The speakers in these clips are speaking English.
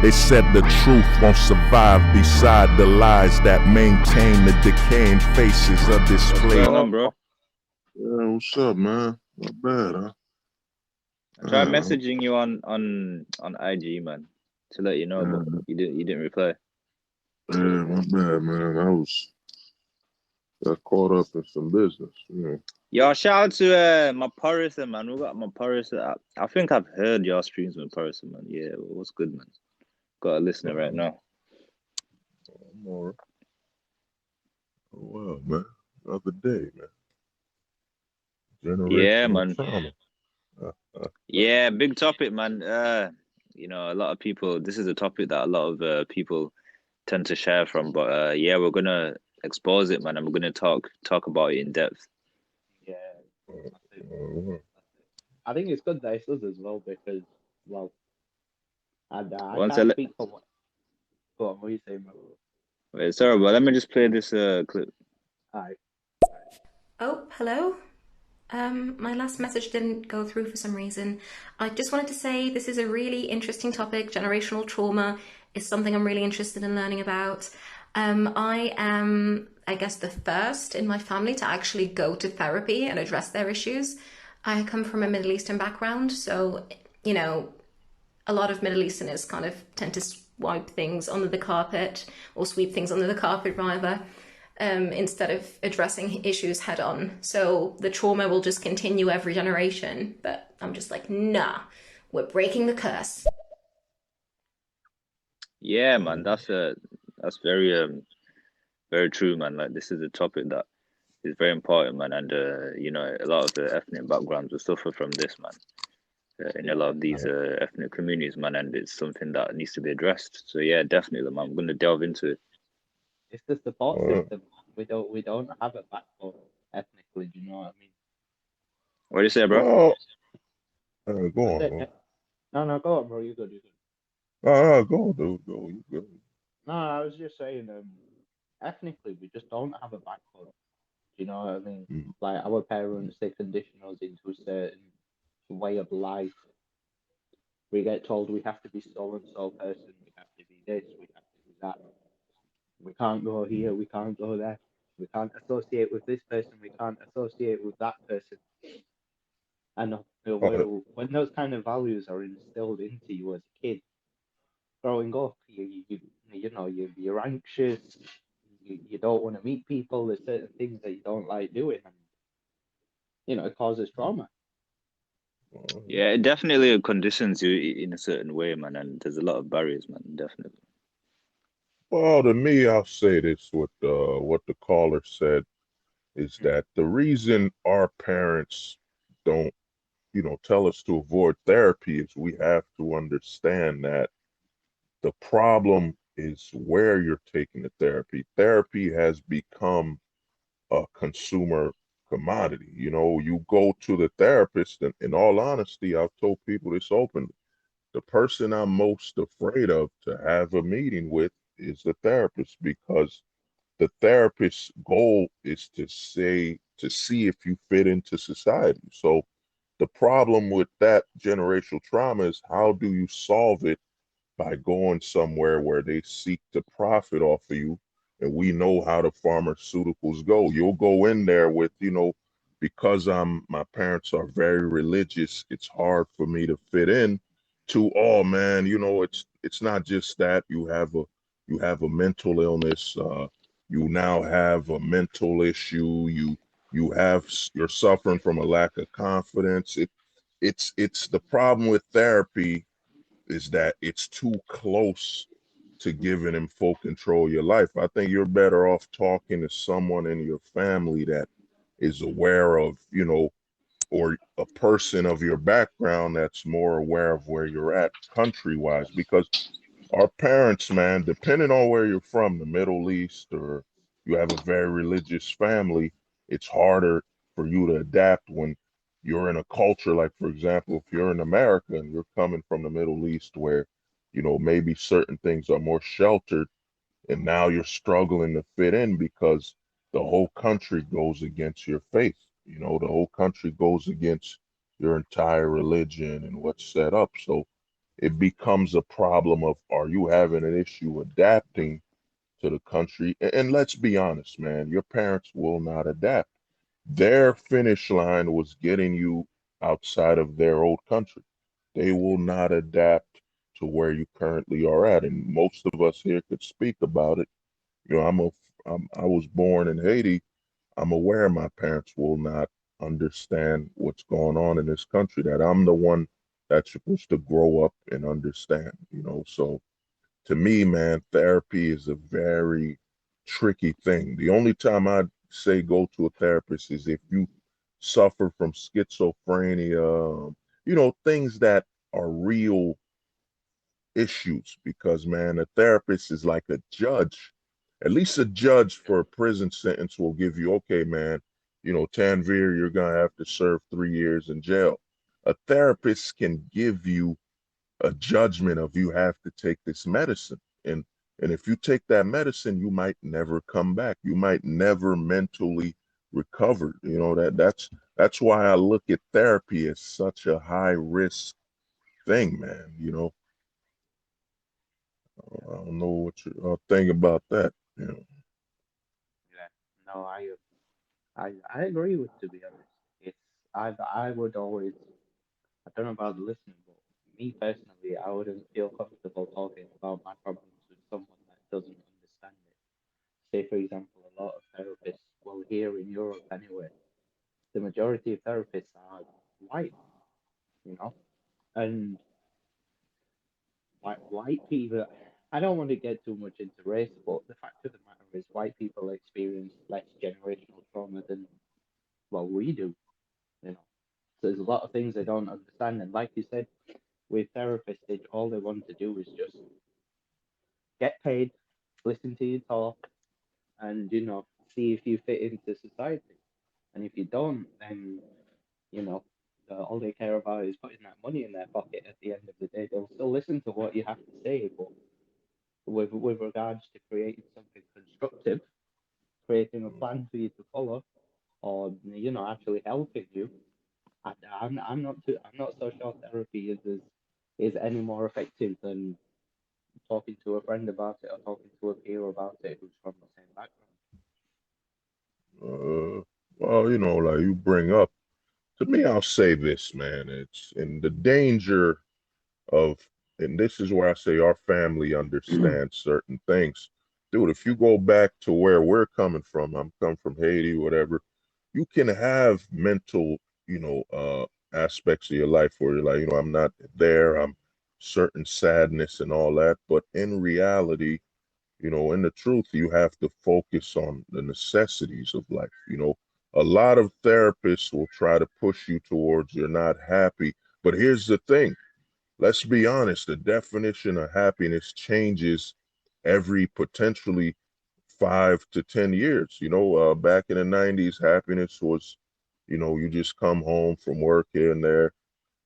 They said the truth won't survive beside the lies that maintain the decaying faces of this What's place. going on, bro? Yeah, what's up, man? Not bad, huh? I tried messaging you on IG, man, to let you know, but you didn't reply. Yeah, my bad, man. Got caught up in some business, you know. Yo, shout out to my Porriser, man. We got my Porriser. I think I've heard your streams with Porriser, man. Yeah, what's good, man? Got a listener right now. I'm all right. Oh, wow, man. Another day, man. Yeah, Generational man. trauma. Yeah, big topic, man. You know, a lot of people. This is a topic that a lot of people tend to share from, but yeah, we're gonna expose it, man, and we're gonna talk about it in depth. Yeah, I think it's good that it's us as well because, well, I can't speak for what. Go on, what are you saying, bro? Wait, sorry, but let me just play this clip. Alright. Oh, hello. My last message didn't go through for some reason. I just wanted to say this is a really interesting topic. Generational trauma is something I'm really interested in learning about. I am, I guess, the first in my family to actually go to therapy and address their issues. I come from a Middle Eastern background, so, you know, a lot of Middle Easterners kind of tend to swipe things under the carpet, or sweep things under the carpet rather, instead of addressing issues head on. So the trauma will just continue every generation. But I'm just like, nah, we're breaking the curse. Yeah, man, that's very very true, man. Like, this is a topic that is very important, man, and you know, a lot of the ethnic backgrounds will suffer from this, man. In a lot of these ethnic communities, man, and it's something that needs to be addressed. So yeah, definitely, man. I'm going to delve into it. It's the support system. We don't have a backbone ethnically. Do you know what I mean? What do you say, bro? Go on, bro. No, go on, bro. You good? Go, dude. Go. You good? No, I was just saying, ethnically, we just don't have a backbone. Do you know what I mean? Like, our parents, they condition us into a certain way of life. We get told we have to be so and so person, we have to be this, we have to be that. We can't go here, we can't go there. We can't associate with this person, we can't associate with that person. And when those kind of values are instilled into you as a kid, growing up, you're anxious, you don't want to meet people, there's certain things that you don't like doing, and it causes trauma. Yeah, it definitely conditions you in a certain way, man, and there's a lot of barriers, man, definitely. Well, to me, I'll say this: what the caller said is that the reason our parents don't, tell us to avoid therapy is we have to understand that the problem is where you're taking the therapy. Therapy has become a consumer commodity. You go to the therapist, and in all honesty, I've told people this openly. The person I'm most afraid of to have a meeting with is the therapist, because the therapist's goal is to see if you fit into society. So the problem with that generational trauma is, how do you solve it by going somewhere where they seek to profit off of you? And we know how the pharmaceuticals go. You'll go in there with, because my parents are very religious, it's hard for me to fit in, to, oh man, it's not just that. You have a mental illness, you now have a mental issue, you're suffering from a lack of confidence. It's the problem with therapy is that it's too close to giving him full control of your life. I think you're better off talking to someone in your family that is aware of, or a person of your background that's more aware of where you're at country-wise. Because our parents, man, depending on where you're from, the Middle East, or you have a very religious family, it's harder for you to adapt when you're in a culture. Like, for example, if you're in America and you're coming from the Middle East, where, maybe certain things are more sheltered, and now you're struggling to fit in because the whole country goes against your faith. The whole country goes against your entire religion and what's set up. So it becomes a problem of, are you having an issue adapting to the country? And let's be honest, man, your parents will not adapt. Their finish line was getting you outside of their old country. They will not adapt to where you currently are at. And most of us here could speak about it. You know, I was born in Haiti. I'm aware my parents will not understand what's going on in this country, that I'm the one that's supposed to grow up and understand, you know. So to me, man, therapy is a very tricky thing. The only time I say go to a therapist is if you suffer from schizophrenia, you know, things that are real issues. Because, man, a therapist is like a judge. At least a judge for a prison sentence will give you, okay, man, you know, Tanveer, you're going to have to serve 3 years in jail. A therapist can give you a judgment of, you have to take this medicine. And if you take that medicine, you might never come back. You might never mentally recover. You know, that's why I look at therapy as such a high risk thing, man. You know, I don't know what you think about that. You know. Yeah. No, I agree with, to be honest. It's I would always, I don't know about the listener, but me personally, I wouldn't feel comfortable talking about my problems with someone that doesn't understand it. Say, for example, a lot of therapists, well, here in Europe anyway, the majority of therapists are white, you know, and white people. I don't want to get too much into race, but the fact of the matter is, white people experience less generational trauma than, well, we do, you know. So there's a lot of things they don't understand, and like you said, with therapists, all they want to do is just get paid, listen to you talk, and see if you fit into society. And if you don't, then you know all they care about is putting that money in their pocket. At the end of the day, they'll still listen to what you have to say, but with regards to creating something constructive, creating a plan for you to follow, or actually helping you, I'm not so sure therapy is any more effective than talking to a friend about it or talking to a peer about it who's from the same background. Well, you know, like you bring up, to me, I'll say this, man. It's in the danger of, and this is where I say our family understands certain things. Dude, if you go back to where we're coming from, I'm coming from Haiti, whatever, you can have mental, aspects of your life where you're like, I'm not there, I'm certain sadness and all that. But in reality, in the truth, you have to focus on the necessities of life. A lot of therapists will try to push you towards you're not happy. But here's the thing. Let's be honest, the definition of happiness changes every potentially 5 to 10 years. Back in the 90s, happiness was, you just come home from work here and there,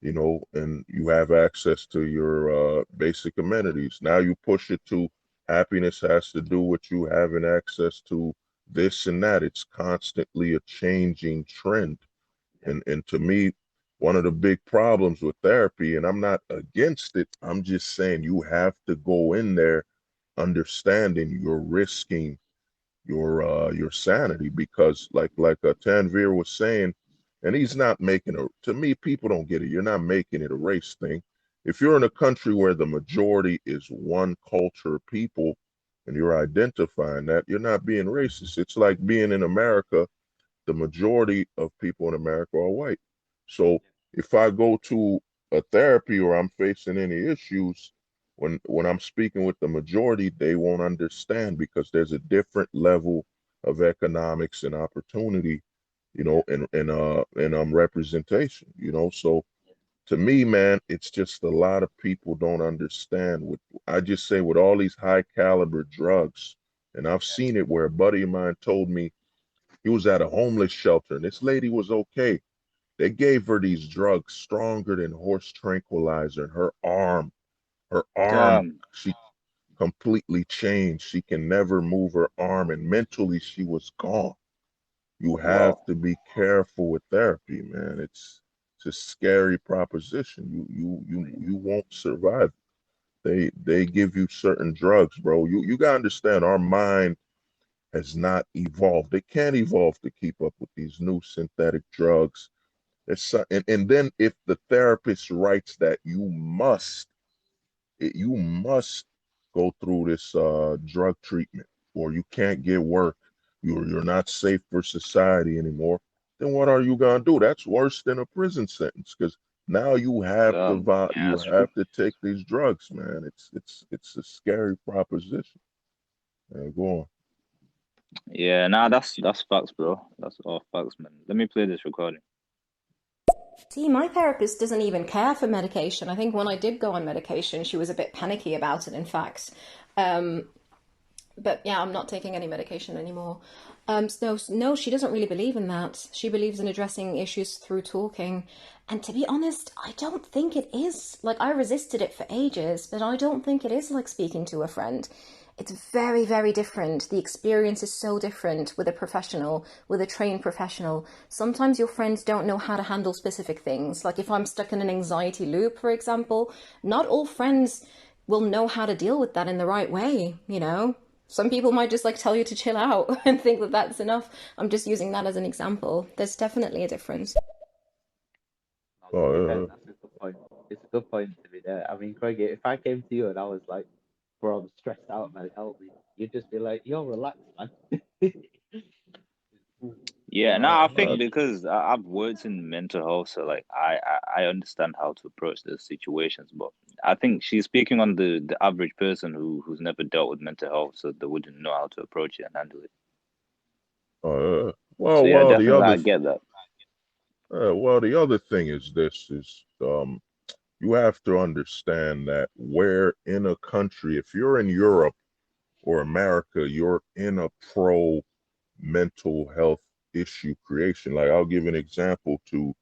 and you have access to your basic amenities. Now you push it to happiness has to do with you having access to this and that. It's constantly a changing trend. And to me, one of the big problems with therapy, and I'm not against it, I'm just saying you have to go in there understanding you're risking your sanity, because like Tanveer was saying, and he's not making a, to me, people don't get it. You're not making it a race thing. If you're in a country where the majority is one culture of people and you're identifying that, you're not being racist. It's like being in America, the majority of people in America are white. So if I go to a therapy or I'm facing any issues, when I'm speaking with the majority, they won't understand because there's a different level of economics and opportunity, and representation, So to me, man, it's just a lot of people don't understand what I just say with all these high caliber drugs. And I've seen it where a buddy of mine told me he was at a homeless shelter and this lady was okay. They gave her these drugs stronger than horse tranquilizer. And her arm, Damn. she completely changed. She can never move her arm, and mentally she was gone. You have Wow. to be careful with therapy, man. It's It's a scary proposition. You won't survive. They give you certain drugs, bro. You gotta understand, our mind has not evolved. They can't evolve to keep up with these new synthetic drugs. And then if the therapist writes that you must go through this drug treatment, or you can't get work, you're not safe for society anymore, then what are you gonna do? That's worse than a prison sentence, because now you have to Yeah, you that's true. have to take these drugs, man. It's a scary proposition. Go on. Yeah, nah, that's facts, bro. That's all facts, man. Let me play this recording. See, my therapist doesn't even care for medication. I think when I did go on medication, she was a bit panicky about it, in fact. Um, but yeah, I'm not taking any medication anymore. No, she doesn't really believe in that. She believes in addressing issues through talking. And to be honest, I don't think it is. Like, I resisted it for ages, but I don't think it is like speaking to a friend. It's very, very different. The experience is so different with a professional, with a trained professional. Sometimes your friends don't know how to handle specific things. Like if I'm stuck in an anxiety loop, for example, not all friends will know how to deal with that in the right way, you know? Some people might just like tell you to chill out and think that that's enough. I'm just using that as an example. There's definitely a difference. No, to be fair, Oh, that's a good point. It's a good point to be there. I mean, Craig, if I came to you and I was like, bro, I'm stressed out, man, help me, you'd just be like, yo, relax, man. You Yeah, know, nah, I and then think you, because I've worked in mental health, so like I understand how to approach those situations. But I think she's speaking on the average person who's never dealt with mental health, so they wouldn't know how to approach it and handle it. So yeah, well, definitely I get that. the other thing is this is you have to understand that where in a country, if you're in Europe or America, you're in a pro mental health issue creation. Like I'll give an example to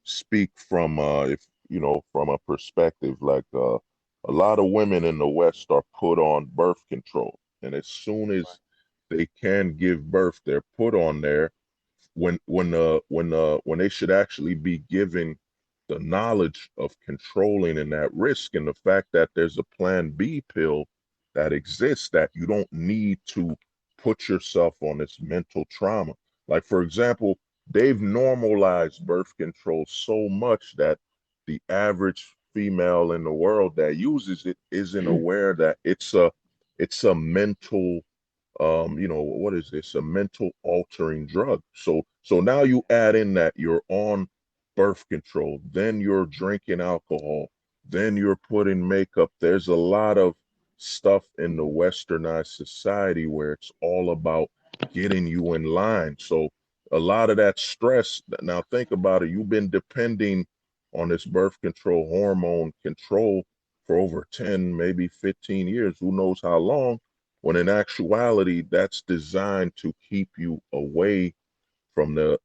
speak from if you know from a perspective like a lot of women in the West are put on birth control, and as soon as they can give birth, they're put on there when they should actually be given the knowledge of controlling and that risk, and the fact that there's a plan B pill that exists, that you don't need to put yourself on this mental trauma. Like for example, they've normalized birth control so much that the average female in the world that uses it isn't aware that it's a mental what is this? A mental altering drug. So now you add in that you're on birth control, then you're drinking alcohol, then you're putting makeup. There's a lot of stuff in the westernized society where it's all about getting you in line. So a lot of that stress, now think about it, you've been depending on this birth control hormone control for over 10, maybe 15 years, who knows how long, when in actuality that's designed to keep you away from the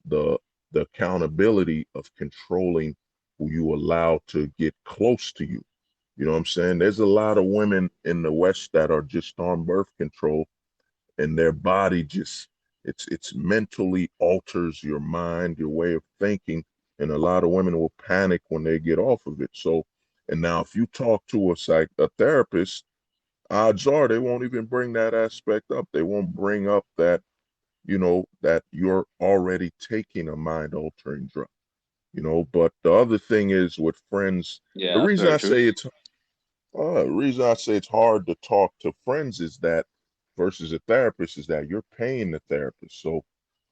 accountability of controlling who you allow to get close to you. You know what I'm saying? There's a lot of women in the West that are just on birth control, and their body just it's mentally alters your mind, your way of thinking, and a lot of women will panic when they get off of it. So, and now if you talk to a therapist, odds are they won't even bring that aspect up. They won't bring up that, that you're already taking a mind altering drug, But the other thing is with friends, Yeah, the that's reason very I true. say it's the reason I say it's hard to talk to friends is that versus a therapist is that you're paying the therapist. So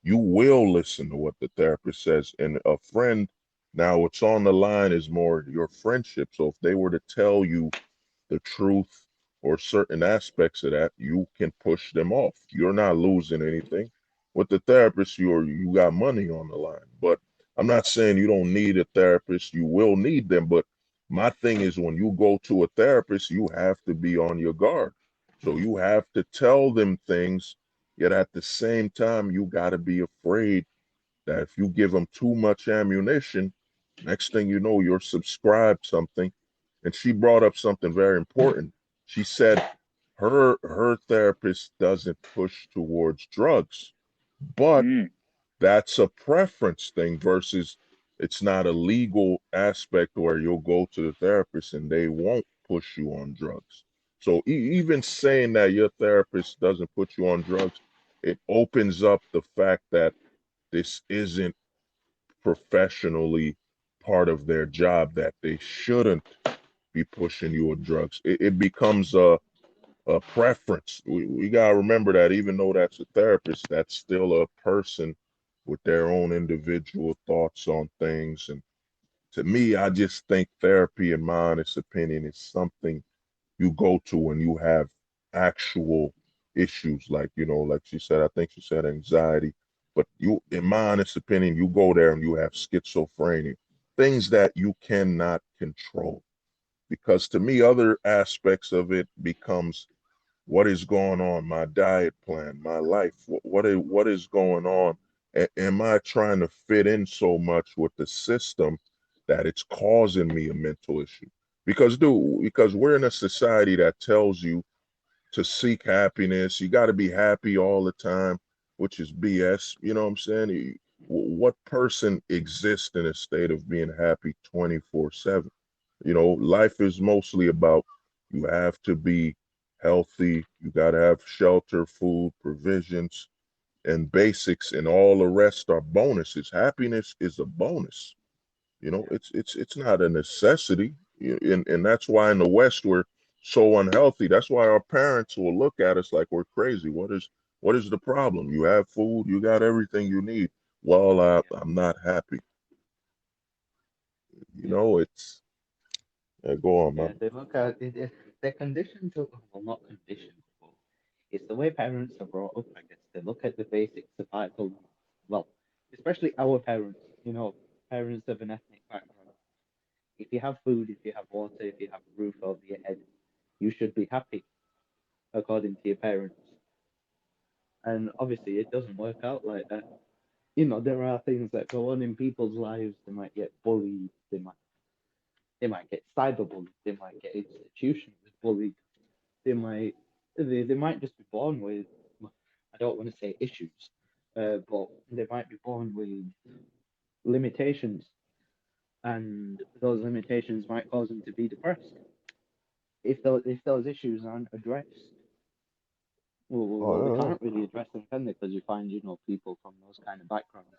you will listen to what the therapist says. And a friend, now what's on the line is more your friendship. So if they were to tell you the truth or certain aspects of that, you can push them off. You're not losing anything. With the therapist, you got money on the line. But I'm not saying you don't need a therapist. You will need them. But my thing is when you go to a therapist, you have to be on your guard. So you have to tell them things, yet at the same time, you got to be afraid that if you give them too much ammunition, next thing you know, you're subscribed something. And she brought up something very important. She said her therapist doesn't push towards drugs, but Mm, that's a preference thing versus it's not a legal aspect where you'll go to the therapist and they won't push you on drugs. So even saying that your therapist doesn't put you on drugs, it opens up the fact that this isn't professionally part of their job, that they shouldn't be pushing you on drugs. It becomes a preference. We gotta remember that even though that's a therapist, that's still a person with their own individual thoughts on things. And to me, I just think therapy, in my honest opinion, is something you go to when you have actual issues, like, like she said, I think she said anxiety. But you, in my honest opinion, you go there and you have schizophrenia, things that you cannot control. Because to me, other aspects of it becomes what is going on, my diet plan, my life, what is going on? Am I trying to fit in so much with the system that it's causing me a mental issue? Because we're in a society that tells you to seek happiness. You got to be happy all the time, which is BS. You know what I'm saying? What person exists in a state of being happy 24/7? Life is mostly about, you have to be healthy, you got to have shelter, food, provisions, and basics, and all the rest are bonuses. Happiness is a bonus. It's not a necessity. And that's why in the West we're so unhealthy. That's why our parents will look at us like we're crazy. What is the problem? You have food, you got everything you need. Well, I'm not happy. Yeah. It's go on, Yeah, man. they look at it, they're conditioned to, well, not conditioned, but it's the way parents are brought up, I guess. They look at the basic survival, well, especially our parents, parents of an ethnic background. If you have food, if you have water, if you have a roof over your head, you should be happy, according to your parents. And obviously, it doesn't work out like that. There are things that go on in people's lives. They might get bullied. They might get cyberbullied. They might get institutionally bullied. They might they might just be born with, I don't want to say issues, but they might be born with limitations, and those limitations might cause them to be depressed. If those issues aren't addressed, well, they Oh, yeah. can't really address them, can they? Because you find, people from those kind of backgrounds,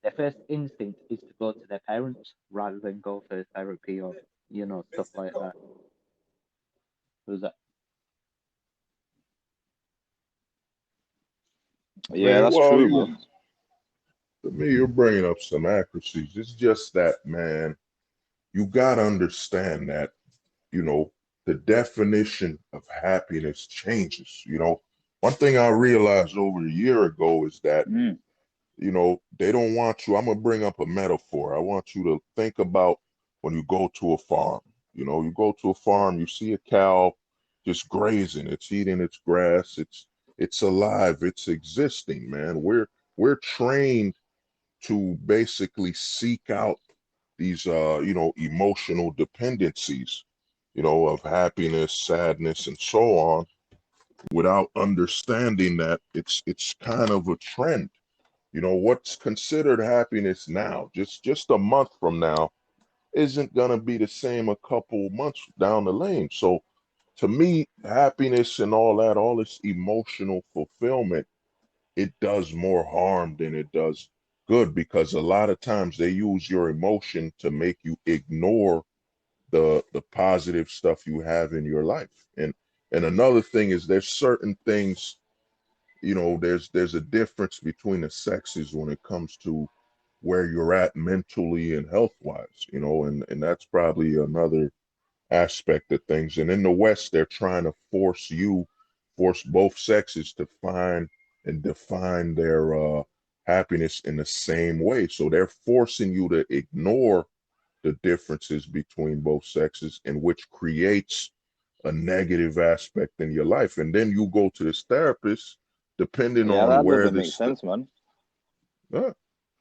their first instinct is to go to their parents rather than go for therapy or stuff like that. Was that? Yeah, Man, that's well, true, man. to me, you're bringing up some accuracies. It's just that, man, you got to understand that, you know, the definition of happiness changes. One thing I realized over a year ago is that, Mm. they don't want you. I'm going to bring up a metaphor. I want you to think about when you go to a farm. You go to a farm, you see a cow just grazing, it's eating its grass, it's alive, it's existing, man. We're trained to basically seek out these emotional dependencies, of happiness, sadness, and so on, without understanding that it's kind of a trend. What's considered happiness now, just a month from now, isn't going to be the same a couple months down the lane. So to me, happiness and all this emotional fulfillment, it does more harm than it does good, because a lot of times they use your emotion to make you ignore the positive stuff you have in your life. And another thing is, there's certain things, there's a difference between the sexes when it comes to where you're at mentally and health wise, and that's probably another aspect of things. And in the West, they're trying to force both sexes to find and define their happiness in the same way. So they're forcing you to ignore the differences between both sexes, and which creates a negative aspect in your life. And then you go to this therapist, depending Yeah, on that where doesn't make this, sense, man. uh,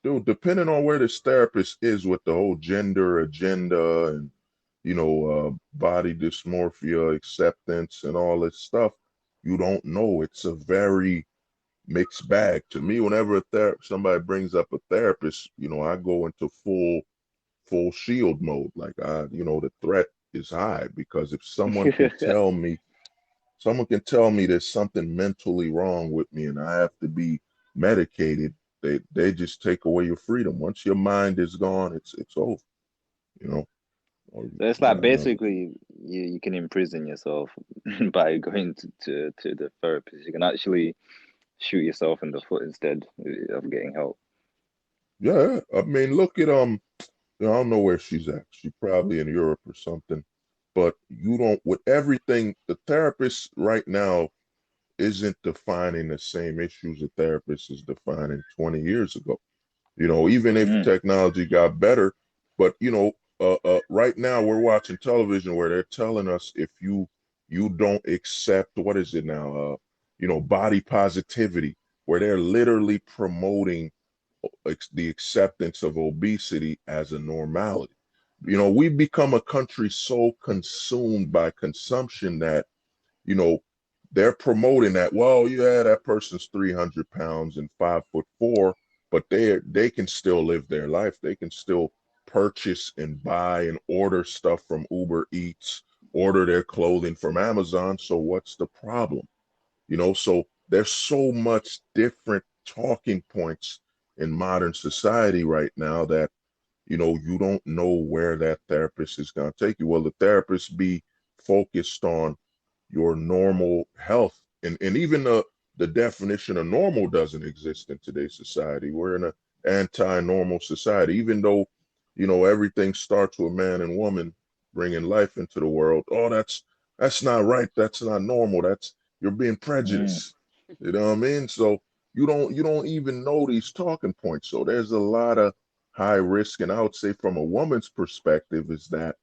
dude, depending on where this therapist is with the whole gender agenda and body dysmorphia, acceptance, and all this stuff, you don't know. It's a very mixed bag. To me, whenever somebody brings up a therapist, I go into full shield mode. Like the threat is high, because if someone can tell me there's something mentally wrong with me and I have to be medicated, they just take away your freedom. Once your mind is gone, it's over, you know. So it's like basically you can imprison yourself by going to the therapist. You can actually shoot yourself in the foot instead of getting help. Yeah, I mean, look at I don't know where she's at. She's probably in Europe or something. But you don't, with everything, the therapist right now isn't defining the same issues a therapist is defining 20 years ago. Even if Mm. technology got better, but right now we're watching television where they're telling us if you don't accept, what is it now? Body positivity, where they're literally promoting the acceptance of obesity as a normality. We've become a country so consumed by consumption that, you know, they're promoting that, well, yeah, that person's 300 pounds and 5'4", but they can still live their life. They can still purchase and buy and order stuff from Uber Eats, order their clothing from Amazon. So what's the problem? So there's so much different talking points in modern society right now that, you don't know where that therapist is going to take you. Well, the therapist be focused on your normal health. And even the definition of normal doesn't exist in today's society. We're in an anti-normal society, even though, everything starts with man and woman bringing life into the world. Oh, that's not right. That's not normal. You're being Mm. prejudiced. You know what I mean? So you don't even know these talking points. So there's a lot of high risk. And I would say from a woman's perspective is that,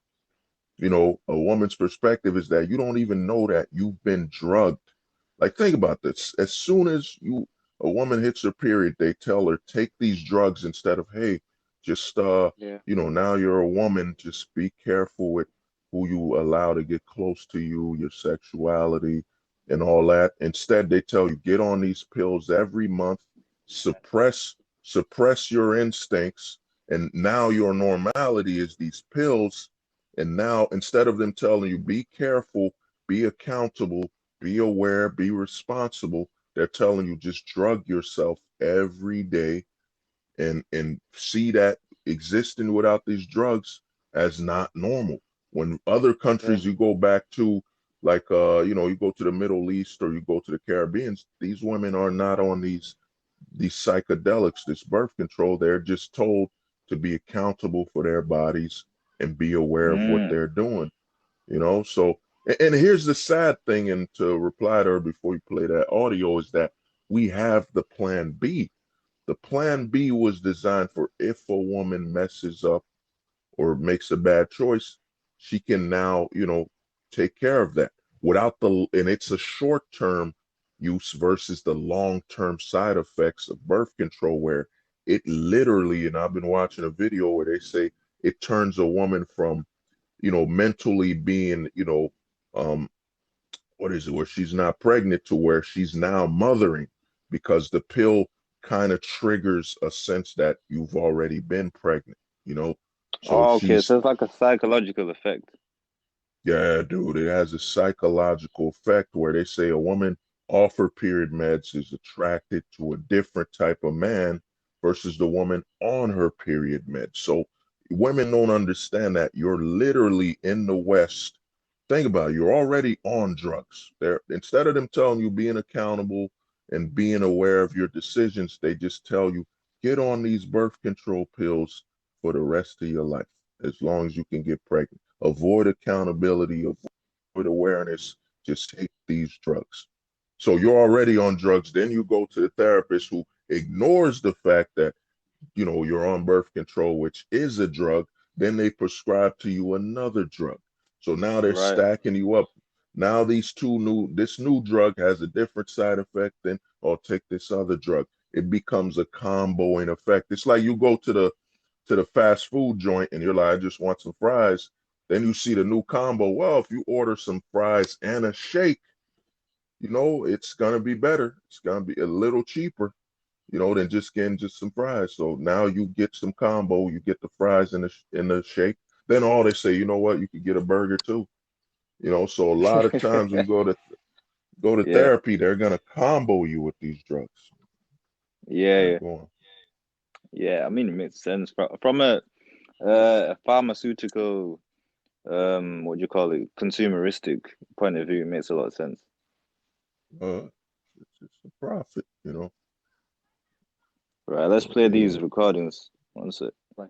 a woman's perspective is that you don't even know that you've been drugged. Like, think about this. As soon as a woman hits her period, they tell her, take these drugs instead of, hey, just, Yeah. now you're a woman, just be careful with who you allow to get close to you, your sexuality and all that. Instead, they tell you, get on these pills every month, suppress your instincts. And now your normality is these pills. And now, instead of them telling you, be careful, be accountable, be aware, be responsible, they're telling you just drug yourself every day and see that existing without these drugs as not normal. When other Yeah. countries you go back to, like you go to the Middle East or you go to the Caribbean, these women are not on these psychedelics, this birth control. They're just told to be accountable for their bodies and be aware of what Mm. they're doing. So, and here's the sad thing, and to reply to her before you play that audio, is that we have the plan B. The plan B was designed for if a woman messes up or makes a bad choice, she can now, take care of that without and it's a short term use versus the long term side effects of birth control, where it literally, and I've been watching a video where they say it turns a woman from, mentally being, um, what is it, where she's not pregnant to where she's now mothering, because the pill kind of triggers a sense that you've already been pregnant, you know? So Oh, okay, she's, so it's like a psychological effect. yeah, dude, it has a psychological effect where they say a woman off her period meds is attracted to a different type of man versus the woman on her period meds. So women don't understand that you're literally in the West. Think about it, you're already on drugs. They're, instead of them telling you being accountable and being aware of your decisions, they just tell you get on these birth control pills for the rest of your life, as long as you can get pregnant. Avoid accountability, avoid awareness, just take these drugs. So you're already on drugs. Then you go to the therapist who ignores the fact that, you're on birth control, which is a drug. Then they prescribe to you another drug. So now they're Right. stacking you up. Now this new drug has a different side effect than, oh, take this other drug. It becomes a comboing effect. It's like you go to the fast food joint and you're like, I just want some fries. Then you see the new combo. Well, if you order some fries and a shake, it's gonna be better. It's gonna be a little cheaper, than just getting just some fries. So now you get some combo, you get the fries in the shake. Then all they say, you know what, you could get a burger too. So a lot of times when you go to Yeah, therapy, they're gonna combo you with these drugs. yeah, All yeah, right, go on. yeah. I mean, it makes sense from a pharmaceutical, what do you call it, consumeristic point of view. It makes a lot of sense. Uh, it's a profit. Right, let's So, play these recordings. One sec. Like,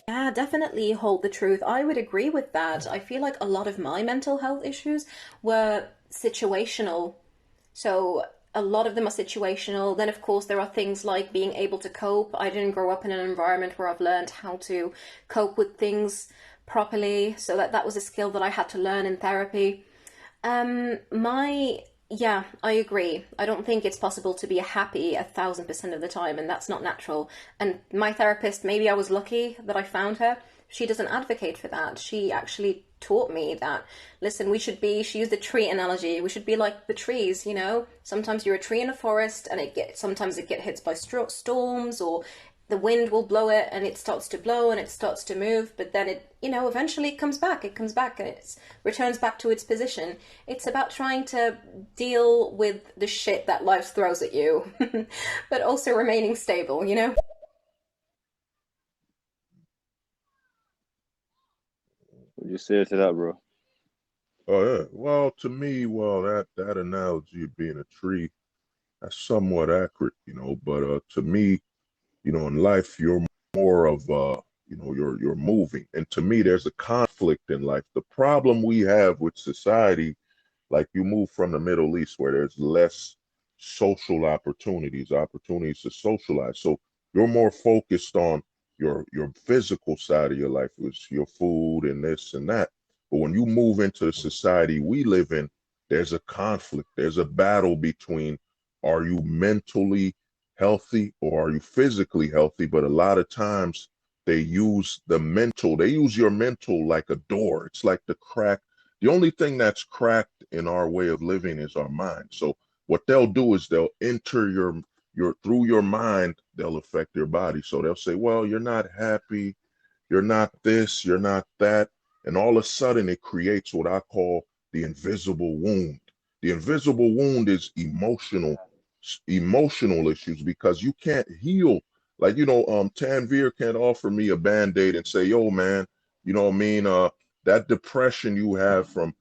Yeah, definitely hold the truth. I would agree with that. I feel like a lot of my mental health issues were situational. So a lot of them are situational. Then, of course, there are things like being able to cope. I didn't grow up in an environment where I've learned how to cope with things properly. So that was a skill that I had to learn in therapy. My Yeah, I agree. I don't think it's possible to be happy 1,000% of the time, and that's not natural. And my therapist, maybe I was lucky that I found her. She doesn't advocate for that. She actually taught me that, listen, she used the tree analogy. We should be like the trees, you know? Sometimes you're a tree in a forest and sometimes it get hit by storms, or the wind will blow it and it starts to blow and it starts to move, but then eventually it comes back and it returns back to its position. It's about trying to deal with the shit that life throws at you, but also remaining stable, you know? What do you say to that, bro? oh yeah. Well, to me, that analogy of being a tree, that's somewhat accurate, But to me, in life, you're more of you're moving, and to me, there's a conflict in life. The problem we have with society, like you move from the Middle East where there's less social opportunities to socialize. So you're more focused on your physical side of your life, which your food and this and that. But when you move into the society we live in, there's a conflict. There's a battle between, are you mentally healthy or are you physically healthy? But a lot of times they use your mental like a door. It's like the only thing that's cracked in our way of living is our mind. So what they'll do is they'll enter your through your mind, they'll affect your body. So they'll say, well, you're not happy, you're not this, you're not that. And all of a sudden it creates what I call the invisible wound. The invisible wound is emotional issues because you can't heal. Like, Tanveer can't offer me a band-aid and say, yo, man, you know what I mean? That depression you have from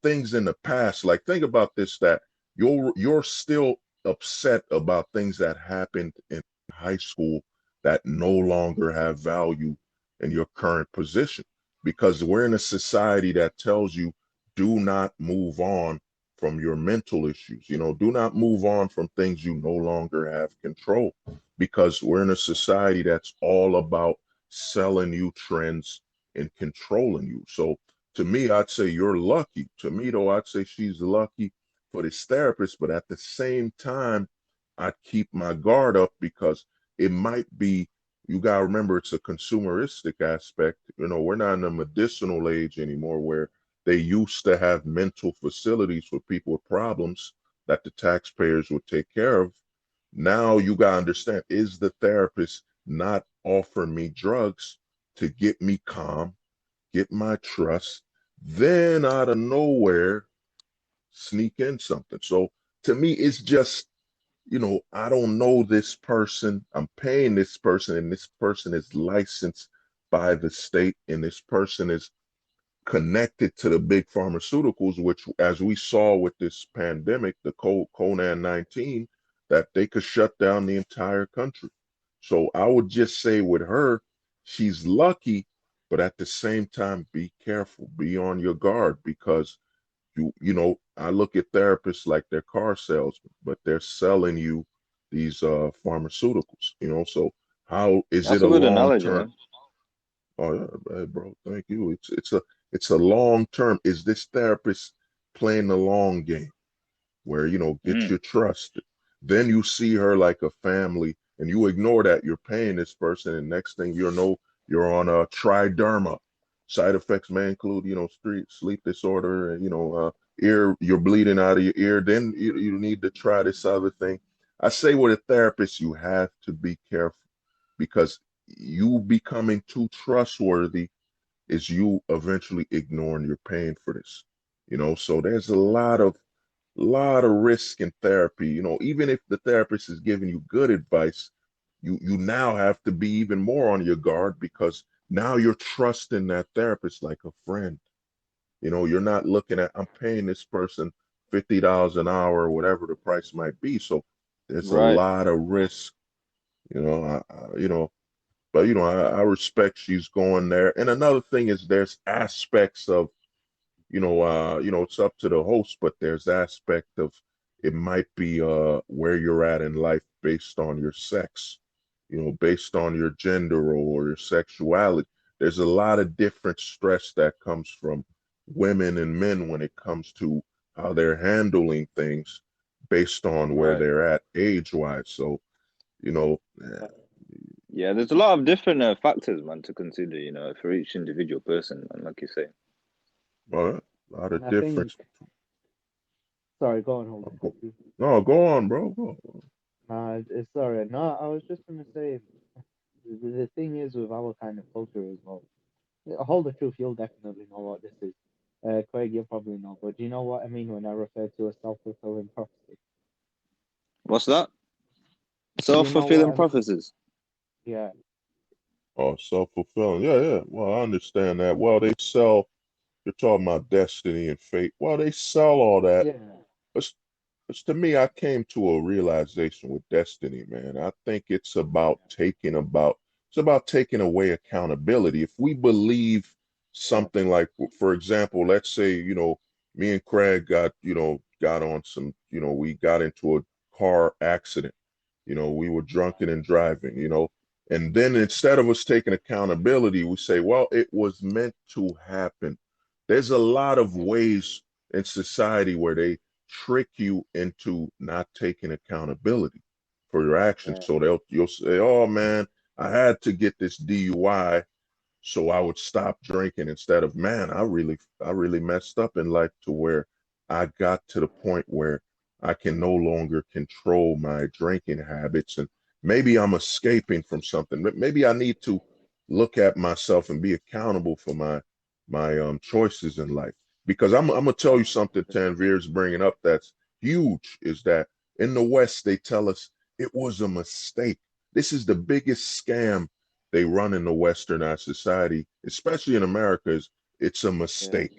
things in the past. Like, think about this, that you're still upset about things that happened in high school that no longer have value in your current position, because we're in a society that tells you, do not move on from your mental issues. Do not move on from things you no longer have control, because we're in a society that's all about selling you trends and controlling you. So to me, I'd say you're lucky. To me, though, I'd say she's lucky for this therapist, but at the same time, I'd keep my guard up because it might be, you got to remember, it's a consumeristic aspect. We're not in a medicinal age anymore where they used to have mental facilities for people with problems that the taxpayers would take care of. Now you got to understand, is the therapist not offering me drugs to get me calm, get my trust, then out of nowhere, sneak in something? So to me, it's just, I don't know this person. I'm paying this person, and this person is licensed by the state, and this person is connected to the big pharmaceuticals, which, as we saw with this pandemic, the Conan 19, that they could shut down the entire country. So I would just say with her, she's lucky, but at the same time, be careful, be on your guard, because I look at therapists like they're car salesmen, but they're selling you these pharmaceuticals. So how is it That's a a good long analogy, term? man. Oh yeah, hey, bro, thank you. It's a long term. Is this therapist playing the long game where, get Mm. your trust? Then you see her like a family, and you ignore that you're paying this person, and next thing you know, you're on a triderma. Side effects may include, street sleep disorder, and ear, you're bleeding out of your ear, then you need to try this other thing. I say with a therapist, you have to be careful because you becoming too trustworthy is you eventually ignoring your pain for this. So there's a lot of risk in therapy. Even if the therapist is giving you good advice, you now have to be even more on your guard because now you're trusting that therapist like a friend. You're not looking at, I'm paying this person $50 an hour or whatever the price might be. So there's a Right. lot of risk, you know, but I respect she's going there. And another thing is there's aspects of it's up to the host, but there's aspect of it might be where you're at in life based on your sex, based on your gender role or your sexuality. There's a lot of different stress that comes from women and men when it comes to how they're handling things based on where Right. they're at age-wise. So, you know, Yeah, there's a lot of different factors, man, to consider, for each individual person, and like you say. a lot And of I think, difference. sorry, go on, hold it. No, go on, bro. Go on. Sorry. No, I was just gonna say the thing is with our kind of culture as well. Hold the truth, you'll definitely know what this is. Craig, you'll probably know, but do you know what I mean when I refer to a self-fulfilling prophecy? What's that? Do you know what Self-fulfilling I mean? prophecies. Yeah, Oh, self-fulfilling. Yeah, yeah. Well, I understand that. Well, you're talking about destiny and fate. Well, they sell all that. yeah, But, but to me, I came to a realization with destiny, man. I think it's about taking away accountability. If we believe yeah, something like, for example, let's say, me and Craig got on some, we got into a car accident. We were drunken and driving, and then instead of us taking accountability, we say, well, it was meant to happen. There's a lot of ways in society where they trick you into not taking accountability for your actions. yeah, So you'll say, oh man, I had to get this DUI so I would stop drinking instead of, man, I really messed up in life to where I got to the point where I can no longer control my drinking habits. And maybe I'm escaping from something. Maybe I need to look at myself and be accountable for my choices in life. Because I'm gonna tell you something Tanveer's bringing up that's huge is that in the West they tell us it was a mistake. This is the biggest scam they run in the westernized society, especially in America, is it's a yeah. mistake.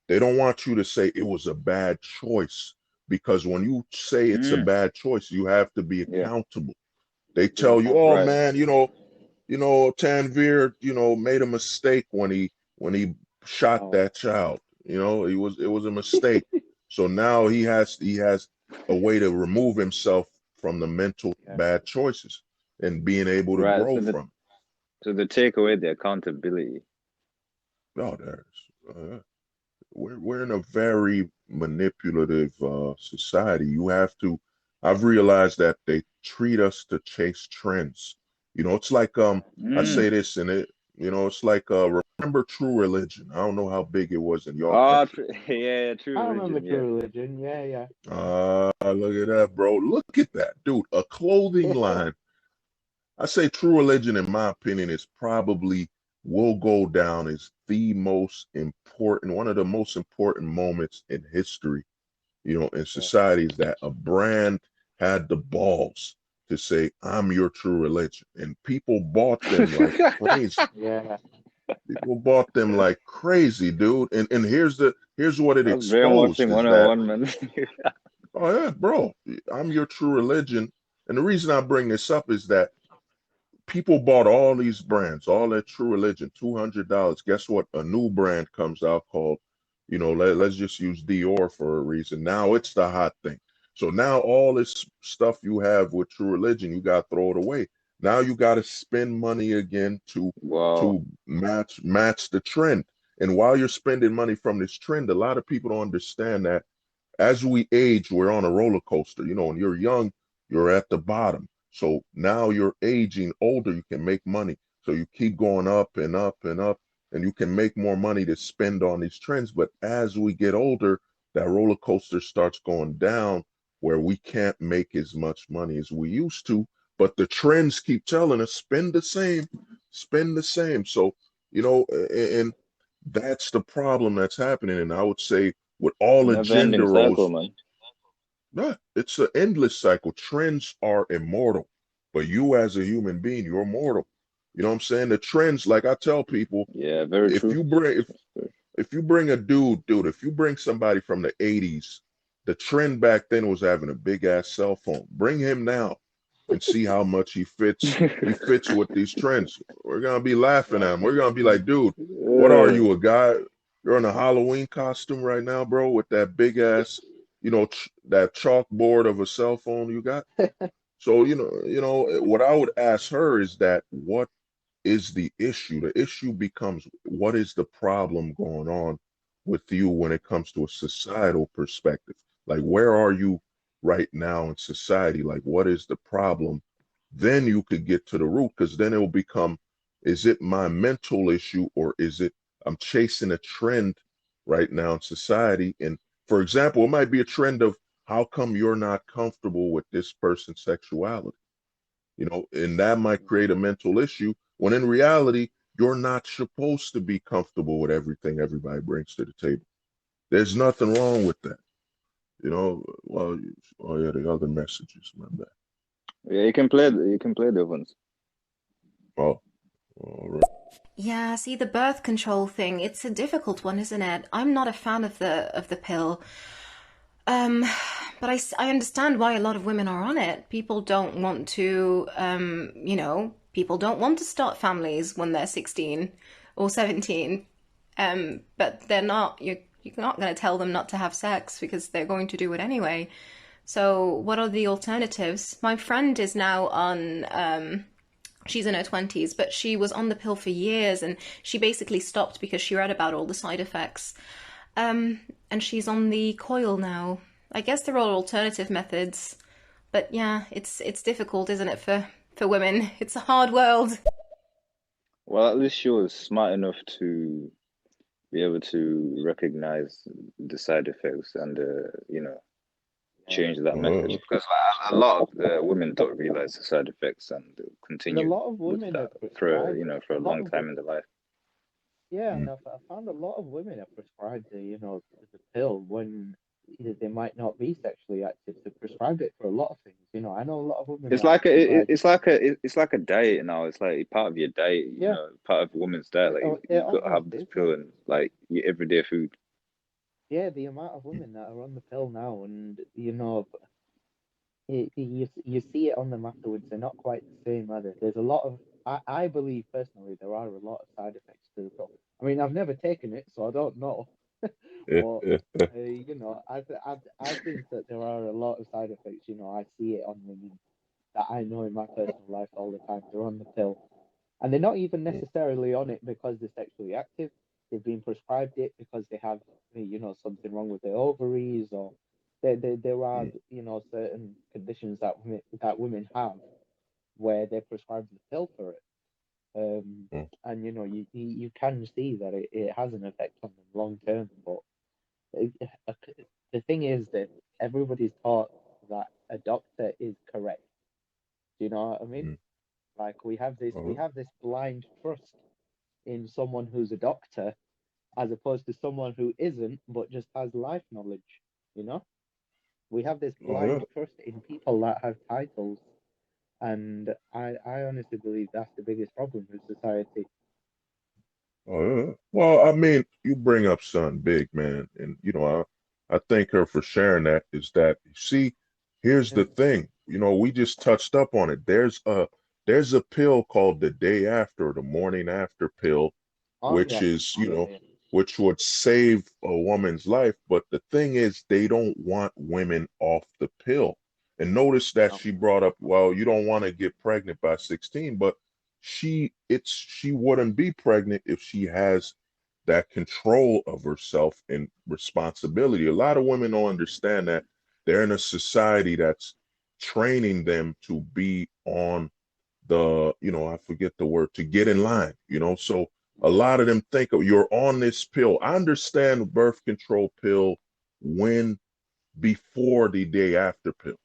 They don't want you to say it was a bad choice because when you say it's a Mm, bad choice, you have to be yeah, accountable. They Be tell you, oh right. accountable. man, Tanveer, made a mistake when he shot Oh, that child. It was a mistake. So now he has a way to remove himself from the mental yeah, bad choices and being able to Right. grow So the from it. so the take away the accountability. No, we're in a very manipulative society. I've realized that they treat us to chase trends. It's like I Mm. say this and it's like remember True Religion. I don't know how big it was in your Oh, country. yeah, true I remember religion. Yeah. True Religion. Yeah, yeah. Look at that, bro. Look at that, dude. A clothing line. I say True Religion, in my opinion, is probably will go down as one of the most important moments in history, in Yeah, society, is that a brand had the balls to say, I'm your true religion. And people bought them like crazy. yeah. People bought them like crazy, dude. And here's what it That's exposed brainwashing is that, 101, man. oh yeah, bro, I'm your true religion. And the reason I bring this up is that people bought all these brands, all that True Religion, $200. Guess what? A new brand comes out called, let's just use Dior for a reason. Now it's the hot thing. So now all this stuff you have with True Religion, you got to throw it away. Now you got to spend money again to Wow. to match the trend. And while you're spending money from this trend, a lot of people don't understand that as we age, we're on a roller coaster. When you're young, you're at the bottom. So now you're aging older, you can make money. So you keep going up and up and up, and you can make more money to spend on these trends. But as we get older, that roller coaster starts going down where we can't make as much money as we used to, but the trends keep telling us spend the same, spend the same. So, and that's the problem that's happening. And I would say with all the Never ending gender cycle, roles, man. no, it's an endless cycle. Trends are immortal, but you as a human being, you're mortal. You know what I'm saying? The trends, like I tell people, Yeah, very if true. you bring if you bring a dude, if you bring somebody from the 80s, the trend back then was having a big ass cell phone. Bring him now and see how much he fits. He fits with these trends. We're gonna be laughing at him. We're gonna be like, dude, what are you, a guy? You're in a Halloween costume right now, bro, with that big ass, that chalkboard of a cell phone you got. So, what I would ask her is that what is the issue? The issue becomes what is the problem going on with you when it comes to a societal perspective? Like, where are you right now in society? Like, what is the problem? Then you could get to the root because then it will become, is it my mental issue or is it I'm chasing a trend right now in society? And for example, it might be a trend of how come you're not comfortable with this person's sexuality? And that might create a mental issue when in reality, you're not supposed to be comfortable with everything everybody brings to the table. There's nothing wrong with that. Well, oh yeah, the other messages, my bad. Yeah, you can play the ones. Oh, all right. Yeah, see the birth control thing, it's a difficult one, isn't it? I'm not a fan of the pill. Um, but I understand why a lot of women are on it. People don't want to, people don't want to start families when they're 16 or 17. But you're not going to tell them not to have sex because they're going to do it anyway. So what are the alternatives? My friend is now on, she's in her 20s, but she was on the pill for years and she basically stopped because she read about all the side effects. And she's on the coil now. I guess there are alternative methods, but yeah, it's difficult, isn't it, for women? It's a hard world. Well, at least she was smart enough to be able to recognize the side effects and Yeah. change that method Uh, because a lot of the women don't realize the side effects and And a continue lot of with women that are prescribed. for A a lot long of time in their life. Yeah, mm, and I found a lot of women are prescribed the pill when they might not be sexually active. They prescribe it for a lot of things. I know a lot of women It's that are like prescribed. it's like a diet now. It's like part of your diet, Yeah, part of a woman's diet. Like it you got to almost have this is. pill and like your everyday food. Yeah, the amount of women that are on the pill now, and you see it on them afterwards. They're not quite the same, are they? There's a lot of I believe personally there are a lot of side effects to the pill. I mean, I've never taken it, so I don't know. But I think that there are a lot of side effects. I see it on women that I know in my personal life all the time. They're on the pill, and they're not even necessarily on it because they're sexually active. They've been prescribed it because they have, something wrong with their ovaries, or there are, certain conditions that women have where they're prescribed the pill for it. And you can see that it has an effect on them long term. But uh, the thing is that everybody's taught that a doctor is correct. Do you know what I mean? mm, Like we mm, have this blind trust in someone who's a doctor as opposed to someone who isn't but just has life knowledge. You know, we have this oh yeah. blind trust in people that have titles, and I honestly believe that's the biggest problem with society. Oh, yeah. Well, I mean, you bring up something big, man, and I thank her for sharing that. Is that see, here's the Yeah. thing. We just touched up on it. There's a pill called the day after, the morning after pill, Oh which yeah, is, yeah. which would save a woman's life. But the thing is, they don't want women off the pill. And notice that No. she brought up, well, you don't want to get pregnant by 16, but she wouldn't be pregnant if she has that control of herself and responsibility. A lot of women don't understand that they're in a society that's training them to be on I forget the word, to get in line. So a lot of them think you're on this pill. I understand birth control pill when before the day after pill.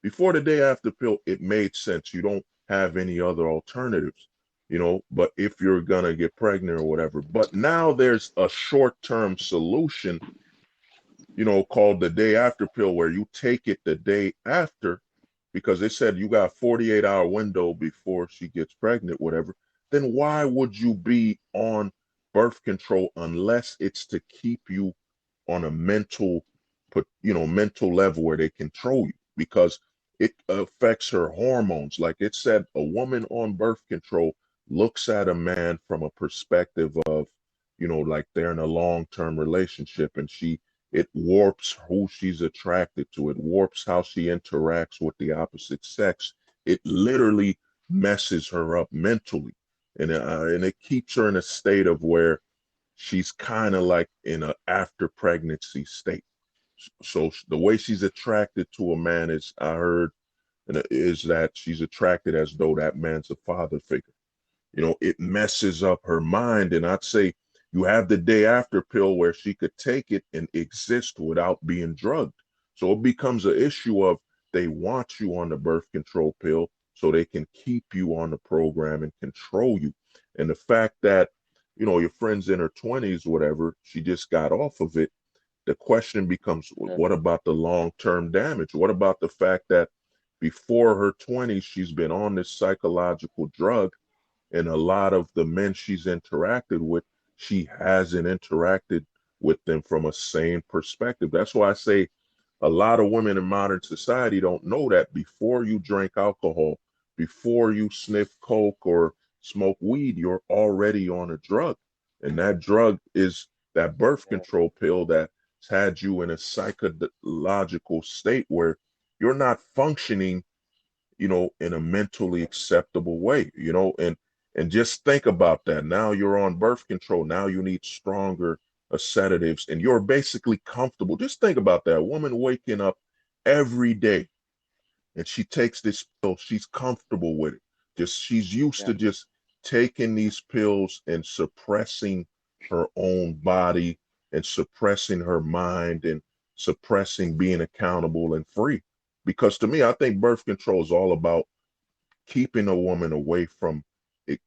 Before the day after pill, it made sense. You don't have any other alternatives, but if you're gonna get pregnant or whatever. But now there's a short-term solution, called the day after pill, where you take it the day after, because they said you got a 48-hour window before she gets pregnant, whatever. Then why would you be on birth control unless it's to keep you on a mental level where they control you? Because it affects her hormones. Like it said, a woman on birth control looks at a man from a perspective of, like they're in a long-term relationship, and it warps who she's attracted to. It warps how she interacts with the opposite sex. It literally messes her up mentally, and it keeps her in a state of where she's kind of like in a after pregnancy state. So the way she's attracted to a man is, I heard, is that she's attracted as though that man's a father figure. It messes up her mind. And I'd say you have the day after pill where she could take it and exist without being drugged. So it becomes an issue of, they want you on the birth control pill so they can keep you on the program and control you. And the fact that, your friend's in her 20s, whatever, she just got off of it. The question becomes, what about the long-term damage? What about the fact that before her 20s, she's been on this psychological drug, and a lot of the men she's interacted with, she hasn't interacted with them from a sane perspective. That's why I say a lot of women in modern society don't know that before you drink alcohol, before you sniff coke or smoke weed, you're already on a drug. And that drug is that birth control pill that's had you in a psychological state where you're not functioning, in a mentally acceptable way, and just think about that. Now you're on birth control. Now you need stronger sedatives, and you're basically comfortable. Just think about that. A woman waking up every day and she takes this pill. She's comfortable with it. She's used to just taking these pills and suppressing her own body and suppressing her mind and suppressing being accountable and free. Because to me, I think birth control is all about keeping a woman away from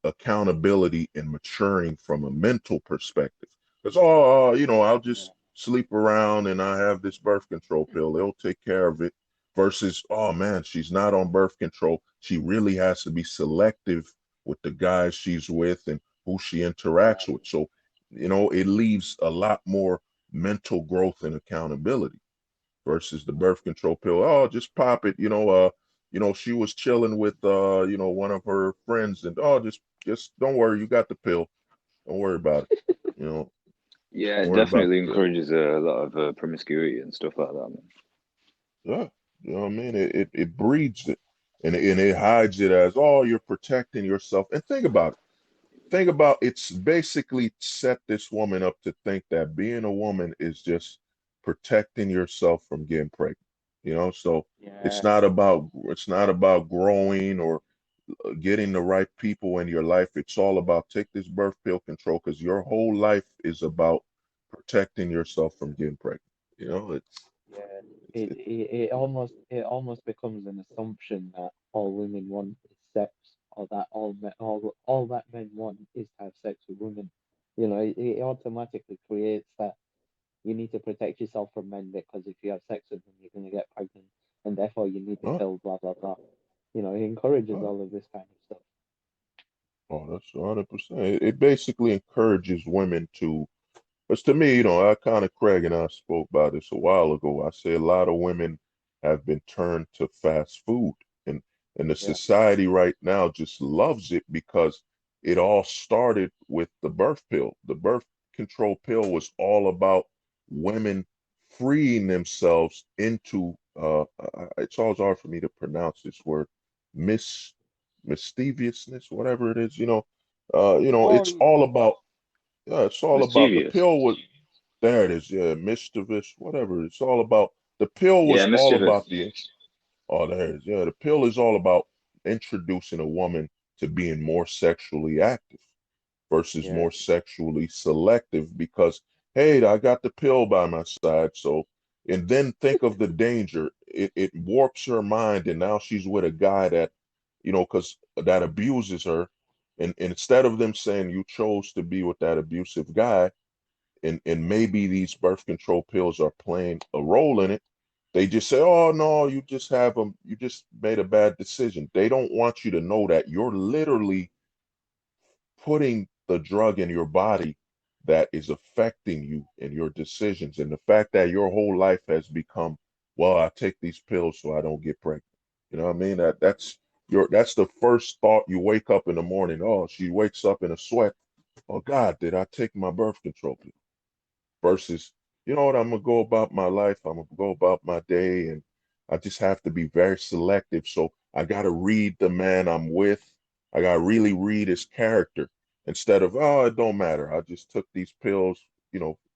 accountability and maturing from a mental perspective. Because, I'll just sleep around and I have this birth control pill. They'll take care of it. Versus, oh man, she's not on birth control. She really has to be selective with the guys she's with and who she interacts with. So, it leaves a lot more mental growth and accountability versus the birth control pill. Oh, just pop it. She was chilling with one of her friends, and just don't worry, you got the pill. Don't worry about it. Yeah, Don't it worry about definitely the pill. encourages a lot of promiscuity and stuff like that, man. Yeah, you know what I mean? It breeds it, and it hides it as, oh, you're protecting yourself. And think about it. Think about, it's basically set this woman up to think that being a woman is just protecting yourself from getting pregnant. So it's not about growing or getting the right people in your life. It's all about take this birth pill control, because your whole life is about protecting yourself from getting pregnant. It's Yeah, it's it almost becomes an assumption that all women want is sex, or that all that men want is to have sex with women. It automatically creates that you need to protect yourself from men, because if you have sex with them, you're gonna get pregnant, and therefore you need the huh? pill, blah blah blah. It encourages Huh? all of this kind of stuff. Oh, that's 100%. It basically encourages women to. Because to me, I kind of, Craig and I spoke about this a while ago. I say a lot of women have been turned to fast food, and the Yeah. society right now just loves it because it all started with the birth pill. The birth control pill was all about women freeing themselves into. It's always hard for me to pronounce this word, mis mischievousness, whatever it is. Oh It's all about, yeah, it's all about the Mischievous. pill was, there it is, yeah, mischievous, whatever. It's all about, the pill Yeah, was all mischievous. about oh, there it is, yeah, the pill is all about introducing a woman to being more sexually active versus yeah, more sexually selective, because, hey, I got the pill by my side, so And then think of the danger. It warps her mind, and now she's with a guy that, because that abuses her. And instead of them saying you chose to be with that abusive guy, and maybe these birth control pills are playing a role in it, they just say, oh no, you just made a bad decision. They don't want you to know that you're literally putting the drug in your body that is affecting you and your decisions. And the fact that your whole life has become, well, I take these pills so I don't get pregnant. You know what I mean? That's the first thought you wake up in the morning. Oh, she wakes up in a sweat. Oh God, did I take my birth control pill? Versus, you know what, I'm gonna go about my life, I'm gonna go about my day, and I just have to be very selective. So I gotta read the man I'm with. I gotta really read his character instead of, oh, it don't matter. I just took these pills,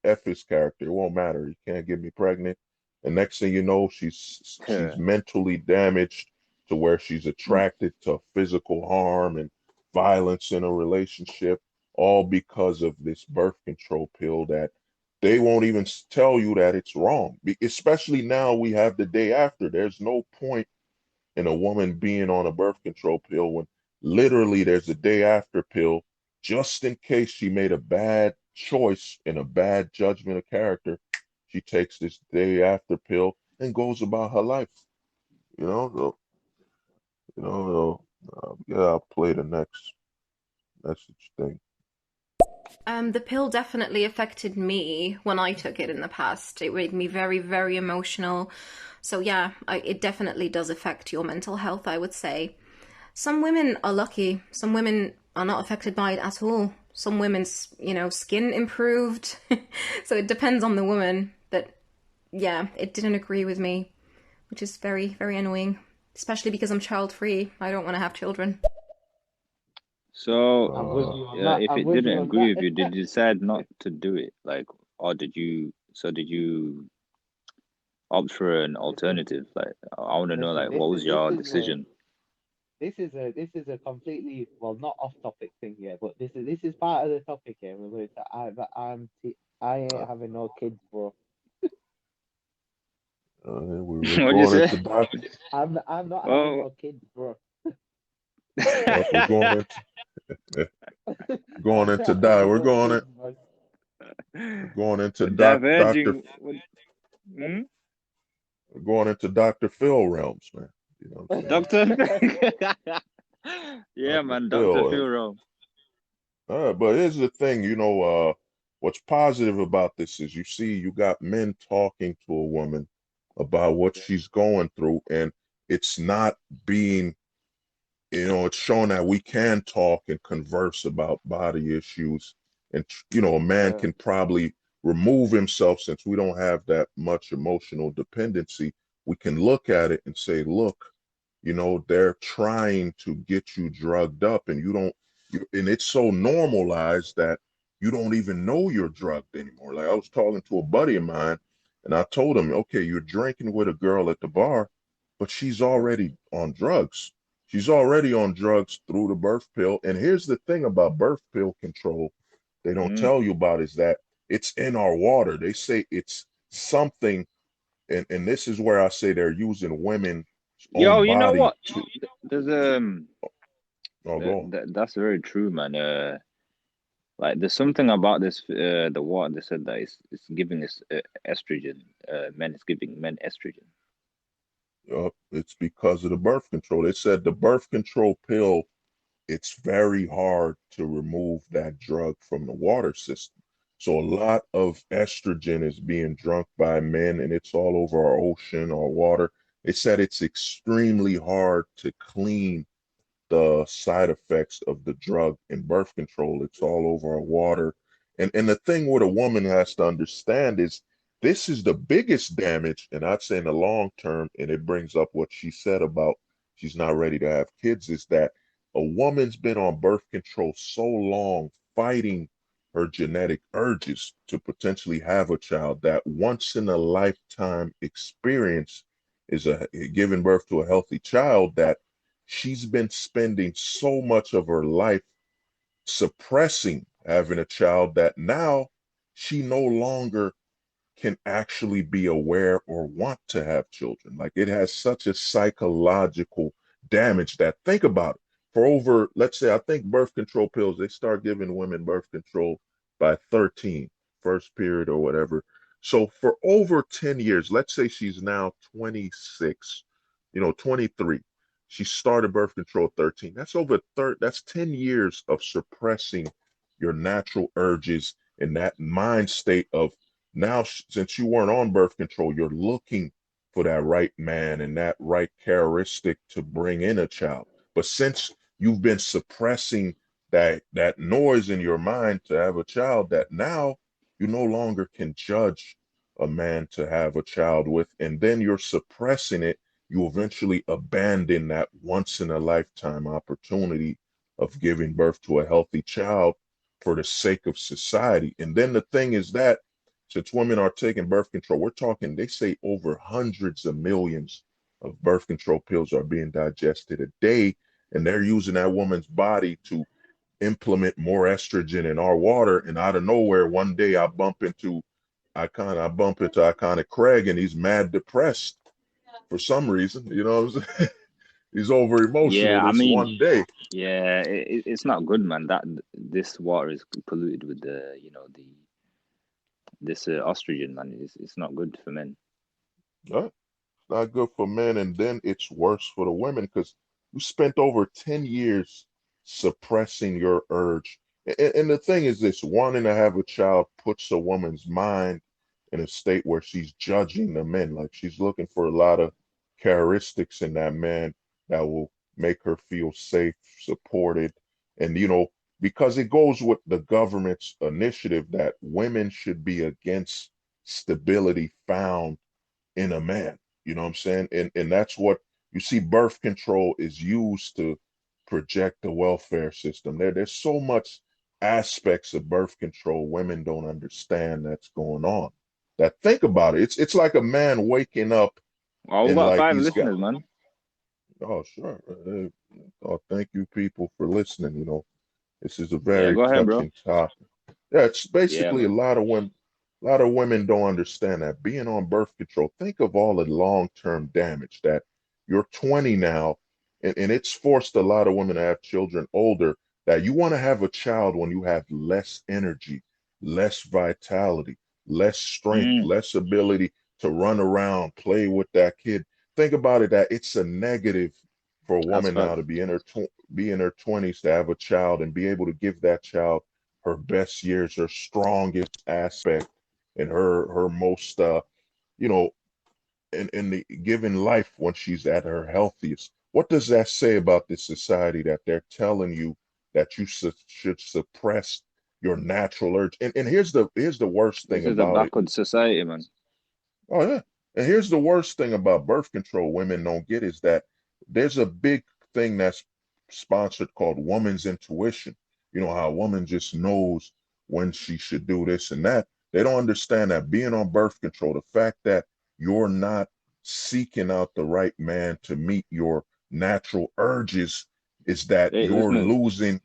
F his character. It won't matter. He can't get me pregnant. And next thing you know, she's mentally damaged to where she's attracted to physical harm and violence in a relationship, all because of this birth control pill that they won't even tell you that it's wrong. Especially now we have the day after. There's no point in a woman being on a birth control pill when literally there's a day after pill just in case she made a bad choice and a bad judgment of character. She takes this day after pill and goes about her life. You know, so, yeah, I'll play the next message thing. The pill definitely affected me when I took it in the past. It made me very, very emotional. So yeah, it definitely does affect your mental health, I would say. Some women are lucky. Some women are not affected by it at all. Some women's, skin improved. So it depends on the woman. But yeah, it didn't agree with me, which is very, very annoying. Especially because I'm child-free. I don't want to have children. So, I'm with you on yeah, that. if I'm it with didn't you on agree with that. you, did you decide not to do it? Like, or did you opt for an Listen, alternative? Like, I want to know, listen. like, what was your decision? This is a completely, well, not off topic thing here, but this is part of the topic here. I ain't having no kids, bro. We're What'd you going say? into doctor. I'm not having Well, no kids, bro. We're going into going I'm into not die. having no kids, man. We're going into doctor. diverging. Hmm? We're going into Dr. Phil realms, man. You know what I'm saying? Doctor? Yeah, Dr. man, Doctor Phil. Phil Rome. But here's the thing, what's positive about this is you got men talking to a woman about what she's going through, and it's not being, it's showing that we can talk and converse about body issues. And, a man Yeah, can probably remove himself since we don't have that much emotional dependency. We can look at it and say, look, they're trying to get you drugged up and and it's so normalized that you don't even know you're drugged anymore. Like I was talking to a buddy of mine and I told him, okay, you're drinking with a girl at the bar, but she's already on drugs. She's already on drugs through the birth pill. And here's the thing about birth pill control they don't Mm. tell you about is that it's in our water. They say it's something, and this is where I say they're using women's Yo, own you know body what? to, There's oh, go on. that's very true, man. Like there's something about this the water they said that it's giving us estrogen. Men it's giving men estrogen. It's because of the birth control. They said the birth control pill, it's very hard to remove that drug from the water system. So a lot of estrogen is being drunk by men and it's all over our ocean, our water. They said it's extremely hard to clean the side effects of the drug in birth control. It's all over our water. And the thing what a woman has to understand is this is the biggest damage, and I'd say in the long term, and it brings up what she said about she's not ready to have kids, is that a woman's been on birth control so long fighting her genetic urges to potentially have a child that once in a lifetime experience is a giving birth to a healthy child that she's been spending so much of her life suppressing having a child that now she no longer can actually be aware or want to have children. Like it has such a psychological damage that, think about it, for over, let's say, I think birth control pills, they start giving women birth control by 13, first period or whatever. So for over 10 years, let's say she's now 26, 23. She started birth control at 13. That's 10 years of suppressing your natural urges in that mind state of, now, since you weren't on birth control, you're looking for that right man and that right characteristic to bring in a child. But since you've been suppressing that noise in your mind to have a child, that now you no longer can judge a man to have a child with, and then you're suppressing it, you eventually abandon that once in a lifetime opportunity of giving birth to a healthy child for the sake of society. And then the thing is that since women are taking birth control, we're talking, they say over hundreds of millions of birth control pills are being digested a day, and they're using that woman's body to implement more estrogen in our water. And out of nowhere, one day I bump into Iconic Craig, and he's mad depressed for some reason. You know what I'm saying? He's over Yeah, emotional I this mean, one day. yeah, it's not good, man. That this water is polluted with this estrogen, man. It's not good for men. Right? It's not good for men, and then it's worse for the women because you spent over 10 years suppressing your urge. And the thing is this, wanting to have a child puts a woman's mind in a state where she's judging the men. Like she's looking for a lot of characteristics in that man that will make her feel safe, supported. And, because it goes with the government's initiative that women should be against stability found in a man. You know what I'm saying? And that's what you see, birth control is used to project the welfare system. There's so much aspects of birth control women don't understand that's going on. That, think about it. It's like a man waking up Oh, we and got like five he's got, listeners, man. oh sure. Oh, thank you people for listening. This is a Yeah, very go ahead, bro. touching topic. Yeah, it's Yeah, basically a man. lot of women. A lot of women don't understand that being on birth control. Think of all the long-term damage that you're 20 now, and it's forced a lot of women to have children older. That you want to have a child when you have less energy, less vitality, less strength, Mm, less ability to run around, play with that kid. Think about it, that it's a negative for a that's woman now facts. to be in her 20s to have a child and be able to give that child her best years, her strongest aspect, and her most you know in the given life when she's at her healthiest. What does that say about this society that they're telling you that you should suppress your natural urge? And here's the worst thing This is a about it. backward society, man. Oh yeah. And here's the worst thing about birth control women don't get is that there's a big thing that's sponsored called woman's intuition. You know how a woman just knows when she should do this and that. They don't understand that being on birth control, the fact that you're not seeking out the right man to meet your natural urges, is that Hey, you're listeners. losing,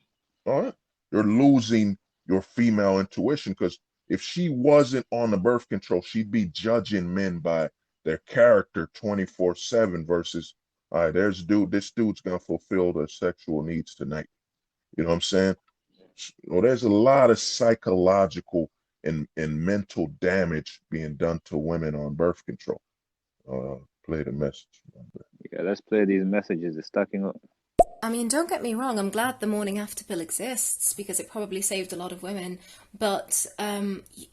uh, you're losing your female intuition. Because if she wasn't on the birth control, she'd be judging men by their character 24/7 versus, all right, this dude's gonna fulfill the sexual needs tonight. You know what I'm saying? Well, there's a lot of psychological and mental damage being done to women on birth control. Play the message. Yeah, let's play these messages. It's stacking up. I mean, don't get me wrong, I'm glad the morning after pill exists because it probably saved a lot of women, but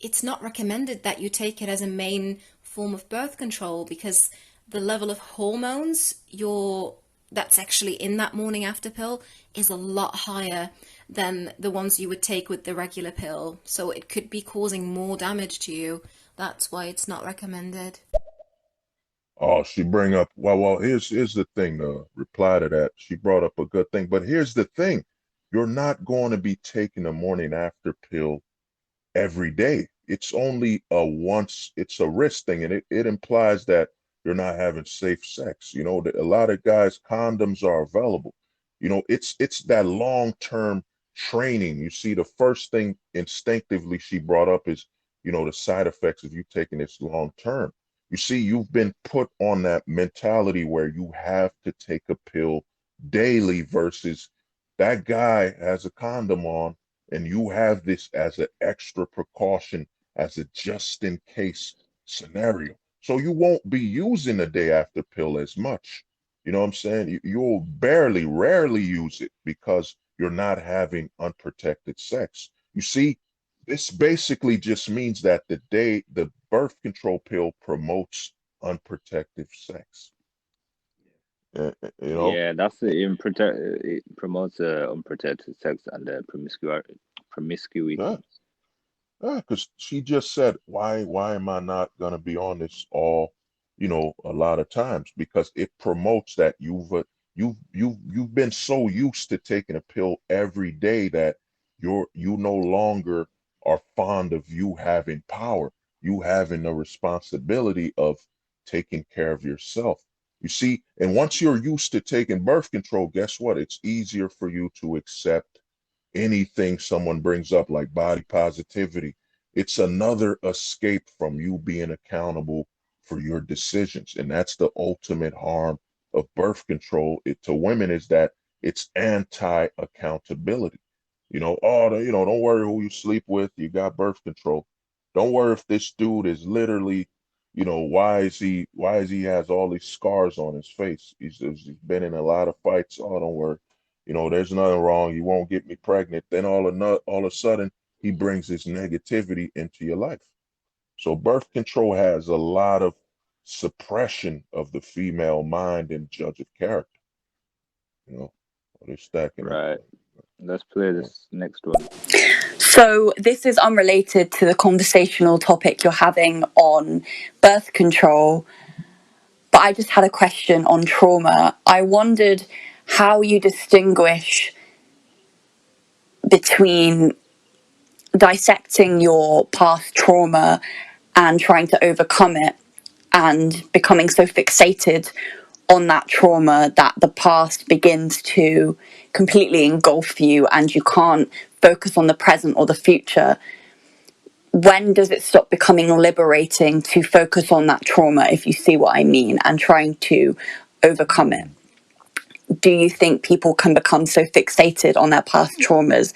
it's not recommended that you take it as a main form of birth control because the level of hormones that's actually in that morning after pill is a lot higher than the ones you would take with the regular pill. So it could be causing more damage to you. That's why it's not recommended. Oh, she bring up, well, here's the thing, reply to that. She brought up a good thing, but here's the thing. You're not going to be taking a morning after pill every day. It's a risk thing, and it implies that you're not having safe sex. A lot of guys, condoms are available. It's that long-term training. You see, the first thing instinctively she brought up is, the side effects of you taking this long term. You see, you've been put on that mentality where you have to take a pill daily versus that guy has a condom on and you have this as an extra precaution, as a just in case scenario. So you won't be using the day after pill as much. You know what I'm saying? You'll rarely use it because you're not having unprotected sex. You see, this basically just means that the birth control pill promotes unprotected sex. You know? Yeah, that's it. It promotes unprotected sex and Yeah. promiscuity. Yeah, because she just said, why am I not gonna be on this all, a lot of times? Because it promotes that you've been so used to taking a pill every day that you no longer are fond of you having power, you having the responsibility of taking care of yourself. You see, and once you're used to taking birth control, guess what? It's easier for you to accept anything someone brings up like body positivity. It's another escape from you being accountable for your decisions. And that's the ultimate harm of birth control to women is that it's anti-accountability. Don't worry who you sleep with, you got birth control. Don't worry if this dude is literally, why is he has all these scars on his face? He's been in a lot of fights. Oh, don't worry, there's nothing wrong. You won't get me pregnant. Then all of a sudden, he brings this negativity into your life. So birth control has a lot of suppression of the female mind and judge of character. They're stacking up. Right. Let's play this next one. So, this is unrelated to the conversational topic you're having on birth control, but I just had a question on trauma. I wondered how you distinguish between dissecting your past trauma and trying to overcome it and becoming so fixated on that trauma that the past begins to completely engulf you and you can't focus on the present or the future. When does it stop becoming liberating to focus on that trauma, if you see what I mean, and trying to overcome it? Do you think people can become so fixated on their past traumas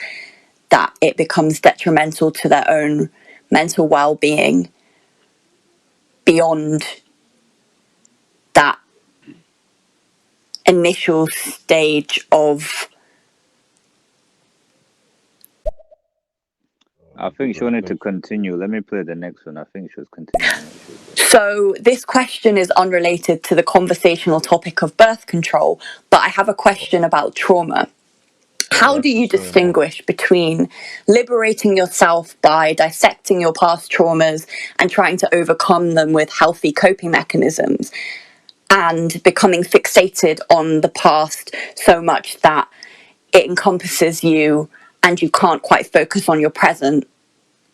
that it becomes detrimental to their own mental well-being beyond that initial stage of... I think she wanted to continue. Let me play the next one. I think she was continuing what she was saying. So this question is unrelated to the conversational topic of birth control, but I have a question about trauma. How do you distinguish between liberating yourself by dissecting your past traumas and trying to overcome them with healthy coping mechanisms and becoming fixated on the past so much that it encompasses you and you can't quite focus on your present,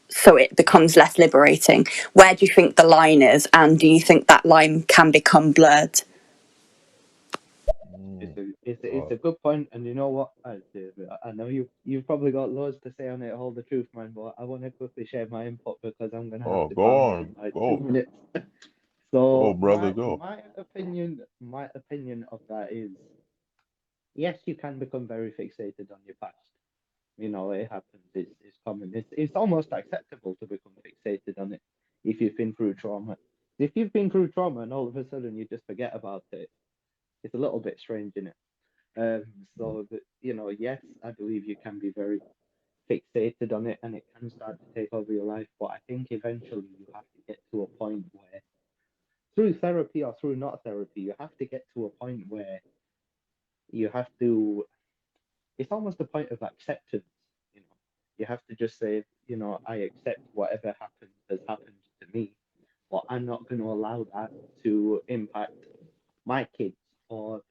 so it becomes less liberating? Where do you think the line is, and do you think that line can become blurred? It's a good point, and you know what, I know you've probably got loads to say on it, hold the truth, man, but I want to quickly share my input because I'm gonna have to Go bounce on, in like go, 2 minutes. go, So brother, go. my opinion of that is, yes, you can become very fixated on your past. It happens. It's common. It's almost acceptable to become fixated on it if you've been through trauma. If you've been through trauma and all of a sudden you just forget about it, it's a little bit strange, isn't it? So that, yes, I believe you can be very fixated on it and it can start to take over your life. But I think eventually you have to get to a point where, through therapy or through not therapy, you have to get to a point where you have to, it's almost a point of acceptance. You know, you have to just say, I accept whatever happened has happened to me, but I'm not going to allow that to impact my kids or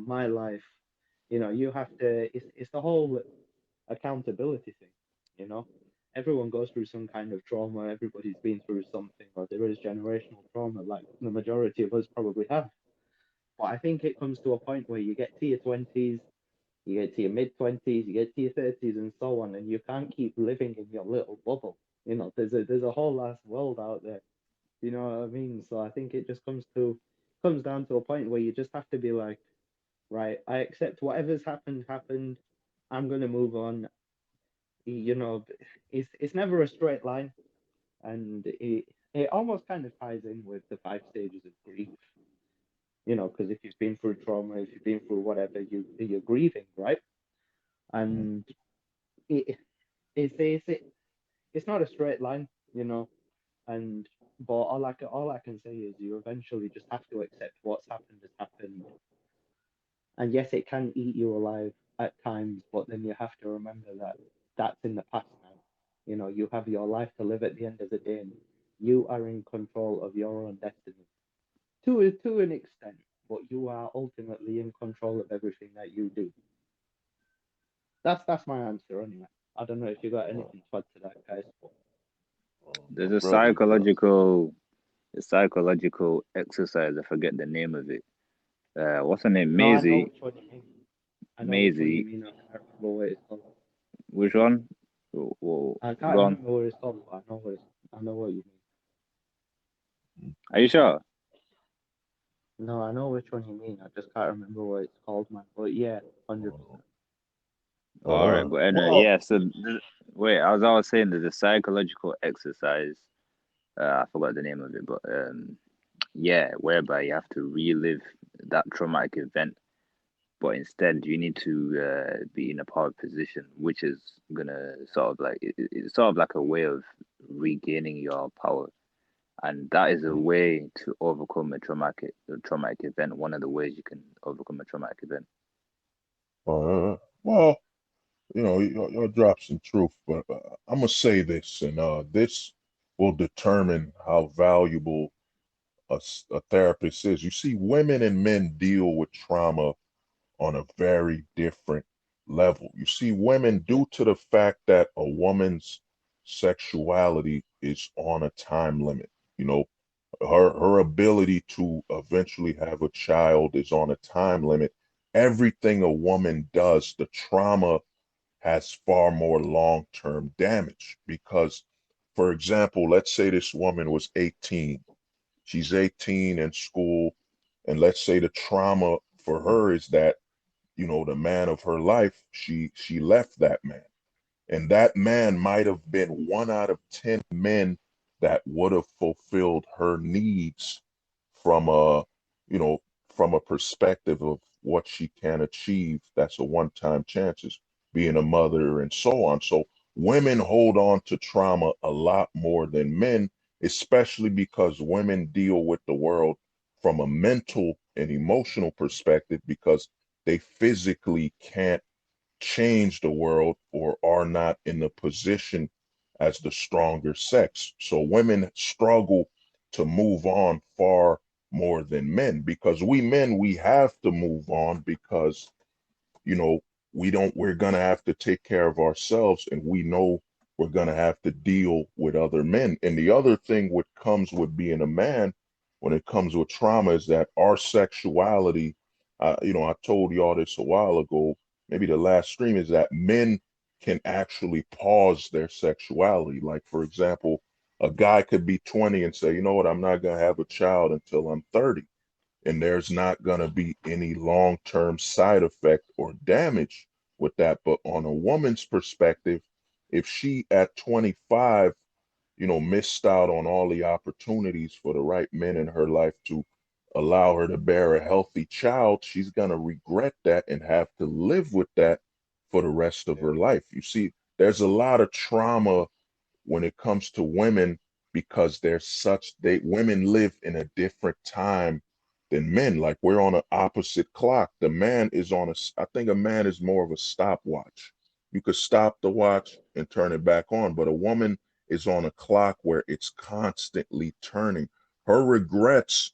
my life. You have to. It's the whole accountability thing. You know, everyone goes through some kind of trauma. Everybody's been through something, or there is generational trauma, like the majority of us probably have. But I think it comes to a point where you get to your 20s, you get to your mid 20s, you get to your 30s, and so on, and you can't keep living in your little bubble. You know, there's a whole ass world out there. You know what I mean? So I think it just comes down to a point where you just have to be like, right, I accept whatever's happened. I'm gonna move on. You know, it's never a straight line, and it almost kind of ties in with the 5 stages of grief. You know, because if you've been through trauma, if you've been through whatever, you're grieving, right? And it it's it's it's not a straight line, you know. And but all I can say is you eventually just have to accept what's happened has happened. And yes, it can eat you alive at times, but then you have to remember that that's in the past now. You know, you have your life to live at the end of the day, and you are in control of your own destiny to an extent, but you are ultimately in control of everything that you do. That's my answer anyway. I don't know if you got anything to add to that, guys. There's My a brother, psychological exercise. I forget the name of it. What's her name? No, I know Maisie. which one you mean. I know which one you Maisie. mean. I can't remember what it's called. Which one? Whoa, I can't go on. remember what it's called, but I know what you Are you sure? mean. No, I know which one you mean. I just can't remember what it's called, man. But yeah, 100%. All right, but anyway, well, yeah. So wait, as I was saying, there's a psychological exercise. I forgot the name of it, but yeah, whereby you have to relive that traumatic event, but instead you need to be in a power position, which is gonna sort of like it's sort of like a way of regaining your power, and that is a way to overcome a traumatic event. One of the ways you can overcome a traumatic event. well, you'll drop some truth, but I'm gonna say this, and this will determine how valuable a therapist is. You see, women and men deal with trauma on a very different level. You see, women, due to the fact that a woman's sexuality is on a time limit, you know, her ability to eventually have a child is on a time limit. Everything a woman does, the trauma has far more long-term damage because, for example, let's say this woman was 18. She's 18 in school, and let's say the trauma for her is that, the man of her life, she left that man. And that man might have been 1 out of 10 men that would have fulfilled her needs from a, you know, from a perspective of what she can achieve. That's a one-time chances, being a mother and so on. So women hold on to trauma a lot more than men, especially because women deal with the world from a mental and emotional perspective because they physically can't change the world or are not in the position as the stronger sex. So women struggle to move on far more than men because we men, we have to move on because, you know, we're going to have to take care of ourselves and we know we're going to have to deal with other men. And the other thing what comes with being a man when it comes with trauma is that our sexuality, I told y'all this a while ago, maybe the last stream, is that men can actually pause their sexuality. Like, for example, a guy could be 20 and say, you know what, I'm not going to have a child until I'm 30, and there's not going to be any long-term side effect or damage with that. But on a woman's perspective, if she at 25, missed out on all the opportunities for the right men in her life to allow her to bear a healthy child, she's going to regret that and have to live with that for the rest of her life. You see, there's a lot of trauma when it comes to women because women live in a different time than men. Like, we're on an opposite clock. The man is I think a man is more of a stopwatch. You could stop the watch and turn it back on, but a woman is on a clock where it's constantly turning. Her regrets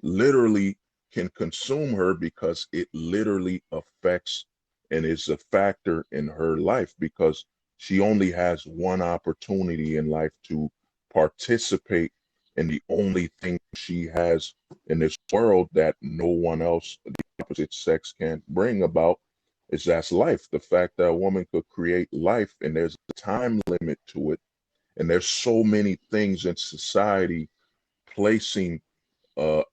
literally can consume her because it literally affects and is a factor in her life because she only has one opportunity in life to participate in the only thing she has in this world that no one else, the opposite sex, can't bring about, is that's life. The fact that a woman could create life and there's a time limit to it, And there's so many things in society placing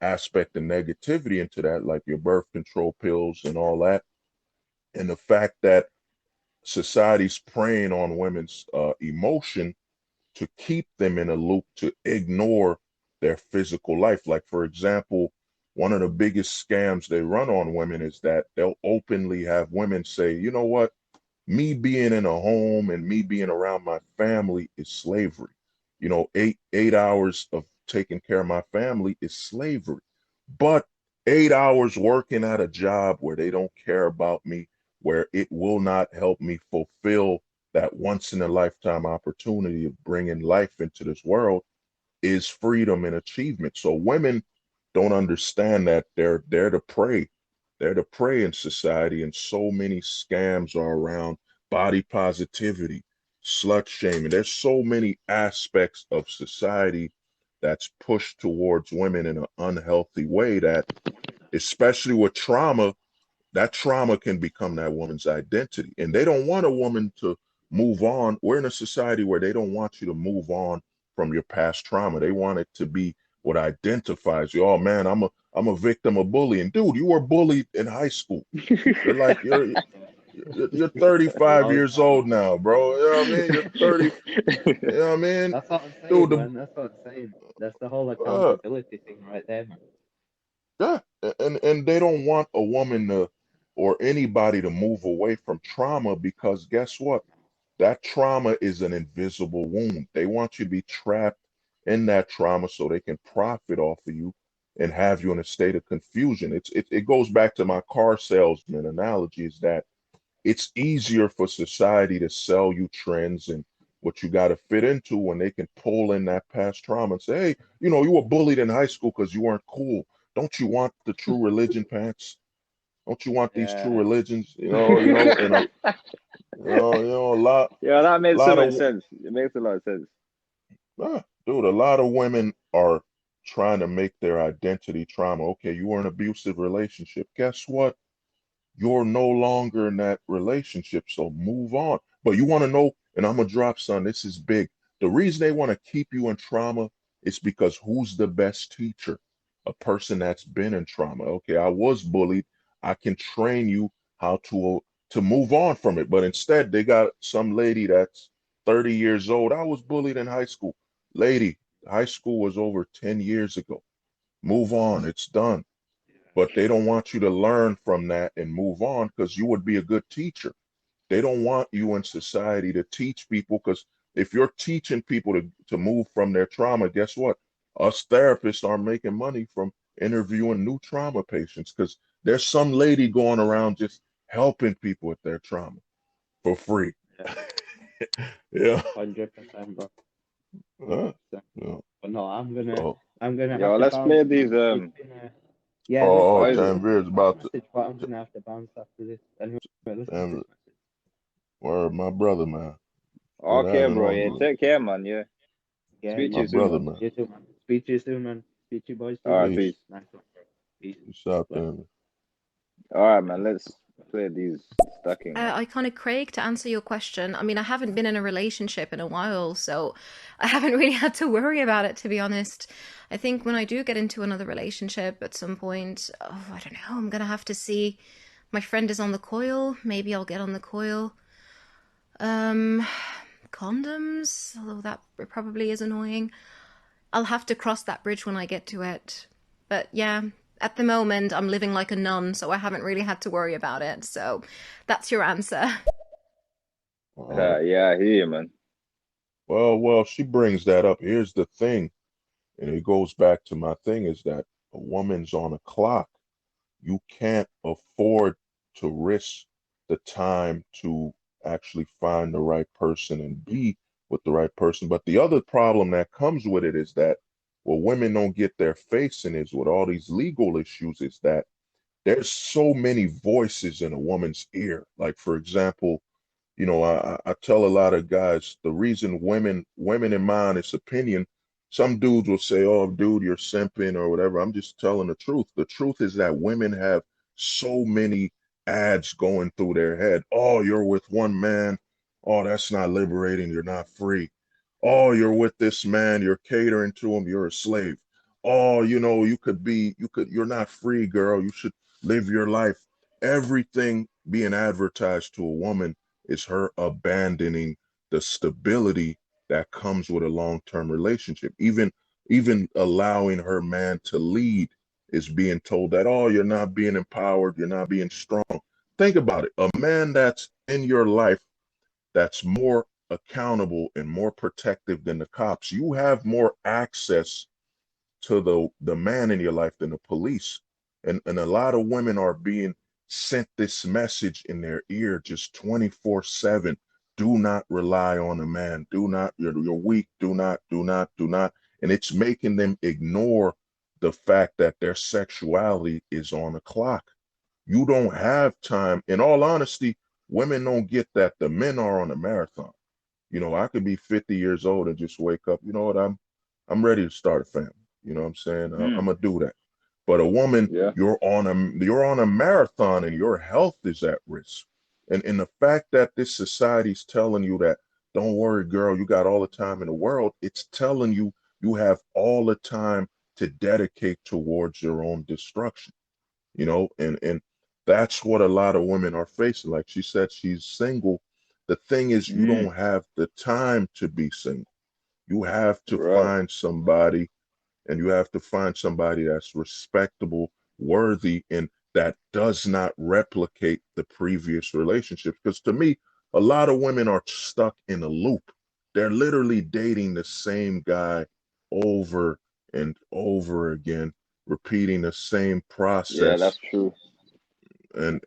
aspect of negativity into that, like your birth control pills and all that. And the fact that society's preying on women's emotion to keep them in a loop, to ignore their physical life. Like, for example, one of the biggest scams they run on women is that they'll openly have women say, you know what, me being in a home and me being around my family is slavery. You know, eight hours of taking care of my family is slavery. But 8 hours working at a job where they don't care about me, where it will not help me fulfill that once in a lifetime opportunity of bringing life into this world is freedom and achievement. So women don't understand that they're the prey. They're the prey in society, and so many scams are around body positivity, slut shaming. There's so many aspects of society that's pushed towards women in an unhealthy way that, especially with trauma, that trauma can become that woman's identity. And they don't want a woman to move on. We're in a society where they don't want you to move on from your past trauma. They want it to be what identifies you. Oh man, I'm a victim of bullying. Dude, you were bullied in high school. You're like you're 35 All the years time. old now, bro. You know what I mean? You're 30. You know what I mean? That's what I'm saying, Dude, man. That's what I'm saying. That's the whole uh, accountability thing right there, man. yeah, and they don't want a woman to or anybody to move away from trauma because guess what? That trauma is an invisible wound. They want you to be trapped in that trauma so they can profit off of you and have you in a state of confusion. It goes back to my car salesman analogy is that it's easier for society to sell you trends and what you got to fit into when they can pull in that past trauma and say, hey, you know, you were bullied in high school because you weren't cool. Don't you want the true religion pants? Don't you want these true Yeah. religions? And a Yeah, that makes so lot much of sense. It makes a lot of sense. dude, a lot of women are trying to make their identity trauma. Okay, you were in an abusive relationship. Guess what? You're no longer in that relationship, so move on. But you want to know, and I'm gonna drop son, this is big. The reason they want to keep you in trauma is because who's the best teacher? A person that's been in trauma. Okay, I was bullied. I can train you how to move on from it. But instead, they got some lady that's 30 years old. I was bullied in high school. Lady, high school was over 10 years ago. Move on. It's done, but they don't want you to learn from that and move on because you would be a good teacher. They don't want you in society to teach people because if you're teaching people to move from their trauma, guess what? Us therapists are making money from interviewing new trauma patients because there's some lady going around just helping people with their trauma for free. Yeah. Yeah. 100%, bro. Uh, 100%. yeah. But no, So, I'm gonna Yo, have to let's bounce, play man. these. It's been yeah, that's oh, what What I is was it? gonna Tanveer is send you a about to, message, but I'm gonna have to bounce after this. Anyway, listen to Tanveer, this message. word, my brother, man. Good Okay, having bro. on Yeah, you, take care, man. Yeah, Yeah, speak to my you you too, soon, brother, man. man. man. You too, man. Speak to you soon, man. Speak to you boys All soon, right, man. peace. Peace. Nice one, bro. Peace. Peace out, Bye. Tanveer. All right, man. Let's play these stacking, man. Iconic Craig, to answer your question, I mean, I haven't been in a relationship in a while, so I haven't really had to worry about it, to be honest. I think when I do get into another relationship at some point, oh, I don't know, I'm gonna have to see. My friend is on the coil, maybe I'll get on the coil. Um, Condoms, although that probably is annoying. I'll have to cross that bridge when I get to it. But yeah, at the moment, I'm living like a nun, so I haven't really had to worry about it. So that's your answer. Yeah, I hear you, man. Well, she brings that up. Here's the thing, and it goes back to my thing is that a woman's on a clock. You can't afford to risk the time to actually find the right person and be with the right person. But the other problem that comes with it is that what women don't get their face in is with all these legal issues is that there's so many voices in a woman's ear. Like, for example, I tell a lot of guys the reason women in my honest opinion, some dudes will say, "Oh, dude, you're simping or whatever." I'm just telling the truth. The truth is that women have so many ads going through their head. Oh, you're with one man. Oh, that's not liberating. You're not free. Oh, you're with this man, you're catering to him, you're a slave. Oh, you're not free, girl. You should live your life. Everything being advertised to a woman is her abandoning the stability that comes with a long-term relationship. Even allowing her man to lead is being told that, oh, you're not being empowered, you're not being strong. Think about it. A man that's in your life that's more accountable and more protective than the cops. You have more access to the man in your life than the police. And a lot of women are being sent this message in their ear just 24/7. Do not rely on a man. Do not, you're weak. Do not, do not, do not. And it's making them ignore the fact that their sexuality is on the clock. You don't have time. In all honesty, women don't get that the men are on a marathon. I could be 50 years old and just wake up, you know what, I'm ready to start a family. You know what I'm saying? I'm gonna do that. But a woman, Yeah. you're on a marathon and your health is at risk. And the fact that this society's telling you that, don't worry, girl, you got all the time in the world, it's telling you you have all the time to dedicate towards your own destruction. And that's what a lot of women are facing. Like she said, she's single. The thing is, you don't have the time to be single. You have to Right. find somebody, and you have to find somebody that's respectable, worthy, and that does not replicate the previous relationships. Because to me, a lot of women are stuck in a loop. They're literally dating the same guy over and over again, repeating the same Yeah, process. that's true. And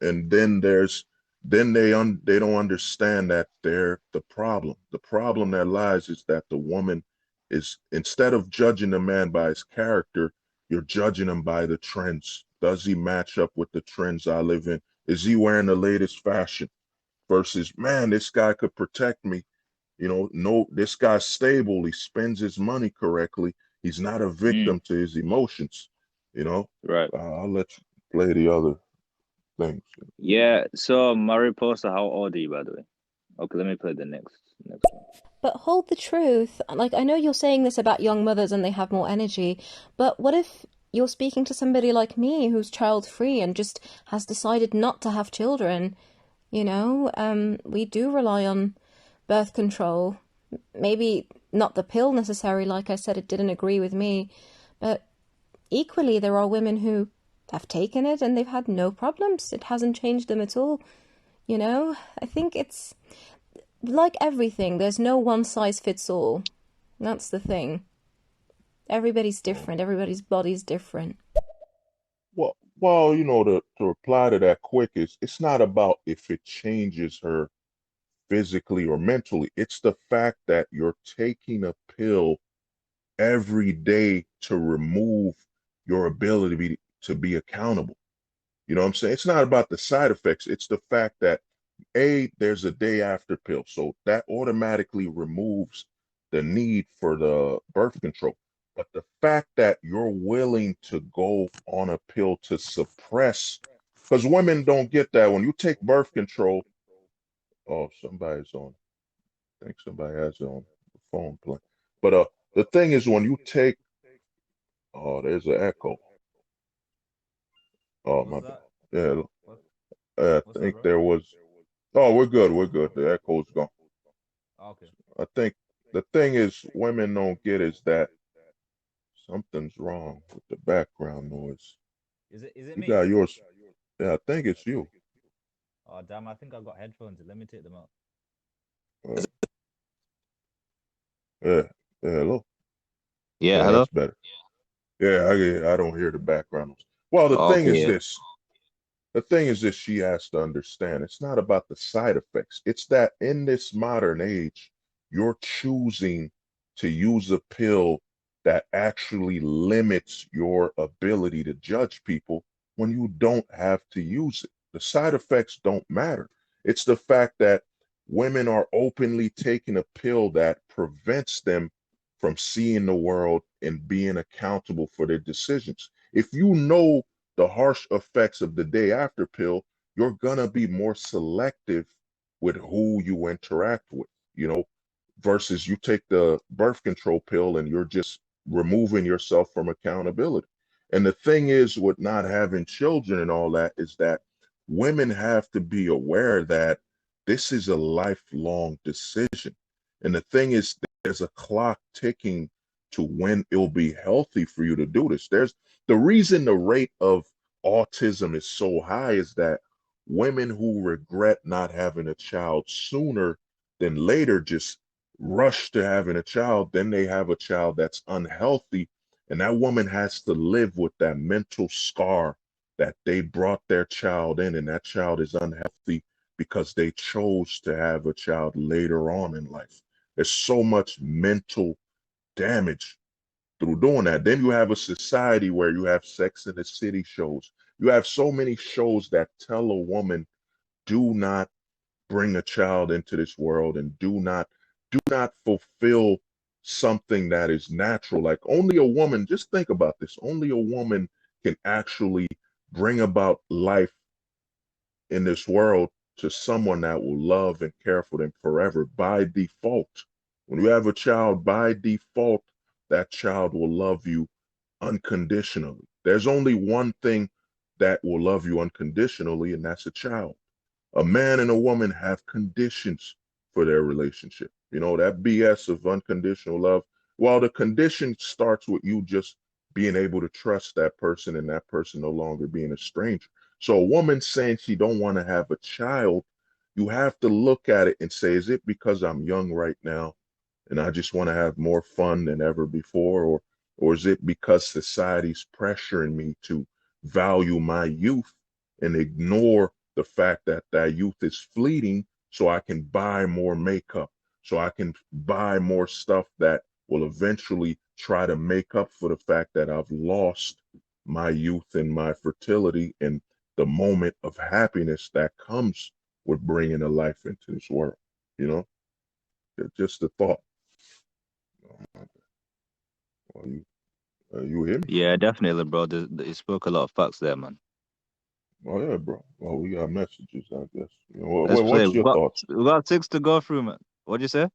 then they don't understand that they're the problem. The problem that lies is that the woman is, instead of judging the man by his character, you're judging him by the trends. Does he match up with the trends I live in? Is he wearing the latest fashion? Versus, man, this guy could protect me. No, this guy's stable. He spends his money correctly. He's not a victim to his emotions. You know, Right. I'll let you play the other things. Yeah. So Mariposa, how old are you, by the way? Okay, let me play the next one. But hold the truth. Like, I know you're saying this about young mothers and they have more energy, but what if you're speaking to somebody like me who's child free and just has decided not to have children? We do rely on birth control. Maybe not the pill necessarily, like I said, it didn't agree with me, but equally there are women who have taken it and they've had no problems. It hasn't changed them at all. I think it's like everything, there's no one size fits all. That's the thing. Everybody's different, everybody's body's different. Well, to reply to that quick is, it's not about if it changes her physically or mentally. It's the fact that you're taking a pill every day to remove your ability to be accountable. You know what I'm saying? It's not about the side effects. It's the fact that there's a day after pill. So that automatically removes the need for the birth control. But the fact that you're willing to go on a pill to suppress, because women don't get that. When you take birth control, oh, somebody's on. I think somebody has it on the phone playing. But the thing is, when you take, oh, there's an echo. Oh, my bad. Yeah, I think there was. Oh, we're good. We're good. The echo's gone. I think the thing is, women don't get is that something's wrong with the background noise. Is it You me? got yours. Yeah, I think it's you. Oh damn! I think I got headphones. Let me take them out. Uh, yeah, yeah, hello. Yeah. Yeah, Hello. that's better. Yeah, I don't hear the background noise. Well, the thing Okay. is Yeah. this. The thing is this, she has to understand. It's not about the side effects. It's that in this modern age, you're choosing to use a pill that actually limits your ability to judge people when you don't have to use it. The side effects don't matter. It's the fact that women are openly taking a pill that prevents them from seeing the world and being accountable for their decisions. If you know the harsh effects of the day after pill, you're gonna be more selective with who you interact with. You know, versus you take the birth control pill and you're just removing yourself from accountability. And the thing is, with not having children and all that, is that women have to be aware that this is a lifelong decision. And the thing is, there's a clock ticking to when it'll be healthy for you to do this. There's the reason the rate of autism is so high is that women who regret not having a child sooner than later just rush to having a child, then they have a child that's unhealthy, and that woman has to live with that mental scar that they brought their child in, and that child is unhealthy because they chose to have a child later on in life. There's so much mental damage through doing that. Then you have a society where you have Sex in the City shows. You have so many shows that tell a woman, do not bring a child into this world, and do not fulfill something that is natural. Like, only a woman, just think about this, only a woman can actually bring about life in this world to someone that will love and care for them forever by default. When you have a child, by default, that child will love you unconditionally. There's only one thing that will love you unconditionally, and that's a child. A man and a woman have conditions for their relationship. You know, that BS of unconditional love. Well, the condition starts with you just being able to trust that person and that person no longer being a stranger. So a woman saying she don't want to have a child, you have to look at it and say, is it because I'm young right now and I just want to have more fun than ever before? Or is it because society's pressuring me to value my youth and ignore the fact that that youth is fleeting, so I can buy more makeup, so I can buy more stuff that will eventually try to make up for the fact that I've lost my youth and my fertility and the moment of happiness that comes with bringing a life into this world. You know, just a thought. Well, you hear me? Yeah, definitely, bro. You spoke a lot of facts there, man. Oh yeah, bro. Well, we got messages, I guess. You know, Let's play. what's your thoughts? We got six to go through, man. What'd you say?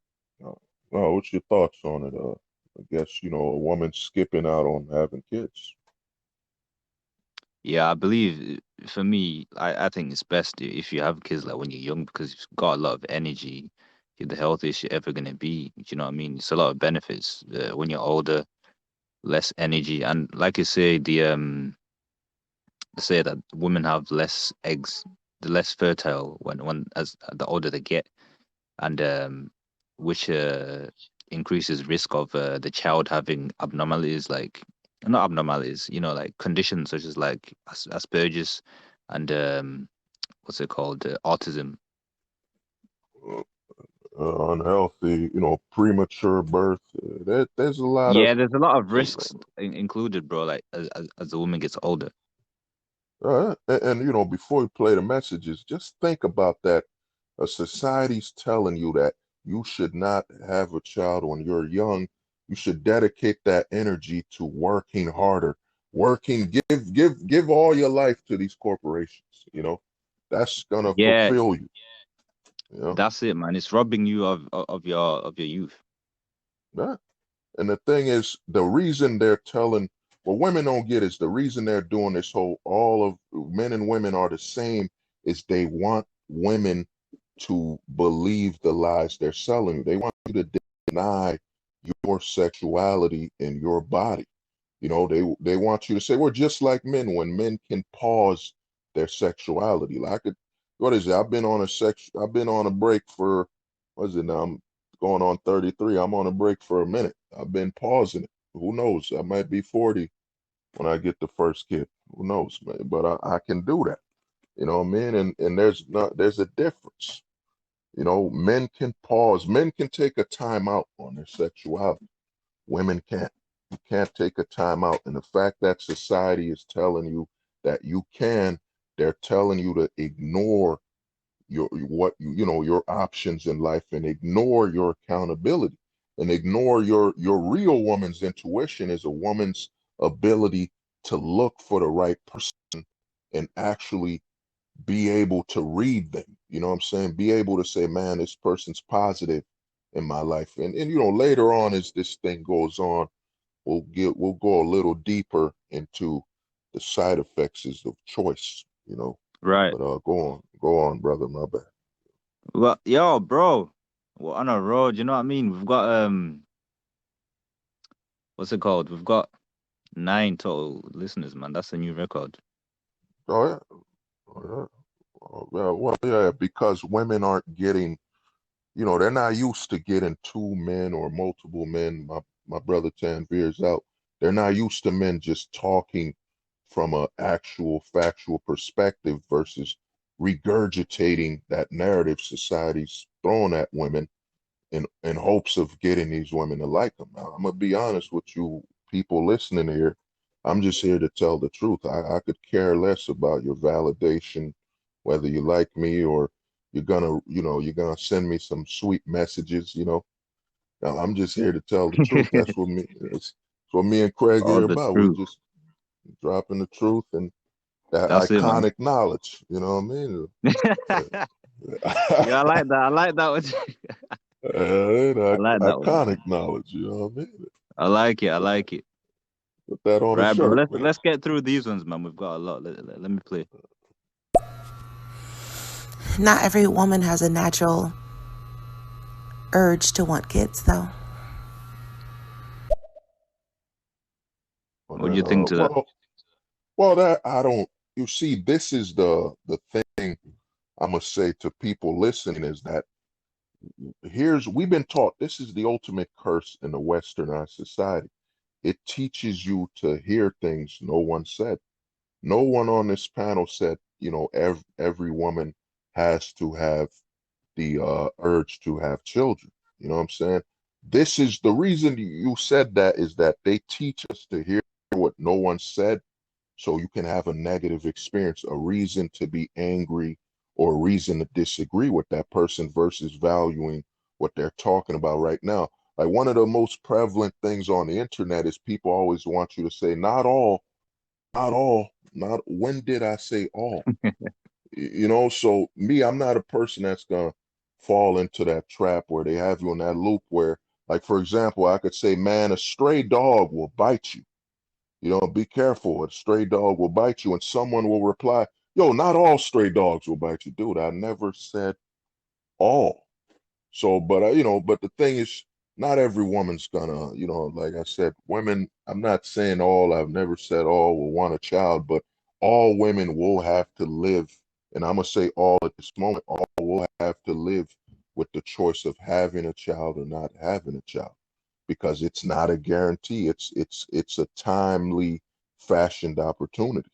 What's your thoughts on it? I guess, a woman skipping out on having kids. Yeah, I believe for me, I think it's best if you have kids like when you're young because you've got a lot of energy. You're the healthiest you're ever gonna be. You know what I mean? It's a lot of benefits. When you're older, less energy, and like you say, they say that women have less eggs, the less fertile when as the older they get, and which increases risk of the child having abnormalities like not abnormalities, like conditions such as like Asperger's and what's it called, autism. Uh, Unhealthy, premature birth. There's a lot of, Yeah, there's a lot of you risks included, bro. Like as the woman gets older. before you play the messages, just think about that. A society's telling you that you should not have a child when you're young. You should dedicate that energy to working harder, working, give all your life to these corporations. That's gonna Yeah, fulfill you. You know, that's it, man. It's robbing you of your youth. yeah. And the thing is, the reason they're telling, what women don't get is the reason they're doing this whole, all of men and women are the same, is they want women to believe the lies they're selling you. They want you to deny your sexuality and your body. They want you to say, we're just like men, when men can pause their sexuality. Like, what is it? I've been on a break for, what is it now? I'm going on 33. I'm on a break for a minute. I've been pausing it. Who knows? I might be 40 when I get the first kid. Who knows, man? But I can do that. You know what I mean? And there's a difference. Men can pause. Men can take a time out on their sexuality. Women can't. You can't take a time out. And the fact that society is telling you that you can, they're telling you to ignore your options in life, and ignore your accountability, and ignore your real woman's intuition is a woman's ability to look for the right person and actually be able to read them. You know what I'm saying? Be able to say, man, this person's positive. in my life. And later on as this thing goes on, we'll go a little deeper into the side effects of choice. Right. But go on, brother, my bad. Well, yo, bro, we're on a road. You know what I mean? We've got what's it called? We've got 9 total listeners, man. That's a new record. Oh yeah. Oh, yeah. Well, yeah, because women aren't getting, they're not used to getting two men or multiple men. My brother Tanveer's out. They're not used to men just talking from a actual factual perspective versus regurgitating that narrative society's thrown at women in hopes of getting these women to like them. Now, I'm gonna be honest with you, people listening here. I'm just here to tell the truth. I could care less about your validation, whether you like me or you're gonna send me some sweet messages. Now, I'm just here to tell the truth. That's what me and Craig Oh, here the about. We truth. just dropping the truth and that That's it, man. iconic knowledge. You know what I mean? Yeah, I like that. I like that one. I like that one, man. Iconic knowledge. You know what I mean? I like it. I like it. Put that on a Right, bro. shirt, Let's man. let's get through these ones, man. We've got a lot. Let me play. Not every woman has a natural urge to want kids, though. What do you think to that? Well, that I don't. You see, this is the thing I'm gonna say to people listening is that we've been taught this is the ultimate curse in the Westernized society. It teaches you to hear things no one said. No one on this panel said, every woman has to have the urge to have children. You know what I'm saying? This is the reason you said that is that they teach us to hear what no one said so you can have a negative experience, a reason to be angry or a reason to disagree with that person versus valuing what they're talking about right now. Like one of the most prevalent things on the internet is people always want you to say, not all, not all, not when did I say all? So me, I'm not a person that's gonna fall into that trap where they have you in that loop where, like, for example, I could say, man, a stray dog will bite you. Be careful. A stray dog will bite you, and someone will reply, yo, not all stray dogs will bite you. Dude, I never said all. So, but the thing is, not every woman's gonna, like I said, women, I'm not saying all, I've never said all will want a child, but all women will have to live, and I'm gonna say all at this moment, all will have to live with the choice of having a child or not having a child, because it's not a guarantee. It's a timely fashioned opportunity.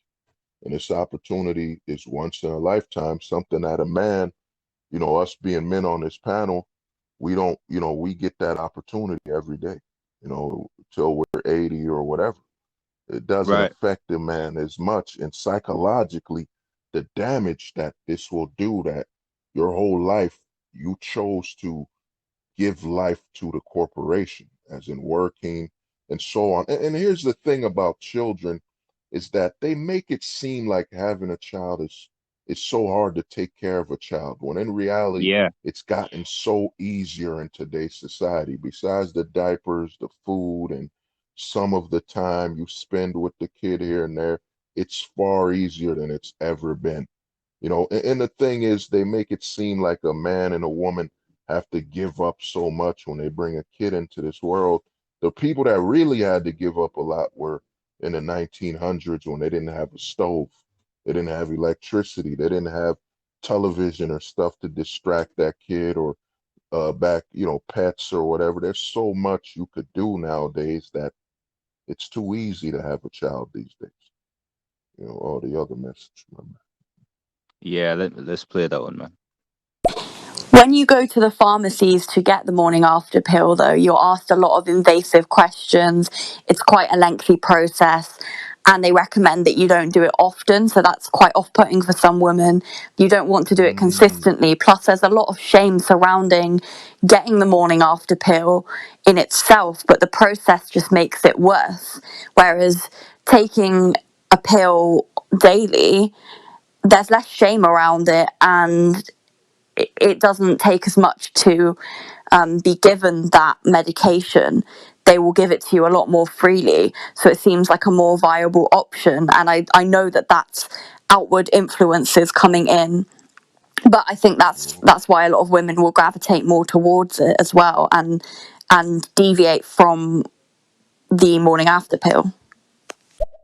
And this opportunity is once in a lifetime, something that a man, us being men on this panel, we don't, we get that opportunity every day, till we're 80 or whatever. It doesn't Right. affect the man as much. And psychologically, the damage that this will do, that your whole life you chose to give life to the corporation, as in working and so on. And here's the thing about children is that they make it seem like having a child is so hard to take care of a child, when in reality, Yeah. it's gotten so easier in today's society. Besides the diapers, the food, and some of the time you spend with the kid here and there, it's far easier than it's ever been. And the thing is, they make it seem like a man and a woman have to give up so much when they bring a kid into this world. The people that really had to give up a lot were in the 1900s, when they didn't have a stove, they didn't have electricity, they didn't have television or stuff to distract that kid, or pets or whatever. There's so much you could do nowadays that it's too easy to have a child these days. All the other message, my man. Yeah. Let's play that one, man. When you go to the pharmacies to get the morning after pill, though, you're asked a lot of invasive questions. It's quite a lengthy process, and they recommend that you don't do it often. So that's quite off-putting for some women. You don't want to do it consistently. Plus, there's a lot of shame surrounding getting the morning after pill in itself, but the process just makes it worse. Whereas taking a pill daily, there's less shame around it, and it doesn't take as much to be given that medication, they will give it to you a lot more freely. So it seems like a more viable option. And I know that that's outward influences coming in, but I think that's why a lot of women will gravitate more towards it as well, and deviate from the morning after pill.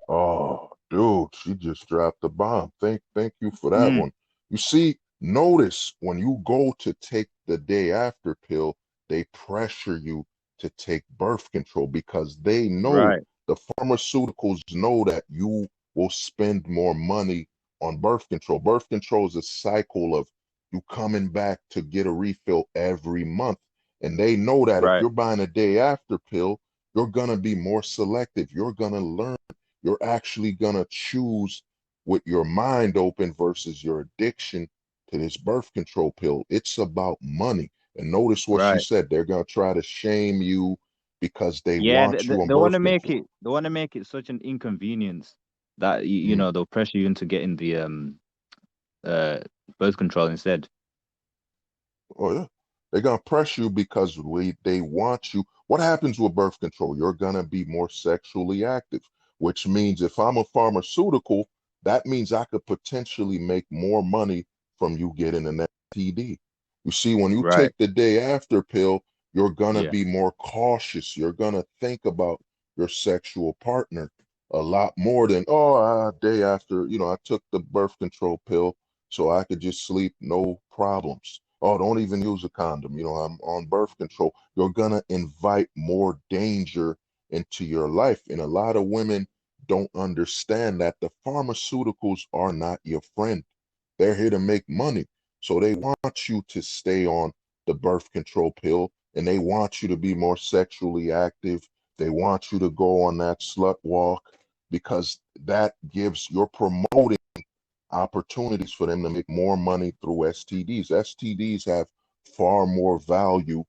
Oh, dude, she just dropped the bomb. Thank you for that one. You see, notice when you go to take the day after pill, they pressure you to take birth control because they know, Right, the pharmaceuticals know that you will spend more money on birth control. Birth control is a cycle of you coming back to get a refill every month. And they know that if right, you're buying a day after pill, you're gonna be more selective. You're gonna learn, you're actually going to choose with your mind open versus your addiction to this birth control pill. It's about money. And notice what she right. said. They're going to try to shame you because they Yeah, want you on they want birth to make control. it. They want to make it such an inconvenience that you Mm. know they'll pressure you into getting the uh birth control instead. Oh yeah. They're gonna press you because they want you. What happens with birth control? You're gonna be more sexually active, which means if I'm a pharmaceutical, that means I could potentially make more money from you getting an STD. You see, when you Right. take the day after pill, you're gonna Yeah. be more cautious. You're gonna think about your sexual partner a lot more than, oh, day after, I took the birth control pill so I could just sleep, no problems. Oh, don't even use a condom. I'm on birth control. You're gonna invite more danger into your life. And a lot of women don't understand that the pharmaceuticals are not your friend. They're here to make money. So they want you to stay on the birth control pill, and they want you to be more sexually active. They want you to go on that slut walk because that gives, you're promoting opportunities for them to make more money through STDs. STDs have far more value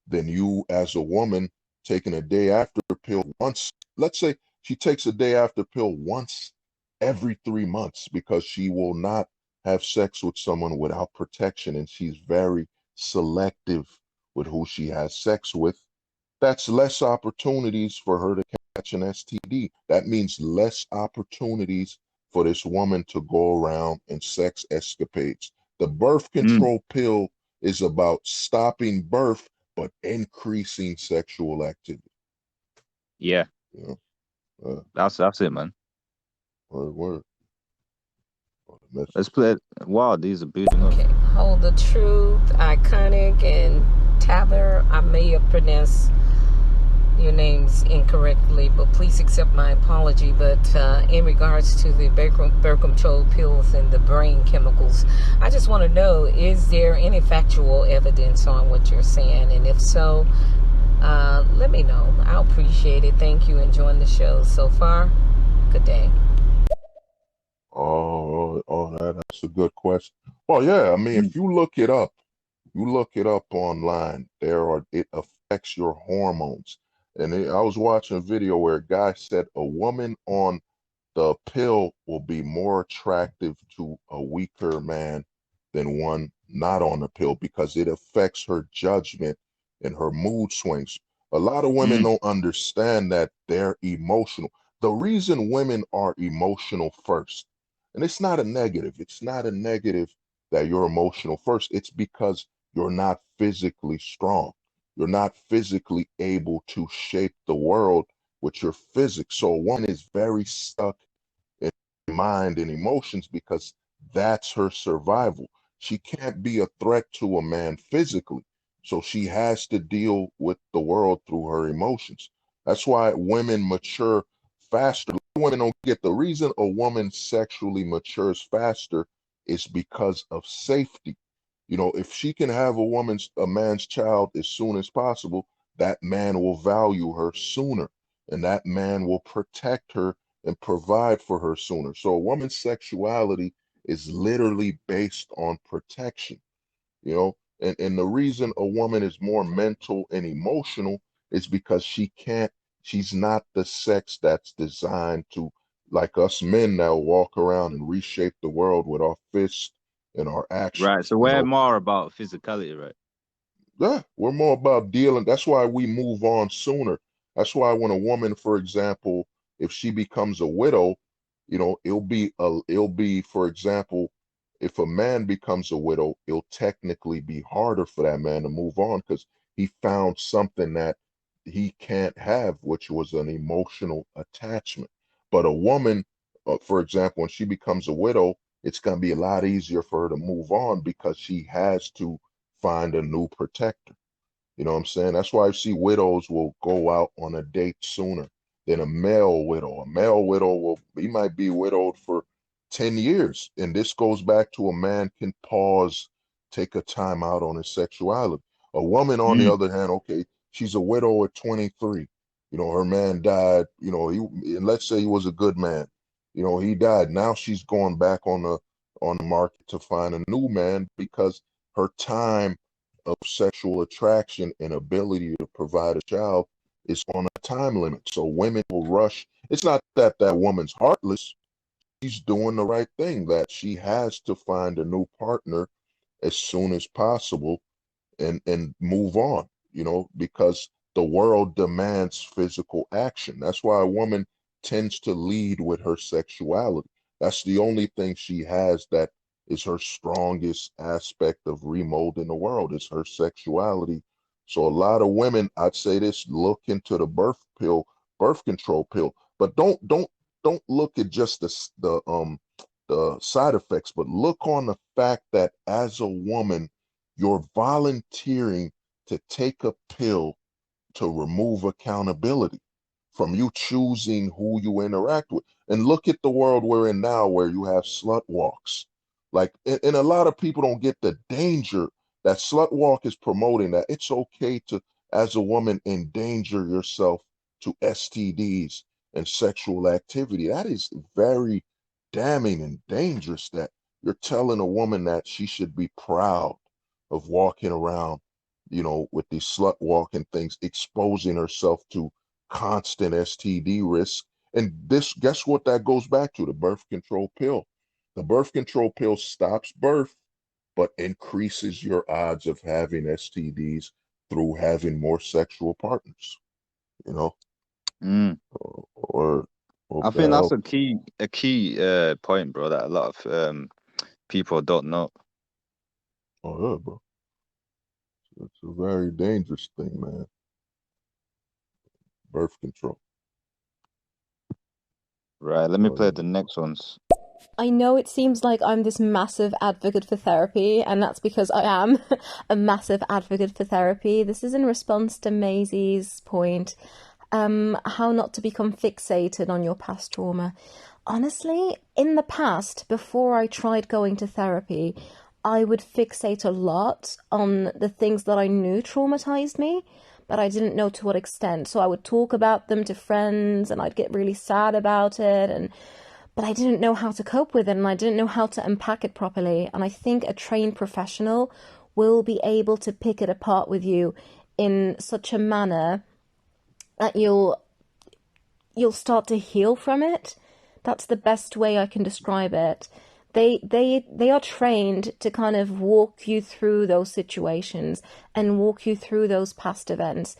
than you as a woman taking a day after pill once. Let's say she takes a day after pill once every 3 months because she will not have sex with someone without protection, and she's very selective with who she has sex with. That's less opportunities for her to catch an STD. That means less opportunities for this woman to go around in sex escapades. The birth Mm. control pill is about stopping birth but increasing sexual activity. Yeah. You know, That's it, man. word. Oh, the Let's message. play. Wow, these are building up. Okay, Hold the Truth, Iconic, and Taber. I may have pronounced your names incorrectly, but please accept my apology. But in regards to the birth control pills and the brain chemicals, I just want to know, is there any factual evidence on what you're saying? And if so, let me know. I'll appreciate it. Thank you. Enjoying the show so far. Good day. That's a good question. Well, yeah, I mean, Mm. if you look it up online, it affects your hormones. And I was watching a video where a guy said a woman on the pill will be more attractive to a weaker man than one not on the pill because it affects her judgment and her mood swings. A lot of women Mm. don't understand that they're emotional. The reason women are emotional first, and it's not a negative that you're emotional first. It's because you're not physically strong. You're not physically able to shape the world with your physics. So one is very stuck in mind and emotions because that's her survival. She can't be a threat to a man physically. So she has to deal with the world through her emotions. That's why women mature faster. Women don't get the reason a woman sexually matures faster is because of safety. If she can have a man's child as soon as possible, that man will value her sooner, and that man will protect her and provide for her sooner. So a woman's sexuality is literally based on protection, and the reason a woman is more mental and emotional is because she's not the sex that's designed to, like us men now, walk around and reshape the world with our fists and our Right. actions, So we're more about physicality, right? Yeah, we're more about dealing. That's why we move on sooner. That's why when a woman, for example, if she becomes a widow, it'll be, for example, if a man becomes a widow, it'll technically be harder for that man to move on because he found something that he can't have, which was an emotional attachment. But a woman, for example, when she becomes a widow, it's going to be a lot easier for her to move on because she has to find a new protector. You know what I'm saying? That's why I see widows will go out on a date sooner than a male widow. A male widow he might be widowed for 10 years. And this goes back to a man can pause, take a time out on his sexuality. A woman, on the Mm. other hand, okay, she's a widow at 23. Her man died, and let's say he was a good man. He died. Now she's going back on the market to find a new man because her time of sexual attraction and ability to provide a child is on a time limit. So women will rush. It's not that that woman's heartless. She's doing the right thing, that she has to find a new partner as soon as possible and move on, because the world demands physical action. That's why a woman tends to lead with her sexuality. That's the only thing she has that is her strongest aspect of remolding the world is her sexuality. So a lot of women, I'd say this, look into the birth control pill, but don't look at just the side effects, but look on the fact that as a woman you're volunteering to take a pill to remove accountability from you choosing who you interact with. And look at the world we're in now where you have slut walks. Like, and a lot of people don't get the danger that slut walk is promoting, that it's okay to, as a woman, endanger yourself to STDs and sexual activity. That is very damning and dangerous that you're telling a woman that she should be proud of walking around, with these slut walking things, exposing herself to constant STD risk. And this, guess what that goes back to? The birth control pill. The birth control pill stops birth, but increases your odds of having STDs through having more sexual partners, you know, Mm. or I hope think that that's helps. a key point, bro, that a lot of people don't know. Oh, yeah, bro. It's a very dangerous thing, man. Birth control. Right, let me Oh, play yeah. the next ones. I know it seems like I'm this massive advocate for therapy, and that's because I am a massive advocate for therapy. This is in response to Maisie's point, how not to become fixated on your past trauma. Honestly, in the past, before I tried going to therapy, I would fixate a lot on the things that I knew traumatized me, but I didn't know to what extent. So I would talk about them to friends and I'd get really sad about it, but I didn't know how to cope with it and I didn't know how to unpack it properly. And I think a trained professional will be able to pick it apart with you in such a manner that you'll start to heal from it. That's the best way I can describe it. They are trained to kind of walk you through those situations and walk you through those past events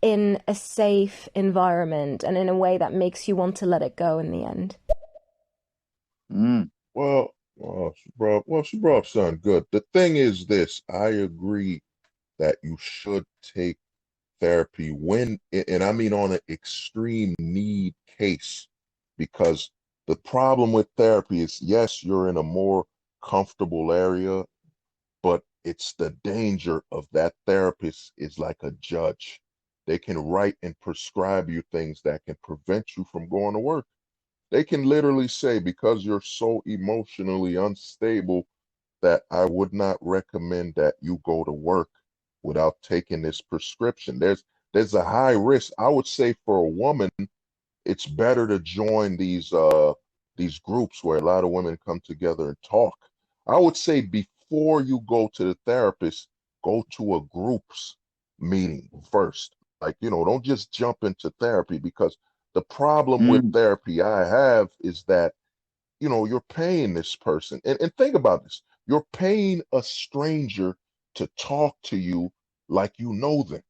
in a safe environment and in a way that makes you want to let it go in the end. Mm. She brought up something good. The thing is this, I agree that you should take therapy when, and I mean on an extreme need case, because the problem with therapy is, yes, you're in a more comfortable area, but it's the danger of that therapist is like a judge. They can write and prescribe you things that can prevent you from going to work. They can literally say, because you're so emotionally unstable, that I would not recommend that you go to work without taking this prescription. There's a high risk. I would say for a woman, it's better to join these groups where a lot of women come together and talk. I would say before you go to the therapist, go to a groups meeting first. Like, don't just jump into therapy, because the problem with Mm. therapy I have is that, you're paying this person. And think about this. You're paying a stranger to talk to you like you know them.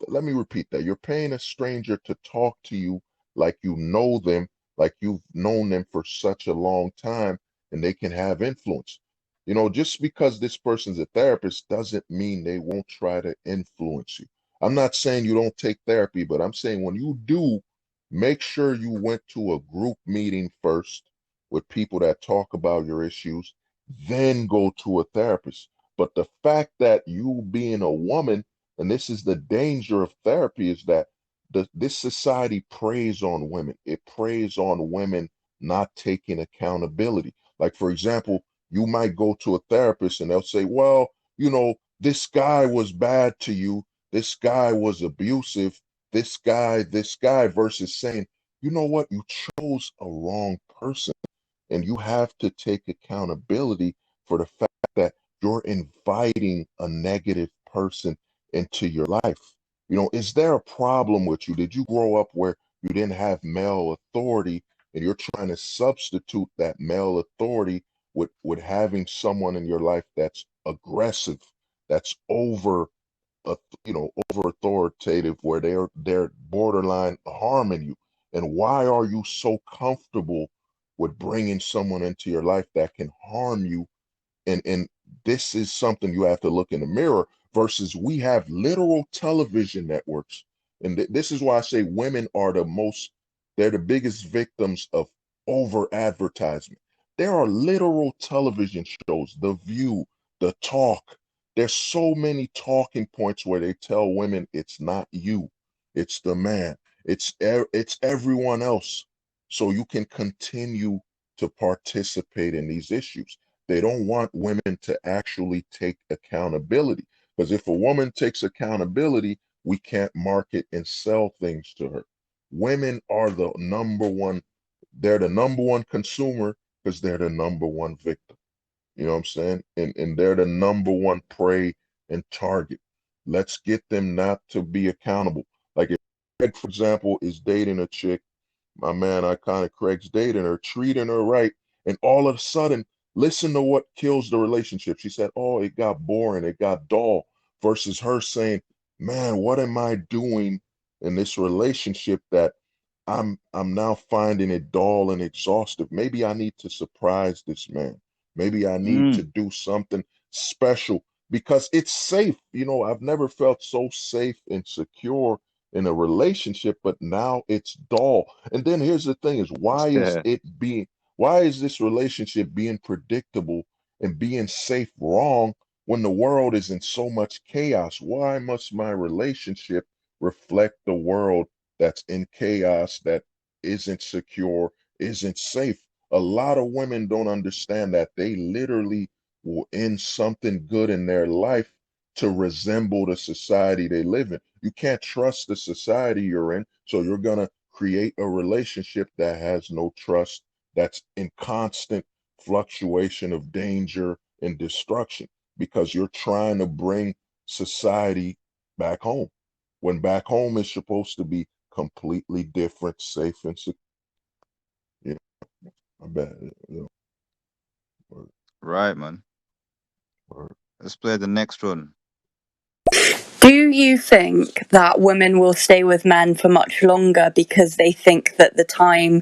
Let me repeat that. You're paying a stranger to talk to you like you know them, like you've known them for such a long time, and they can have influence. Just because this person's a therapist doesn't mean they won't try to influence you. I'm not saying you don't take therapy, but I'm saying when you do, make sure you went to a group meeting first with people that talk about your issues, then go to a therapist. But the fact that you being a woman, and this is the danger of therapy, is that this society preys on women. It preys on women not taking accountability. Like, for example, you might go to a therapist and they'll say, well, this guy was bad to you. This guy was abusive. This guy, versus saying, you know what? You chose a wrong person, and you have to take accountability for the fact that you're inviting a negative person into your life. Is there a problem with you? Did you grow up where you didn't have male authority and you're trying to substitute that male authority with having someone in your life that's aggressive, that's over authoritative, where they're borderline harming you? And why are you so comfortable with bringing someone into your life that can harm you? And this is something you have to look in the mirror, versus we have literal television networks. And this is why I say women are they're the biggest victims of over advertisement. There are literal television shows, The View, The Talk. There's so many talking points where they tell women it's not you, it's the man, it's everyone else. So you can continue to participate in these issues. They don't want women to actually take accountability. Because if a woman takes accountability, we can't market and sell things to her. Women are they're the number one consumer because they're the number one victim. You know what I'm saying? And they're the number one prey and target. Let's get them not to be accountable. Like if Greg, for example, is dating a chick, my man Iconic Craig's dating her, treating her right, and all of a sudden, listen to what kills the relationship. She said, oh, it got boring, it got dull, versus her saying, man, what am I doing in this relationship that I'm now finding it dull and exhaustive? Maybe I need to surprise this man. Maybe I need to do something special because it's safe. I've never felt so safe and secure in a relationship, but now it's dull. And then here's the thing is, Yeah. why is this relationship being predictable and being safe wrong when the world is in so much chaos? Why must my relationship reflect the world that's in chaos, that isn't secure, isn't safe? A lot of women don't understand that they literally will end something good in their life to resemble the society they live in. You can't trust the society you're in, so you're going to create a relationship that has no trust, that's in constant fluctuation of danger and destruction, because you're trying to bring society back home, when back home is supposed to be completely different, safe and secure. Yeah, I bet. Word, Right, man. word. Let's play the next one. Do you think that women will stay with men for much longer because they think that the time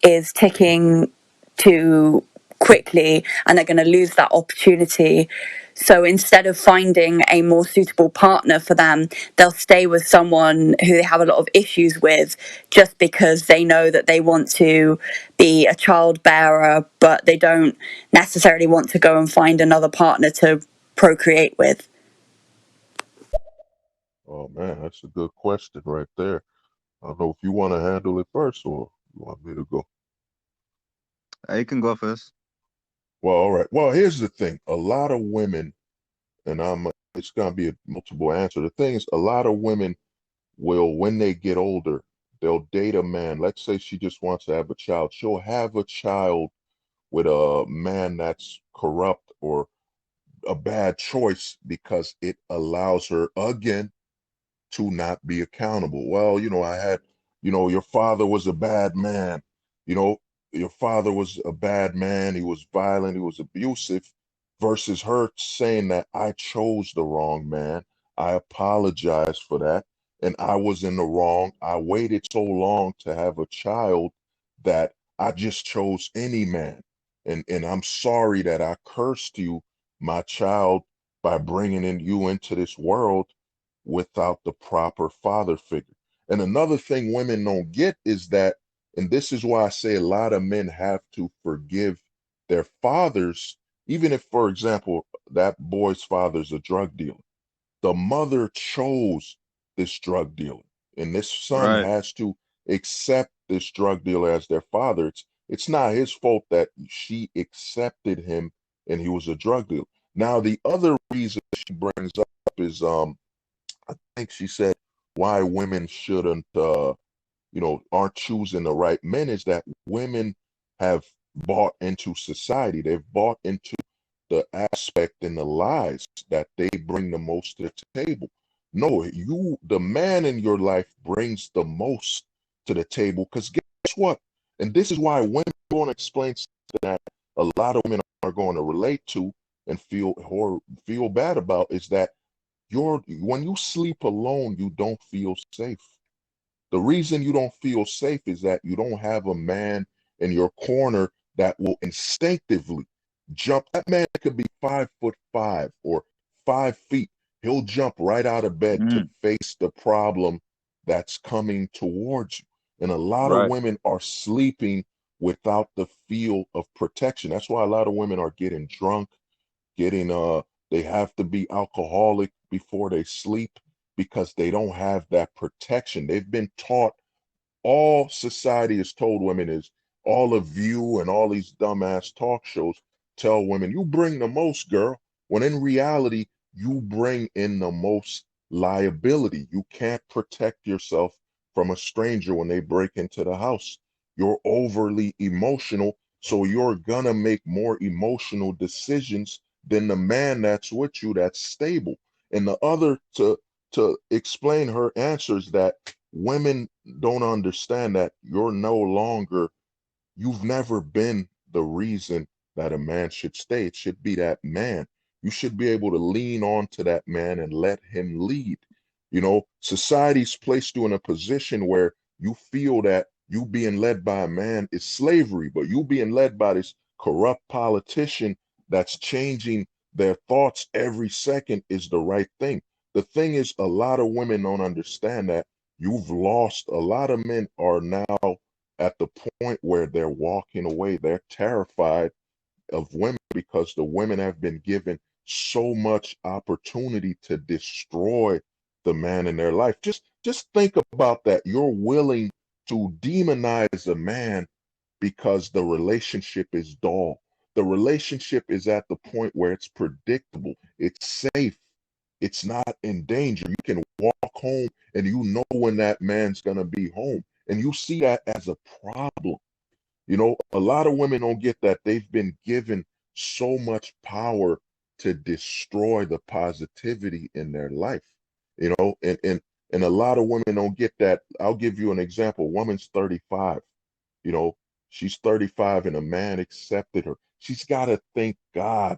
is ticking too quickly and they're going to lose that opportunity? So instead of finding a more suitable partner for them, they'll stay with someone who they have a lot of issues with just because they know that they want to be a child bearer, but they don't necessarily want to go and find another partner to procreate with. Oh man, that's a good question right there. I don't know if you want to handle it first or you want me to go. You can go first. Well, all right. Well, here's the thing. A lot of women, and it's gonna be a multiple answer. The thing is, a lot of women will, when they get older, they'll date a man. Let's say she just wants to have a child. She'll have a child with a man that's corrupt or a bad choice because it allows her again to not be accountable. Well, your father was a bad man. You know, your father was a bad man. He was violent. He was abusive, versus her saying that I chose the wrong man. I apologize for that. And I was in the wrong. I waited so long to have a child that I just chose any man. And I'm sorry that I cursed you, my child, by bringing you into this world without the proper father figure. And another thing women don't get is that, and this is why I say a lot of men have to forgive their fathers, even if, for example, that boy's father's a drug dealer. The mother chose this drug dealer, and this son Right. has to accept this drug dealer as their father. It's not his fault that she accepted him and he was a drug dealer. Now, the other reason she brings up is I think she said why women shouldn't aren't choosing the right men is that women have bought into society. They've bought into the aspect and the lies that they bring the most to the table. No, the man in your life brings the most to the table because guess what? And this is why women are going to explain something that a lot of women are going to relate to and feel bad about is that when you sleep alone, you don't feel safe. The reason you don't feel safe is that you don't have a man in your corner that will instinctively jump. That man could be 5'5" or 5 feet. He'll jump right out of bed to Mm, face the problem that's coming towards you. And a lot of right. women are sleeping without the feel of protection. That's why a lot of women are getting drunk, getting they have to be alcoholic before they sleep because they don't have that protection. They've been taught, all society has told women is, all of you and all these dumbass talk shows tell women you bring the most, girl, when in reality you bring in the most liability. You can't protect yourself from a stranger when they break into the house. You're overly emotional, so you're gonna make more emotional decisions than the man that's with you that's stable. And the other, to explain her answers, that women don't understand that you've never been the reason that a man should stay. It should be that man. You should be able to lean on to that man and let him lead. Society's placed you in a position where you feel that you being led by a man is slavery, but you being led by this corrupt politician that's changing their thoughts every second is the right thing. The thing is, a lot of women don't understand that you've lost. A lot of men are now at the point where they're walking away. They're terrified of women because the women have been given so much opportunity to destroy the man in their life. Just think about that. You're willing to demonize a man because the relationship is dull. The relationship is at the point where it's predictable, it's safe, it's not in danger. You can walk home and you know when that man's going to be home. And you see that as a problem. A lot of women don't get that they've been given so much power to destroy the positivity in their life. And a lot of women don't get that. I'll give you an example. Woman's 35. You know, she's 35 and a man accepted her. She's got to thank God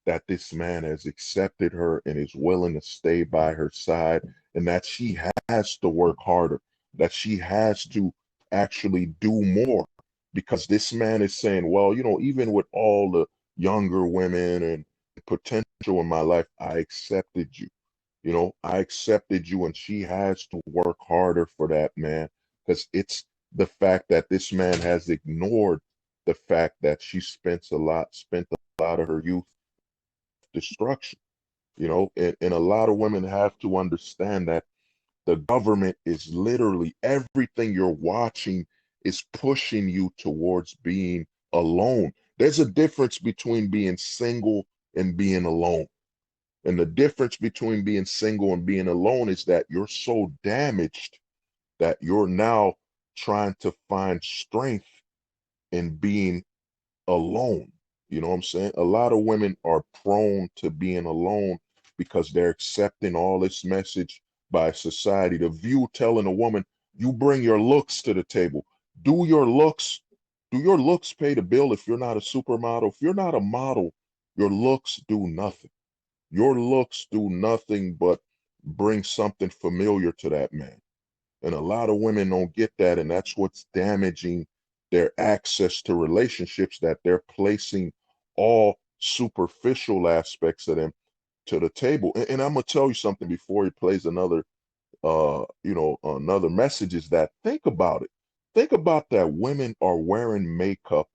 that this man has accepted her and is willing to stay by her side, and that she has to work harder, that she has to actually do more, because this man is saying, well, even with all the younger women and potential in my life, I accepted you. I accepted you, and she has to work harder for that man, because it's the fact that this man has ignored the fact that she spent a lot of her youth destruction. And a lot of women have to understand that the government is literally everything you're watching is pushing you towards being alone. There's a difference between being single and being alone. And the difference between being single and being alone is that you're so damaged that you're now trying to find strength in being alone. You know what I'm saying? A lot of women are prone to being alone because they're accepting all this message by society. The view telling a woman, you bring your looks to the table. Do your looks, do your looks pay the bill if you're not a supermodel? If you're not a model, your looks do nothing. Your looks do nothing but bring something familiar to that man. And a lot of women don't get that, and that's what's damaging their access to relationships, that they're placing all superficial aspects of them to the table. And I'm gonna tell you something before he plays another another message, is that think about it. Think about that women are wearing makeup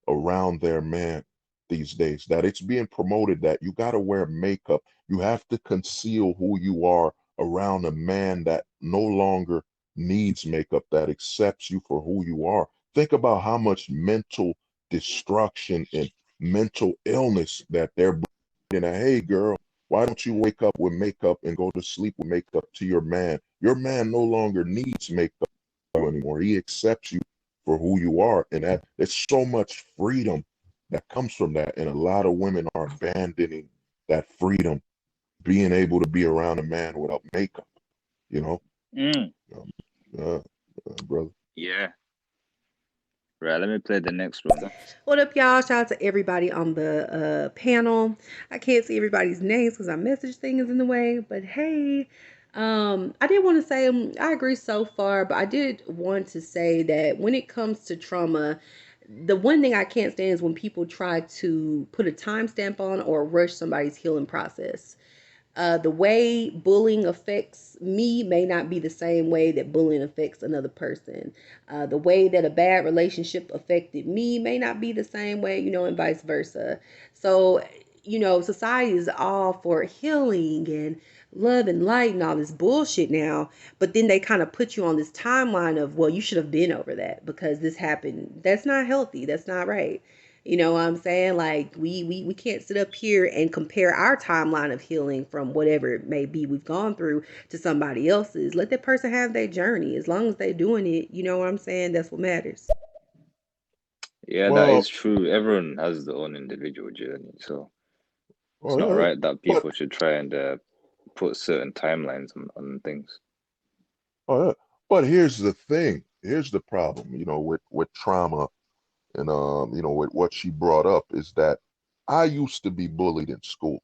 around their man these days, that it's being promoted that you got to wear makeup. You have to conceal who you are around a man that no longer needs makeup, that accepts you for who you are. Think about how much mental destruction and mental illness that they're bringing. Hey, girl, why don't you wake up with makeup and go to sleep with makeup to your man? Your man no longer needs makeup anymore. He accepts you for who you are. And that there's so much freedom that comes from that. And a lot of women are abandoning that freedom, being able to be around a man without makeup, you know? Mm. Brother. Yeah. Right, let me play the next one. What up, y'all? Shout out to everybody on the panel. I can't see everybody's names because our message thing is in the way, but hey, I did want to say I agree so far, but I did want to say that when it comes to trauma, the one thing I can't stand is when people try to put a timestamp on or rush somebody's healing process. The way bullying affects me may not be the same way that bullying affects another person. The way that a bad relationship affected me may not be the same way, and vice versa. So, society is all for healing and love and light and all this bullshit now, but then they kind of put you on this timeline of, well, you should have been over that because this happened. That's not healthy. That's not right. You know what I'm saying? Like we can't sit up here and compare our timeline of healing from whatever it may be we've gone through to somebody else's. Let that person have their journey. As long as they're doing it, you know what I'm saying? That's what matters. Yeah, that Well, is true. Everyone has their own individual journey, so it's oh not yeah, right that but people should try and put certain timelines on things. oh yeah, but here's the thing. Here's the problem, with trauma and with what she brought up, is that I used to be bullied in school.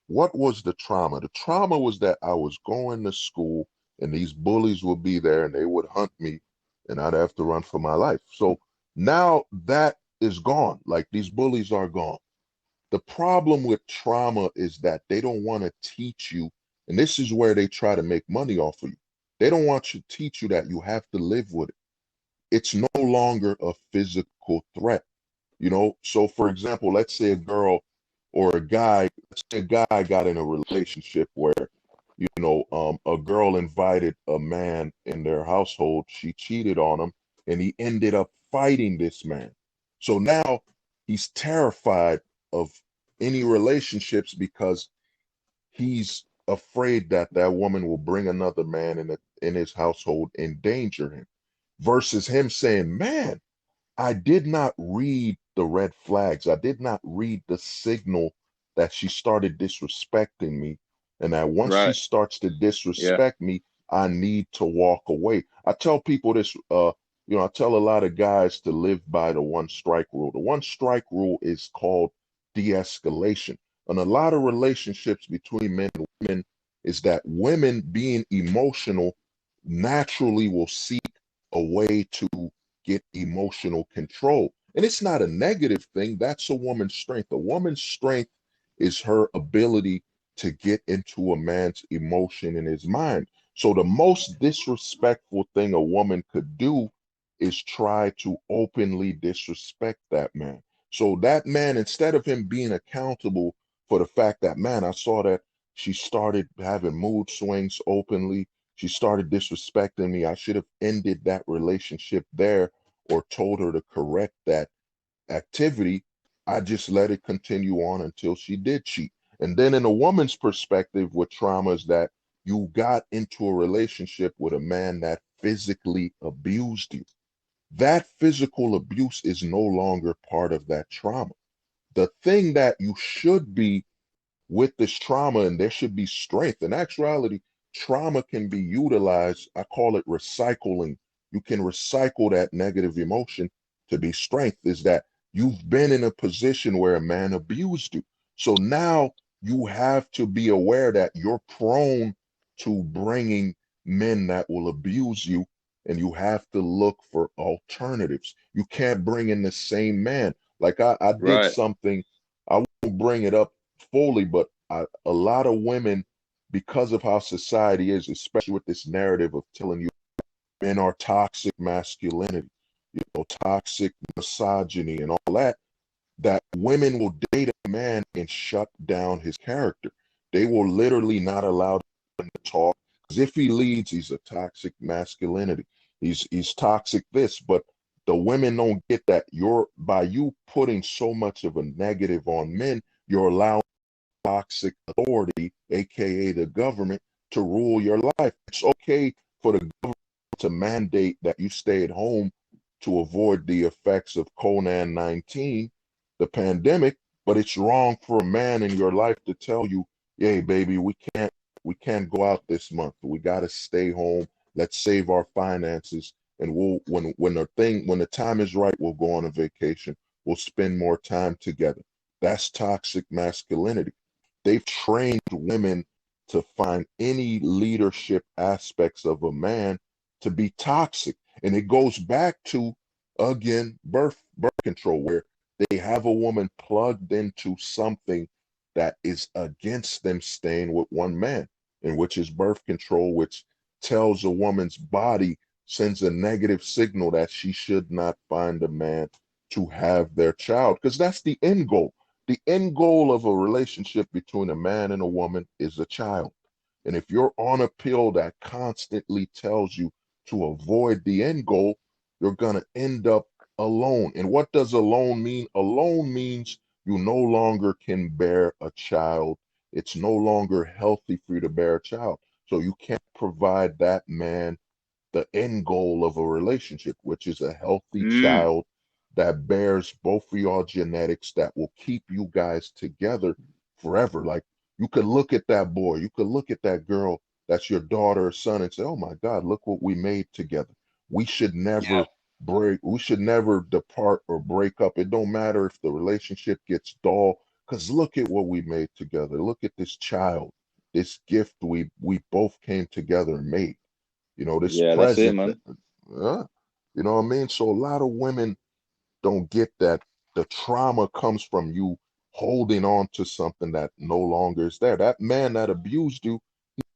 What was the trauma? The trauma was that I was going to school and these bullies would be there and they would hunt me and I'd have to run for my life. So now that is gone. Like, these bullies are gone. The problem with trauma is that they don't want to teach you, and this is where they try to make money off of you. They don't want to teach you that you have to live with it. It's no longer a physical threat. So for example, let's say a girl or a guy, let's say a guy got in a relationship where, a girl invited a man in their household, she cheated on him, and he ended up fighting this man. So now he's terrified of any relationships because he's afraid that that woman will bring another man in his household, endanger him, versus him saying, man, I did not read the red flags. I did not read the signal that she started disrespecting me. And that once she Right. starts to Yeah. disrespect me, I need to walk away. I tell people this, I tell a lot of guys to live by the one strike rule. The one strike rule is called de-escalation. And a lot of relationships between men and women is that women, being emotional, naturally will seek a way to get emotional control. And it's not a negative thing. That's a woman's strength. A woman's strength is her ability to get into a man's emotion in his mind. So the most disrespectful thing a woman could do is try to openly disrespect that man. So that man, instead of him being accountable for the fact that, man, I saw that she started having mood swings openly, she started disrespecting me, I should have ended that relationship there or told her to correct that activity. I just let it continue on until she did cheat. And then in a woman's perspective with trauma is that you got into a relationship with a man that physically abused you. That physical abuse is no longer part of that trauma. The thing that you should be with this trauma, and there should be strength. In actuality, trauma can be utilized. I call it recycling. You can recycle that negative emotion to be strength, is that you've been in a position where a man abused you. So now you have to be aware that you're prone to bringing men that will abuse you, and you have to look for alternatives. You can't bring in the same man. Like I did Right. something, I won't bring it up fully, but a lot of women, because of how society is, especially with this narrative of telling you men are toxic masculinity, toxic misogyny and all that, that women will date a man and shut down his character. They will literally not allow him to talk. Because if he leads, he's a toxic masculinity. He's toxic this, but the women don't get that. By you putting so much of a negative on men, you're allowing toxic authority, aka the government, to rule your life. It's okay for the government to mandate that you stay at home to avoid the effects of Conan 19, the pandemic, but it's wrong for a man in your life to tell you, "Hey, baby, we can't go out this month. We got to stay home. Let's save our finances, and we'll when the time is right, we'll go on a vacation. We'll spend more time together." That's toxic masculinity. They've trained women to find any leadership aspects of a man to be toxic. And it goes back to, again, birth control, where they have a woman plugged into something that is against them staying with one man, and which is birth control, which tells a woman's body, sends a negative signal that she should not find a man to have their child, because that's the end goal. The end goal of a relationship between a man and a woman is a child. And if you're on a pill that constantly tells you to avoid the end goal, you're going to end up alone. And what does alone mean? Alone means you no longer can bear a child. It's no longer healthy for you to bear a child. So you can't provide that man the end goal of a relationship, which is a healthy Mm. child that bears both of y'all genetics that will keep you guys together forever. Like, you could look at that boy, you could look at that girl that's your daughter or son and say, "Oh my God, look what we made together. We should Yeah. never we should never depart or break up. It don't matter if the relationship gets dull, because look at what we made together. Look at this child, this gift we both came together and made. This Yeah, that's it, present man. that, you know what I mean? So a lot of women don't get that the trauma comes from you holding on to something that no longer is there. That man that abused you,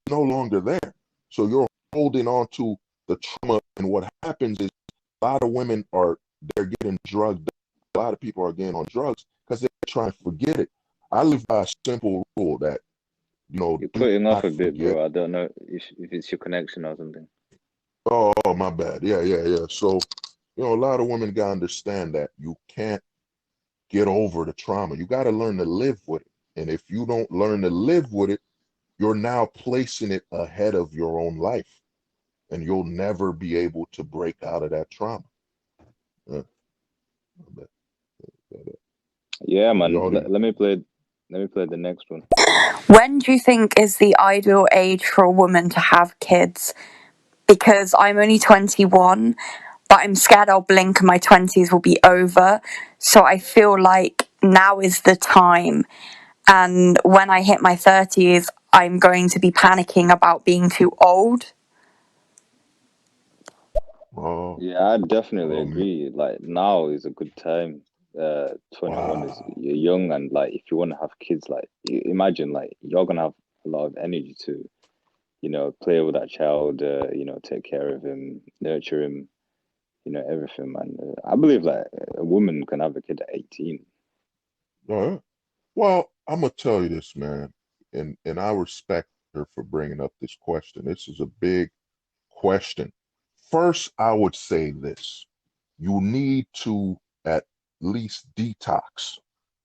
no longer there. So you're holding on to the trauma, and what happens is a lot of women they're getting drugged. A lot of people are getting on drugs because they're trying to forget it. I live by a simple rule that, You're do cutting off not a bit, forget. bro. I don't know if it's your connection or something. Oh, my bad. Yeah, yeah, yeah. So, a lot of women gotta understand that you can't get over the trauma. You gotta learn to live with it. And if you don't learn to live with it, you're now placing it ahead of your own life, and you'll never be able to break out of that trauma. Yeah, my bad. Yeah, The man. audio. Let me play the next one. When do you think is the ideal age for a woman to have kids? Because I'm only 21, but I'm scared I'll blink and my 20s will be over. So I feel like now is the time. And when I hit my 30s, I'm going to be panicking about being too old. Oh, Yeah, I definitely man. agree. Like now is a good time. 21 is Wow. you're young, and like if you want to have kids, like imagine like you're gonna have a lot of energy to, play with that child, take care of him, nurture him, everything, man. I believe like a woman can have a kid at 18. All right. Well, I'm gonna tell you this, man, and I respect her for bringing up this question. This is a big question. First, I would say this: you need to at least detox.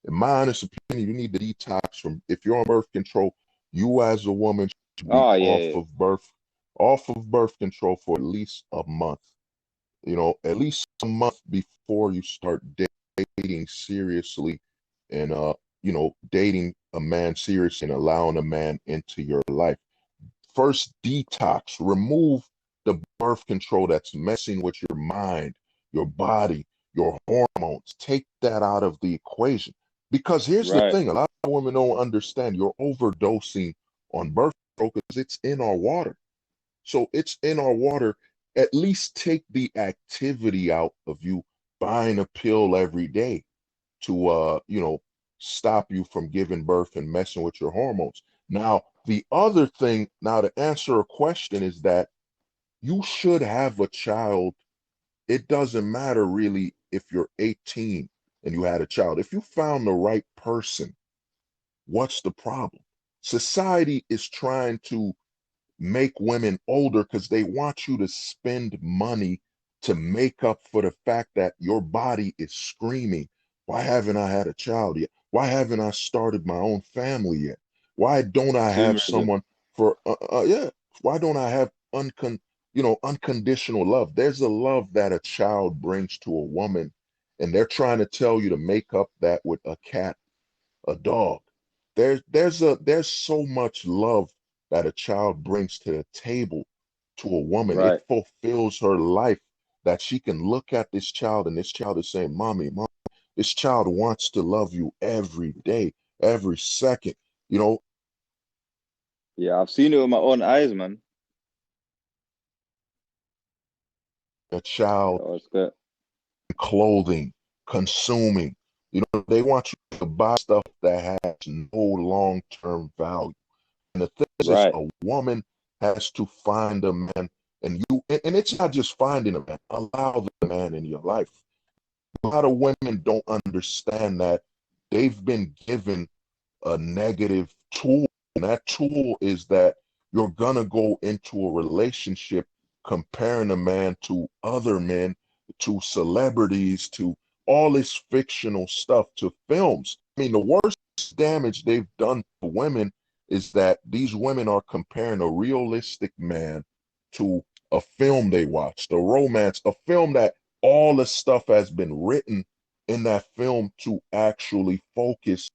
In my honest opinion, you need to detox from. If you're on birth control, you as a woman should be Oh yeah, off of birth control for at least a month. At least a month before you start dating seriously, and dating a man seriously and allowing a man into your life. First, detox. Remove the birth control that's messing with your mind, your body, your hormones. Take that out of the equation. Because here's the right. thing: a lot of women don't understand. You're overdosing on birth bro, because it's in our water. So it's in our water. At least take the activity out of you buying a pill every day to stop you from giving birth and messing with your hormones. Now, the other thing, now to answer a question is that you should have a child. It doesn't matter really if you're 18 and you had a child. If you found the right person, what's the problem? Society is trying to make women older because they want you to spend money to make up for the fact that your body is screaming, why haven't I had a child yet? Why haven't I started my own family yet? Why don't I have Consumerism. someone for yeah, why don't I have unconditional love? There's a love that a child brings to a woman, and they're trying to tell you to make up that with a cat, a dog. There's so much love that a child brings to the table to a woman. It Right. fulfills her life that she can look at this child and this child is saying, Mommy, Mom, this child wants to love you every day, every second. You know, Yeah, I've seen it with my own eyes, man. a child Oh, it's good. clothing, consuming. They want you to buy stuff that has no long-term value. And the thing is, Right. a woman has to find a man, and it's not just finding a man, allow the man in your life. A lot of women don't understand that they've been given a negative tool, and that tool is that you're gonna go into a relationship comparing a man to other men, to celebrities, to all this fictional stuff, to films. I mean, the worst damage they've done to women is that these women are comparing a realistic man to a film they watched, a romance, a film that all the stuff has been written in that film to actually focus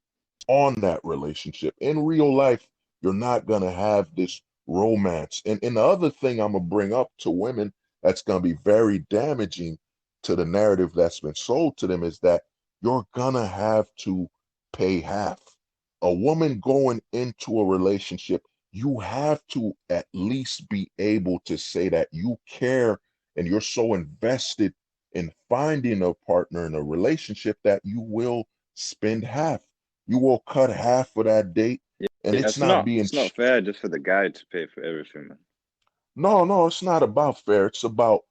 on that relationship. In real life, you're not going to have this romance. And the other thing I'm going to bring up to women that's going to be very damaging to the narrative that's been sold to them is that you're going to have to pay half. A woman going into a relationship, you have to at least be able to say that you care and you're so invested in finding a partner in a relationship that you will spend half. You will cut half of that date, Yeah, and it's it's not not being it's not fair just for the guy to pay for everything, man. no, it's not about fair. It's about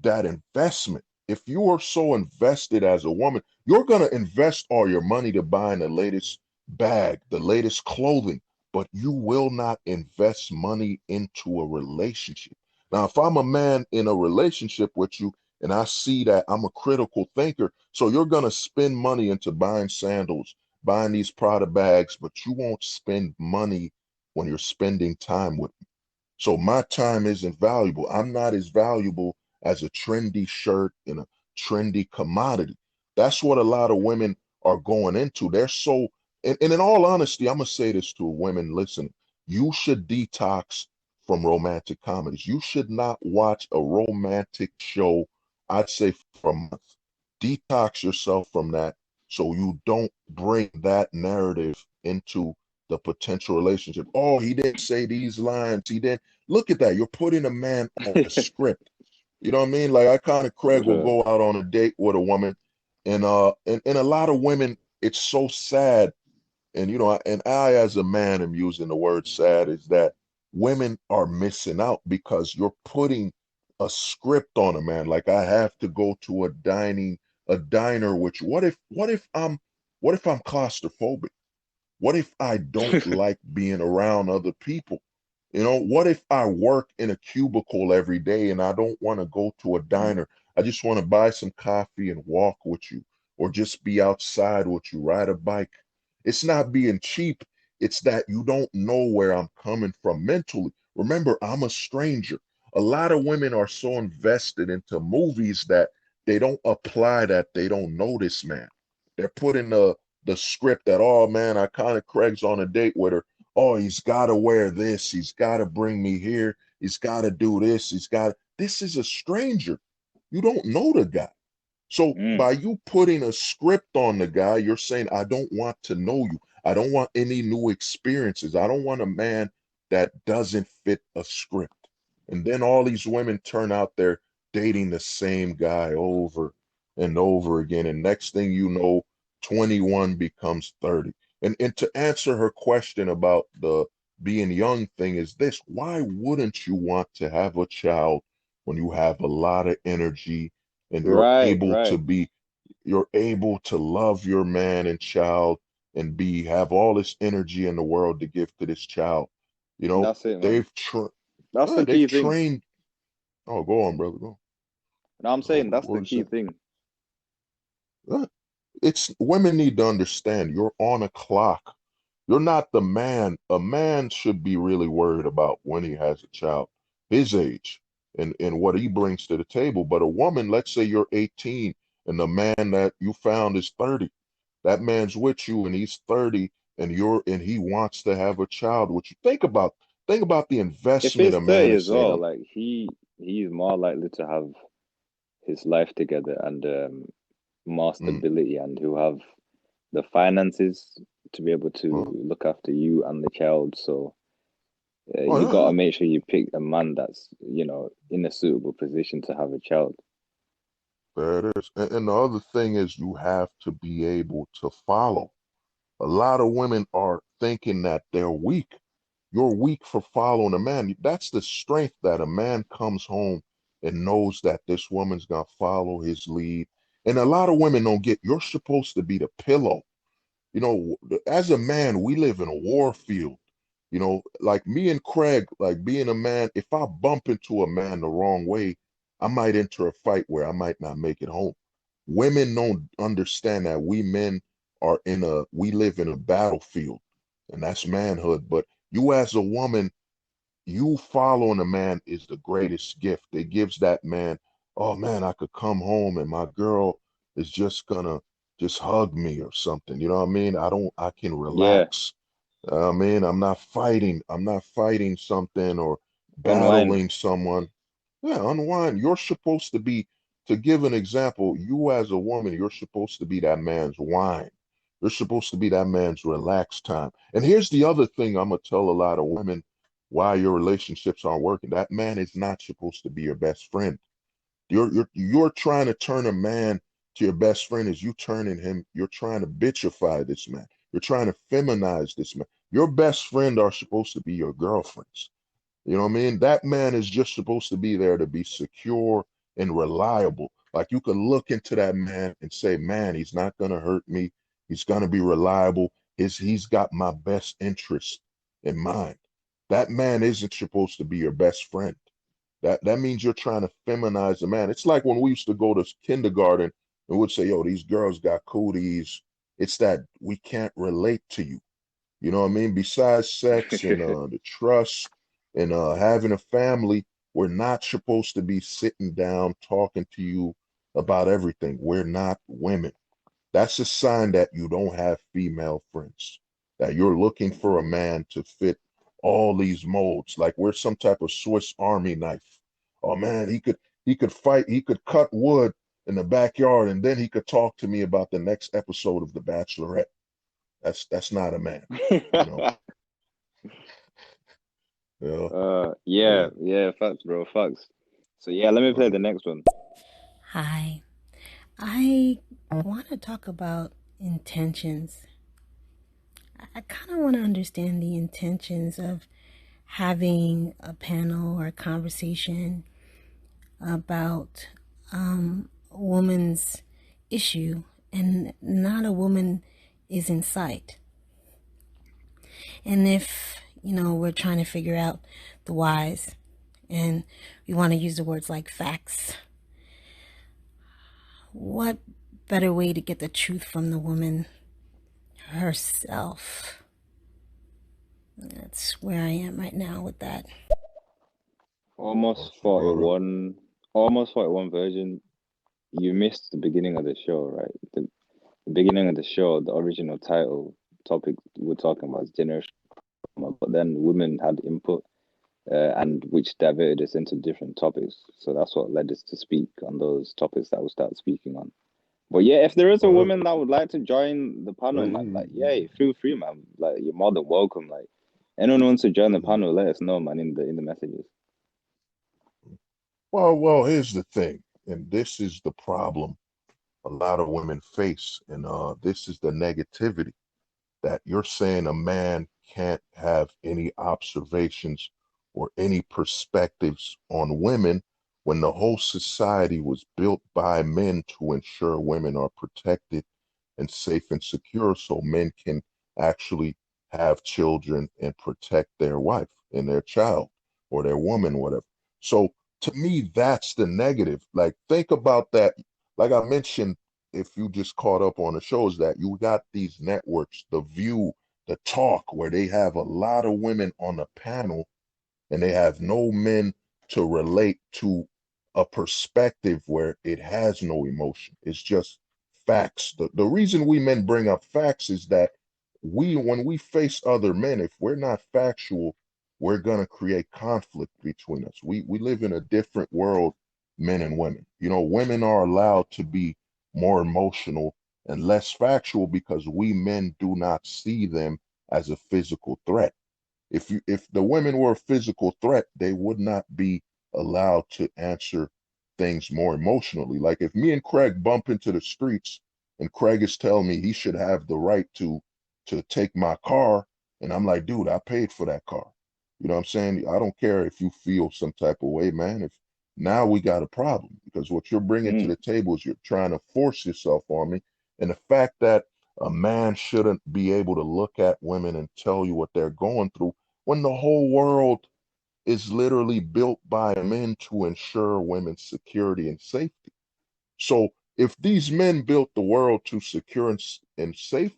that investment. If you are so invested as a woman, you're going to invest all your money to buying the latest bag, the latest clothing, but you will not invest money into a relationship. Now, if I'm a man in a relationship with you and I see that I'm a critical thinker, so you're going to spend money into buying sandals, buying these Prada bags, but you won't spend money when you're spending time with me. So my time isn't valuable. I'm not as valuable as a trendy shirt and a trendy commodity. That's what a lot of women are going into. They're so, and in all honesty, I'm gonna say this to women listening. You should detox from romantic comedies. You should not watch a romantic show, I'd say for a month. Detox yourself from that so you don't bring that narrative into the potential relationship. Oh, he didn't say these lines. He didn't. Look at that. You're putting a man on a script. You know what I mean? Like I kind of For Craig will sure. go out on a date with a woman, and a lot of women, it's so sad. And and I as a man am using the word sad is that women are missing out because you're putting a script on a man. Like I have to go to a diner, which what if I'm claustrophobic? What if I don't like being around other people? What if I work in a cubicle every day and I don't want to go to a diner? I just want to buy some coffee and walk with you, or just be outside with you, ride a bike. It's not being cheap. It's that you don't know where I'm coming from mentally. Remember, I'm a stranger. A lot of women are so invested into movies that they don't apply that they don't know this man. They're putting the script that, oh man, I kind of Craig's on a date with her. Oh, he's got to wear this. He's got to bring me here. He's got to do this. This is a stranger. You don't know the guy. So Mm. by you putting a script on the guy, you're saying, I don't want to know you. I don't want any new experiences. I don't want a man that doesn't fit a script. And then all these women turn out there dating the same guy over and over again. And next thing you know, 21 becomes 30. And to answer her question about the being young thing is this: why wouldn't you want to have a child when you have a lot of energy and Right, right. you're able to love your man and child and have all this energy in the world to give to this child? You know, That's it, man. they've tra That's the they've key thing. trained. Oh, go on, brother. Go. And I'm saying that's What the was you key saying? thing. It's women need to understand you're on a clock. You're not the man. A man should be really worried about when he has a child, his age, and what he brings to the table. But a woman, let's say you're 18 and the man that you found is 30. That man's with you and he's 30 and he wants to have a child. What you think about the If investment he's a man 30 is as saying, well, like he's more likely to have his life together and more mm, stability, and he'll have the finances to be able to oh, look after you and the child. So oh you yeah, gotta yeah. make sure you pick a man that's, in a suitable position to have a child. There it is. And the other thing is you have to be able to follow. A lot of women are thinking that they're weak. You're weak for following a man. That's the strength that a man comes home and knows that this woman's gonna follow his lead. And a lot of women don't get, you're supposed to be the pillow. You know, as a man, we live in a war field. You know, like me and Craig, like being a man, if I bump into a man the wrong way, I might enter a fight where I might not make it home. Women don't understand that we live in a battlefield, and that's manhood. But you as a woman, you following a man is the greatest gift. It gives that man, oh man, I could come home and my girl is just gonna just hug me or something. You know what I mean? I can Yeah, relax. I mean, I'm not fighting something or unwind. battling someone. Yeah, unwind. You're supposed to be, to give an example, you as a woman, you're supposed to be that man's wine. You're supposed to be that man's relaxed time. And here's the other thing I'm gonna tell a lot of women why your relationships aren't working. That man is not supposed to be your best friend. You're trying to turn a man to your best friend as you turning him, you're trying to bitchify this man. You're trying to feminize this man. Your best friend are supposed to be your girlfriends. You know what I mean? That man is just supposed to be there to be secure and reliable. Like you can look into that man and say, man, he's not gonna hurt me. He's gonna be reliable. He's got my best interest in mind. That man isn't supposed to be your best friend. That means you're trying to feminize a man. It's like when we used to go to kindergarten and would say, yo, these girls got cooties. It's that we can't relate to you. You know what I mean? Besides sex and the trust and having a family, we're not supposed to be sitting down talking to you about everything. We're not women. That's a sign that you don't have female friends, that you're looking for a man to fit all these molds, like we're some type of Swiss Army knife. Oh man, he could fight, he could cut wood in the backyard, and then he could talk to me about the next episode of The Bachelorette. That's not a man, you know. Yeah, Yeah, yeah. yeah, facts, bro, facts. So yeah, let me play Uh, the next one. Hi. I want to talk about intentions. I kind of want to understand the intentions of having a panel or a conversation about a woman's issue and not a woman is in sight. And if, we're trying to figure out the whys and we want to use the words like facts, what better way to get the truth from the woman herself? That's where I am right now with that. Almost what you brought up. 41, almost 41 version. You missed the beginning of the show, right? The beginning of the show, the original title topic we're talking about is generational trauma, but then women had input, and which diverted us into different topics. So that's what led us to speak on those topics that we start speaking on. But yeah, if there is a Oh, woman that would like to join the yeah. panel, man, like, yeah, feel free, man. Like, you're more than welcome. Like, Anyone wants to join the panel, let us know, man, in the messages. Well, here's the thing, and this is the problem a lot of women face, and this is the negativity that you're saying a man can't have any observations or any perspectives on women when the whole society was built by men to ensure women are protected and safe and secure so men can actually have children and protect their wife and their child or their woman, whatever. So to me, that's the negative. Like, think about that. Like I mentioned, if you just caught up on the shows, that you got these networks, The View, The Talk, where they have a lot of women on the panel and they have no men to relate to a perspective where it has no emotion. It's just facts. The reason we men bring up facts is that when we face other men, if we're not factual, we're gonna create conflict between us. We live in a different world, men and women. You know, women are allowed to be more emotional and less factual because we men do not see them as a physical threat. If the women were a physical threat, they would not be allowed to answer things more emotionally. Like if me and Craig bump into the streets and Craig is telling me he should have the right to take my car, and I'm like, dude, I paid for that car. You know what I'm saying? I don't care if you feel some type of way, man. If now we got a problem because what you're bringing to the table is you're trying to force yourself on me. And the fact that a man shouldn't be able to look at women and tell you what they're going through when the whole world is literally built by men to ensure women's security and safety. So if these men built the world to secure and safe,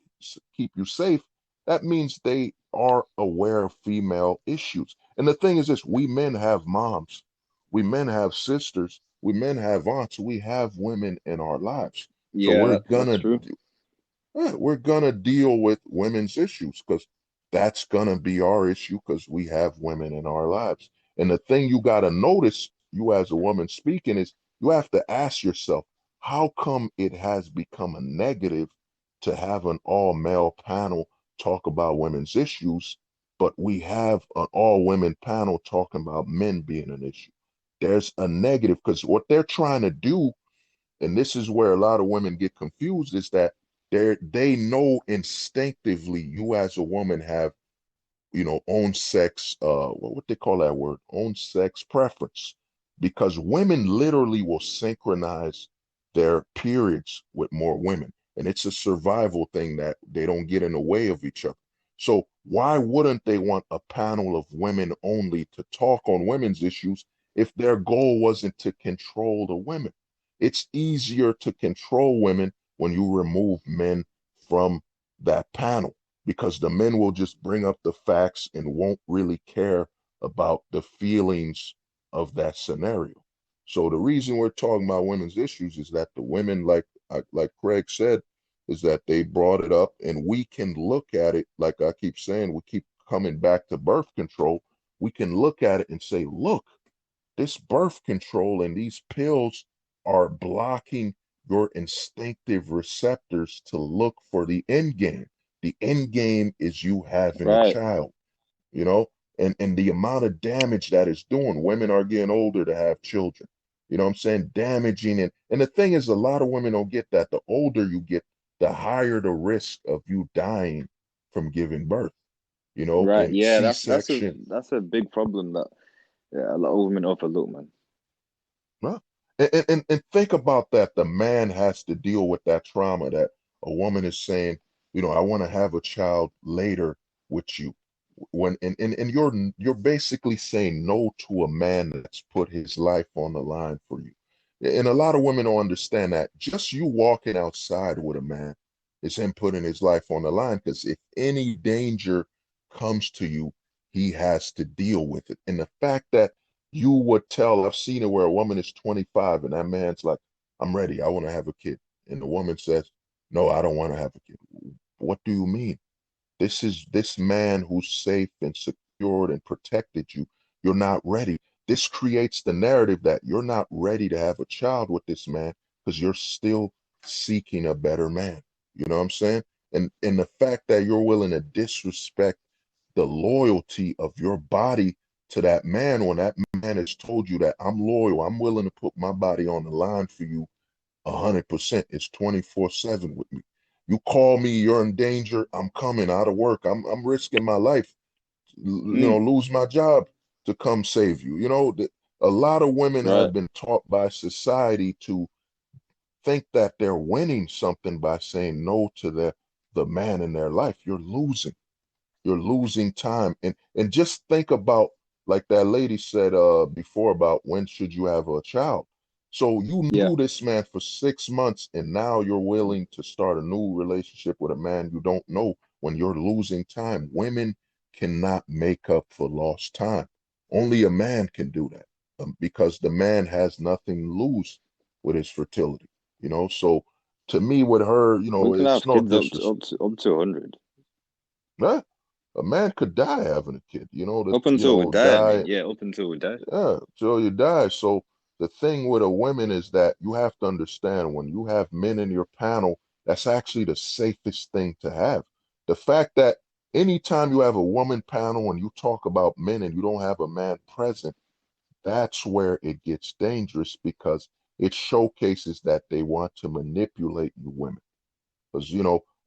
keep you safe, that means they are aware of female issues. And the thing is this, we men have moms, we men have sisters, we men have aunts, we have women in our lives. So Yeah, that's true. we're gonna deal with women's issues because that's gonna be our issue because we have women in our lives. And the thing you gotta notice, you as a woman speaking, is you have to ask yourself, how come it has become a negative to have an all male panel talk about women's issues, but we have an all women panel talking about men being an issue? There's a negative because what they're trying to do, and this is where a lot of women get confused, is that they know instinctively you as a woman have, you know, own sex, what they call that word, own sex preference, because women literally will synchronize their periods with more women, and it's a survival thing that they don't get in the way of each other. So why wouldn't they want a panel of women only to talk on women's issues if their goal wasn't to control the women? It's easier to control women when you remove men from that panel because the men will just bring up the facts and won't really care about the feelings of that scenario. So the reason we're talking about women's issues is that the women, like Craig said, is that they brought it up, and we can look at it, like I keep saying, we keep coming back to birth control. We can look at it and say, look, this birth control and these pills are blocking your instinctive receptors to look for the end game. The end game is you having a Right. child, you know, and the amount of damage that is doing. Women are getting older to have children. You know what I'm saying? Damaging it. And the thing is, a lot of women don't get that. The older you get, the higher the risk of you dying from giving birth, you know, Right. and Yeah, C-section. that's a big problem that a lot of women overlook, man. Huh? And think about that. The man has to deal with that trauma that a woman is saying, you know, I want to have a child later with you. When and you're basically saying no to a man that's put his life on the line for you. And a lot of women don't understand that. Just you walking outside with a man is him putting his life on the line because if any danger comes to you, he has to deal with it. And the fact that you would tell, I've seen it where a woman is 25 and that man's like, I'm ready, I want to have a kid. And the woman says, no, I don't want to have a kid. What do you mean? This is this man who's safe and secured and protected you. You're not ready. This creates the narrative that you're not ready to have a child with this man because you're still seeking a better man. You know what I'm saying? And the fact that you're willing to disrespect the loyalty of your body to that man when that man has told you that I'm loyal, I'm willing to put my body on the line for you 100%. It's 24/7 with me. You call me, you're in danger, I'm coming out of work. I'm risking my life, lose my job to come save you. A lot of women Right. have been taught by society to think that they're winning something by saying no to the man in their life. You're losing time. And just think about, like that lady said before, about when should you have a child. So you Yeah. knew this man for 6 months, and now you're willing to start a new relationship with a man you don't know when you're losing time. Women cannot make up for lost time. Only a man can do that, because the man has nothing to lose with his fertility. So to me, with her, We can it's have no kids disrespect. up to 100. A man could die having a kid, Up until we die, I mean, die, yeah, up until we die. yeah, till you die. So the thing with a woman is that you have to understand, when you have men in your panel, that's actually the safest thing to have. The fact that anytime you have a woman panel and you talk about men and you don't have a man present, that's where it gets dangerous, because it showcases that they want to manipulate you women. Because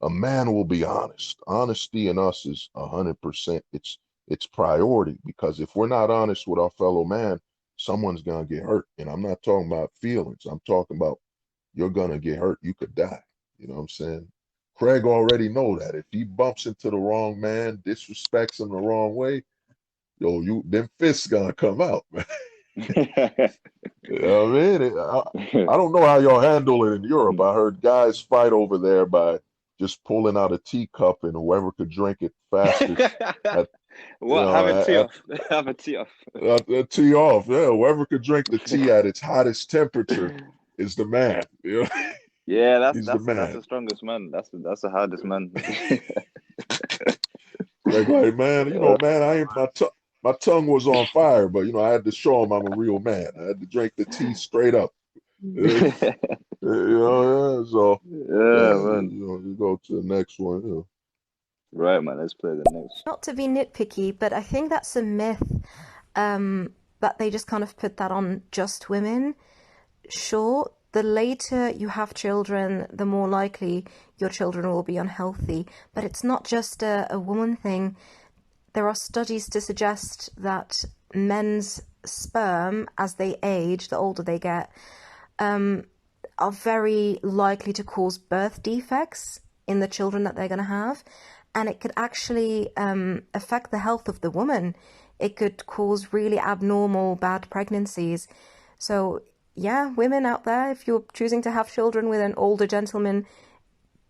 a man will be honest. Honesty in us is 100%. It's priority, because if we're not honest with our fellow man, someone's gonna get hurt. And I'm not talking about feelings. I'm talking about, you're gonna get hurt. You could die. You know what I'm saying? Craig already know that if he bumps into the wrong man, disrespects him the wrong way, you them fists gonna come out, man. You know what I mean? I don't know how y'all handle it in Europe. I heard guys fight over there by just pulling out a teacup, and whoever could drink it fastest at What? Have a tea off. Have a tea off. tea off. Yeah, whoever could drink the tea at its hottest temperature is the man. Yeah, He's the that's man. the strongest man. That's the hardest man. Like, man, man, my tongue was on fire, but I had to show him I'm a real man. I had to drink the tea straight up. So Yeah, man. you go to the next one. Right, man. Let's play the next. Not to be nitpicky, but I think that's a myth that they just kind of put that on just women. Sure, the later you have children, the more likely your children will be unhealthy. But it's not just a woman thing. There are studies to suggest that men's sperm, as they age, the older they get, are very likely to cause birth defects in the children that they're going to have. And it could actually affect the health of the woman. It could cause really abnormal, bad pregnancies. So, yeah, women out there, if you're choosing to have children with an older gentleman,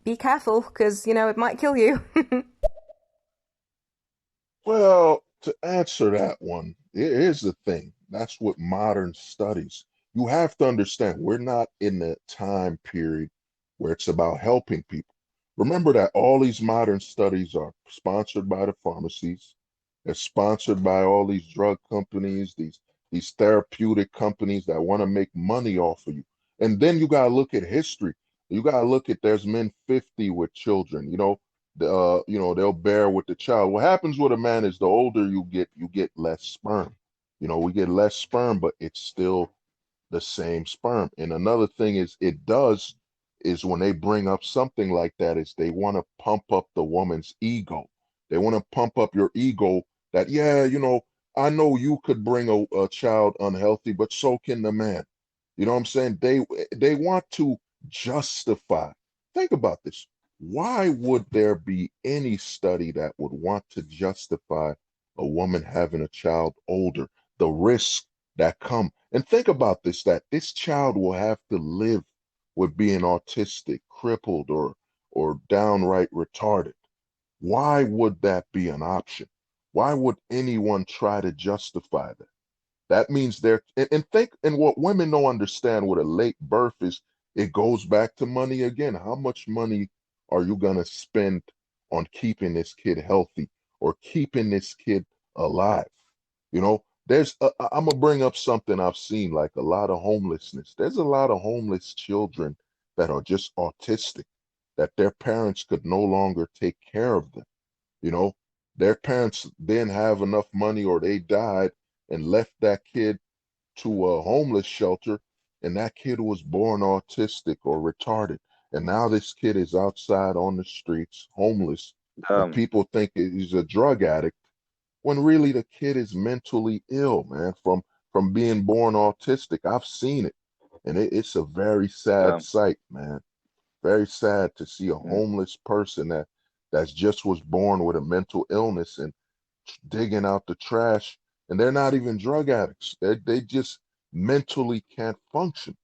be careful, because, it might kill you. Well, to answer that one, here's the thing. That's what modern studies. You have to understand, we're not in the time period where it's about helping people. Remember that all these modern studies are sponsored by the pharmacies. They're sponsored by all these drug companies, these therapeutic companies that want to make money off of you. And then you gotta look at history. You gotta look at, there's men 50 with children, they'll bear with the child. What happens with a man is, the older you get less sperm. We get less sperm, but it's still the same sperm. And another thing is when they bring up something like that, is they want to pump up the woman's ego. They want to pump up your ego that, yeah, I know you could bring a child unhealthy, but so can the man. You know what I'm saying? They want to justify. Think about this. Why would there be any study that would want to justify a woman having a child older? The risks that come. And think about this, that this child will have to live with being autistic, crippled, or downright retarded. Why would that be an option? Why would anyone try to justify that? That means and what women don't understand with a late birth is, it goes back to money again. How much money are you going to spend on keeping this kid healthy or keeping this kid alive? I'm going to bring up something I've seen, like a lot of homelessness. There's a lot of homeless children that are just autistic, that their parents could no longer take care of them. You know, Their parents didn't have enough money or they died and left that kid to a homeless shelter, and that kid was born autistic or retarded. And now this kid is outside on the streets, homeless, and Um, people think he's a drug addict when really the kid is mentally ill, man, from being born autistic. I've seen it, and it's a very sad um, sight, man. Very sad to see a mm, homeless person that's just was born with a mental illness and digging out the trash, and they're not even drug addicts. They just mentally can't function.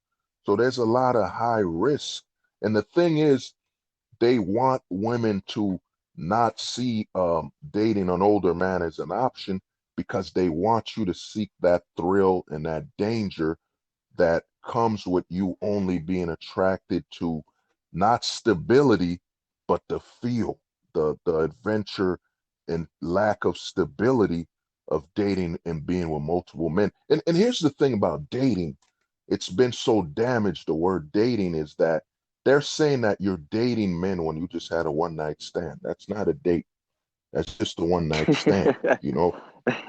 So there's a lot of high risk. And the thing is, they want women to not see dating an older man as an option because they want you to seek that thrill and that danger that comes with you only being attracted to not stability, but the feel, the adventure and lack of stability of dating and being with multiple men. And here's the thing about dating. It's been so damaged. The word dating is that they're saying that you're dating men when you just had a one night stand. That's not a date. That's just a one night stand. You know,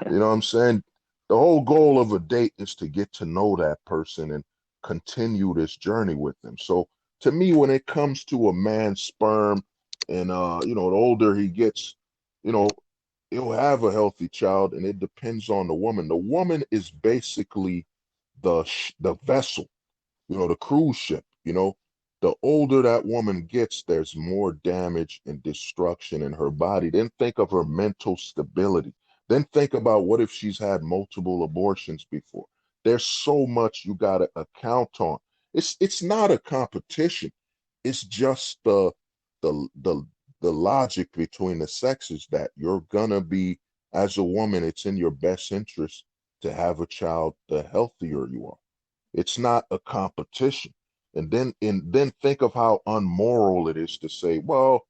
you know what I'm saying? The whole goal of a date is to get to know that person and continue this journey with them. So to me, when it comes to a man's sperm and the older he gets, you know, he'll have a healthy child and it depends on the woman. The woman is basically the vessel, the cruise ship, the older that woman gets, there's more damage and destruction in her body. Then think of her mental stability. Then think about what if she's had multiple abortions before. There's so much you got to account on. It's not a competition. It's just the the the logic between the sexes that you're gonna be, as a woman, it's in your best interest to have a child the healthier you are. It's not a competition. And then think of how unmoral it is to say, well,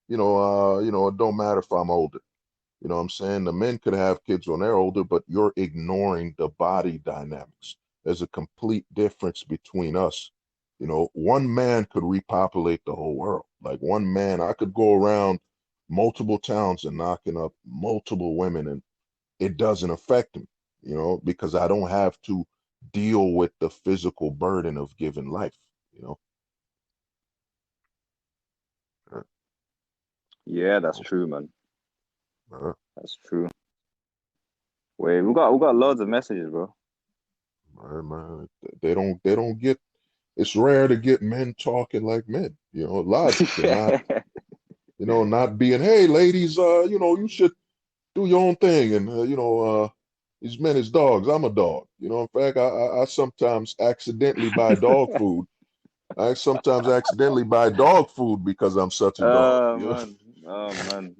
it don't matter if I'm older. You know what I'm saying? The men could have kids when they're older, but you're ignoring the body dynamics. There's a complete difference between us. One man could repopulate the whole world. Like one man, I could go around multiple towns and knocking up multiple women, and it doesn't affect me, because I don't have to deal with the physical burden of giving life, you know. Uh, yeah, that's true, man. uh, That's true. Wait, we got loads of messages, bro. man, they don't get. It's rare to get men talking like men, logic and not, not being, hey, ladies, you should do your own thing, and these men is dogs. I'm a dog. In fact, I sometimes accidentally buy dog food. I sometimes accidentally buy dog food because I'm such a dog. Oh man, oh man.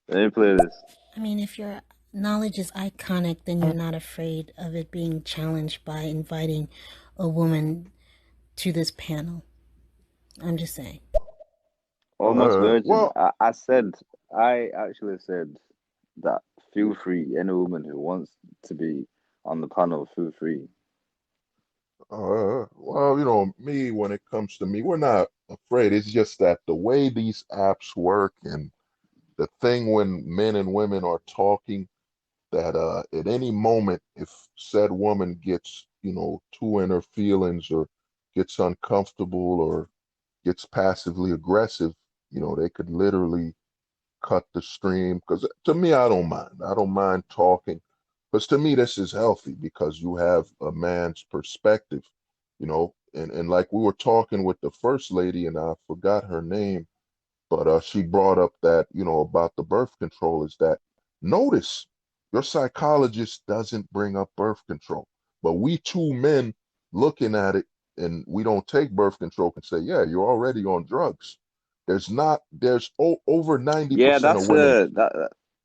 Let me play this. I mean, if your knowledge is iconic, then you're not afraid of it being challenged by inviting a woman to this panel. I'm just saying. Almost Virgin. Well, I actually said that feel free. Any woman who wants to be on the panel, feel free. well, me, when it comes to me, we're not afraid. It's just that the way these apps work and the thing when men and women are talking, that at any moment, if said woman gets, too in her feelings or gets uncomfortable or gets passively aggressive, they could literally cut the stream. Because to me, I don't mind. I don't mind talking. Because to me, this is healthy because you have a man's perspective, and like we were talking with the first lady, and I forgot her name, but she brought up that, about the birth control is that notice your psychologist doesn't bring up birth control, but we two men looking at it and we don't take birth control can say, yeah, you're already on drugs. Over Yeah, 90% of women.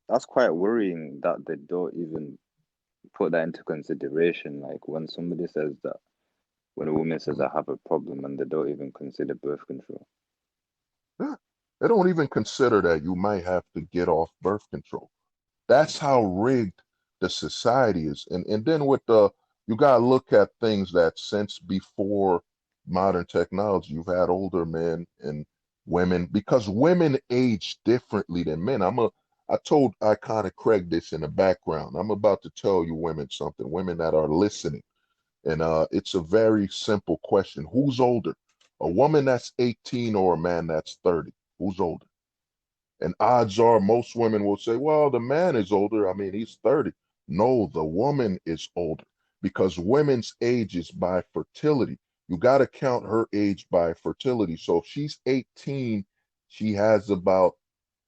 that's quite worrying that they don't even put that into consideration. Like when somebody says that, when a woman says I have a problem, and they don't even consider birth control. Yeah, they don't even consider that you might have to get off birth control. That's how rigged the society is. And then you gotta look at things that since before modern technology, you've had older men and women, because women age differently than men. I told Iconic Craig this in the background. I'm about to tell you women something, women that are listening. And it's a very simple question. Who's older? A woman that's 18 or a man that's 30? Who's older? And odds are most women will say, well, the man is older. I mean, he's 30. No, the woman is older because women's age is by fertility. You got to count her age by fertility. So if she's 18, she has about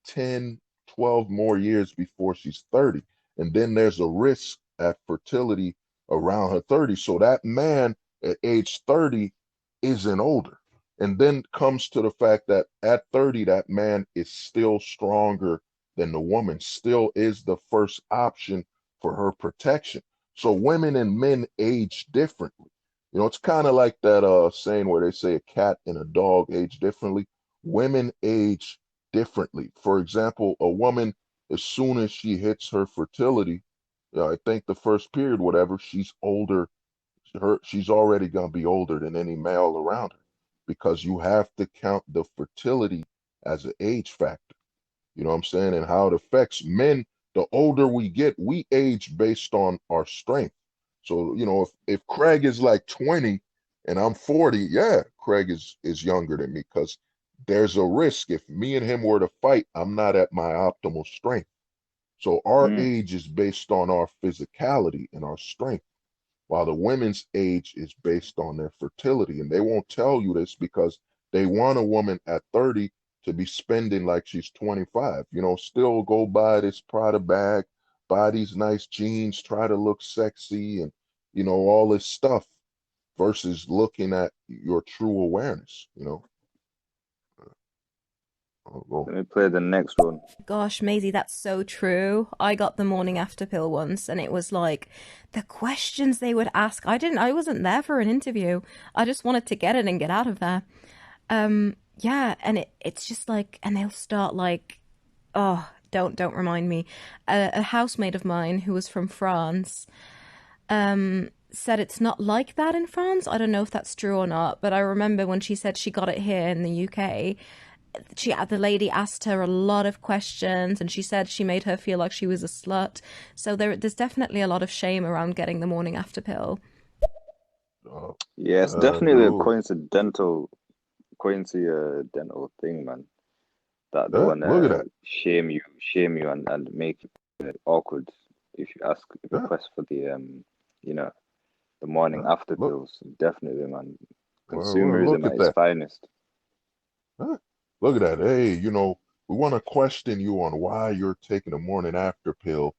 10, 12 more years before she's 30. And then there's a risk at fertility around her 30. So that man at age 30 isn't older. And then comes to the fact that at 30, that man is still stronger than the woman, still is the first option for her protection. So women and men age differently. You know, it's kind of like that saying where they say a cat and a dog age differently. Women age differently. For example, a woman, as soon as she hits her fertility, I think the first period, whatever, she's older. She's already gonna be older than any male around her because you have to count the fertility as an age factor. You know what I'm saying? And how it affects men. The older we get, we age based on our strength. So, you know, if Craig is like 20 and I'm 40, yeah, Craig is younger than me because there's a risk. If me and him were to fight, I'm not at my optimal strength. So our age is based on our physicality and our strength, while the women's age is based on their fertility. And they won't tell you this because they want a woman at 30 to be spending like she's 25, you know, still go buy this Prada bag, buy these nice jeans, try to look sexy and, you know, all this stuff versus looking at your true awareness, you know. Let me play the next one. Gosh, Maisie, that's so true. I got the morning after pill once, and it was like the questions they would ask. I wasn't there for an interview. I just wanted to get it and get out of there. Yeah, and it's just like, and they'll start like, oh, don't remind me. A housemate of mine who was from France, said it's not like that in France. I don't know if that's true or not, but I remember when she said she got it here in the UK. The lady asked her a lot of questions, and she said she made her feel like she was a slut. So there's definitely a lot of shame around getting the morning after pill. Yeah, it's definitely a coincidental thing, man. That they want Look at to that. shame you, and make it awkward if you ask request for the you know, the morning after Look, pills. Definitely, man. well, look Consumerism at at its that. finest. Look at that. Hey, you know, we want to question you on why you're taking a morning after pill,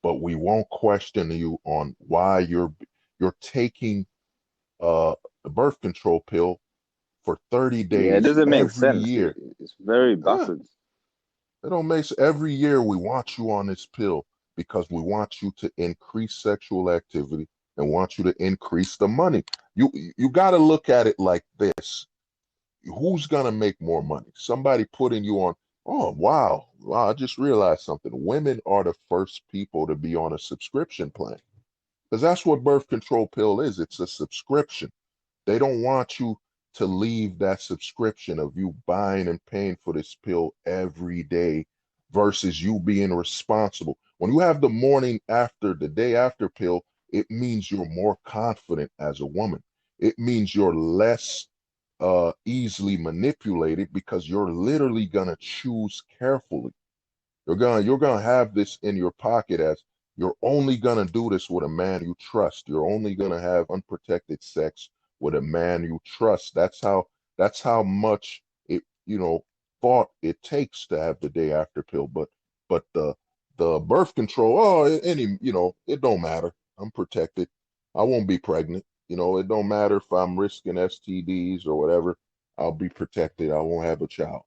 but we won't question you on why you're taking the birth control pill for 30 Yeah, it days doesn't make every sense. year. It's very Yeah, backwards. it don't make sense. Every year we want you on this pill because we want you to increase sexual activity and want you to increase the money. You got to look at it like this. Who's gonna make more money? Somebody putting you on. Oh, wow. Wow, I just realized something. Women are the first people to be on a subscription plan because that's what birth control pill is. It's a subscription. They don't want you to leave that subscription of you buying and paying for this pill every day versus you being responsible. When you have the morning after, the day after pill, it means you're more confident as a woman. It means you're less easily manipulated because you're literally gonna choose carefully. You're gonna have this in your pocket as you're only gonna do this with a man you trust. You're only gonna have unprotected sex with a man you trust. That's how much it, you know, thought it takes to have the day after pill. But the birth control, any, you know, it don't matter. I'm protected. I won't be pregnant. You know, it don't matter if I'm risking STDs or whatever. I'll be protected. I won't have a child.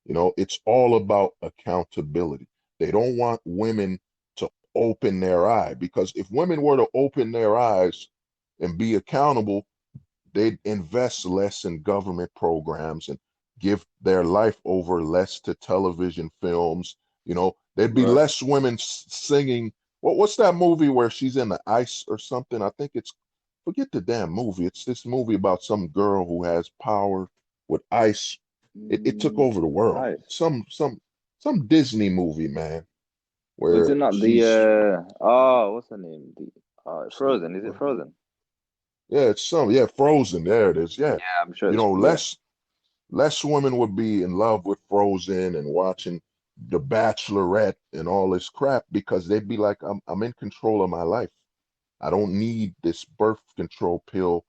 You know, it's all about accountability. They don't want women to open their eye because if women were to open their eyes and be accountable, they'd invest less in government programs and give their life over less to television films. You know, there'd be Right. less women singing. What's that movie where she's in the ice or something? I think it's, forget the damn movie. It's this movie about some girl who has power with ice It took over the world. Nice. Some Disney movie, man, Was where it not the she's what's her name? The Frozen. Is it Frozen? yeah, it's yeah, Frozen. There it is. Yeah, Yeah, I'm sure you it's know, yeah. less women would be in love with Frozen and watching The Bachelorette and all this crap because they'd be like, I'm in control of my life. I don't need this birth control pill,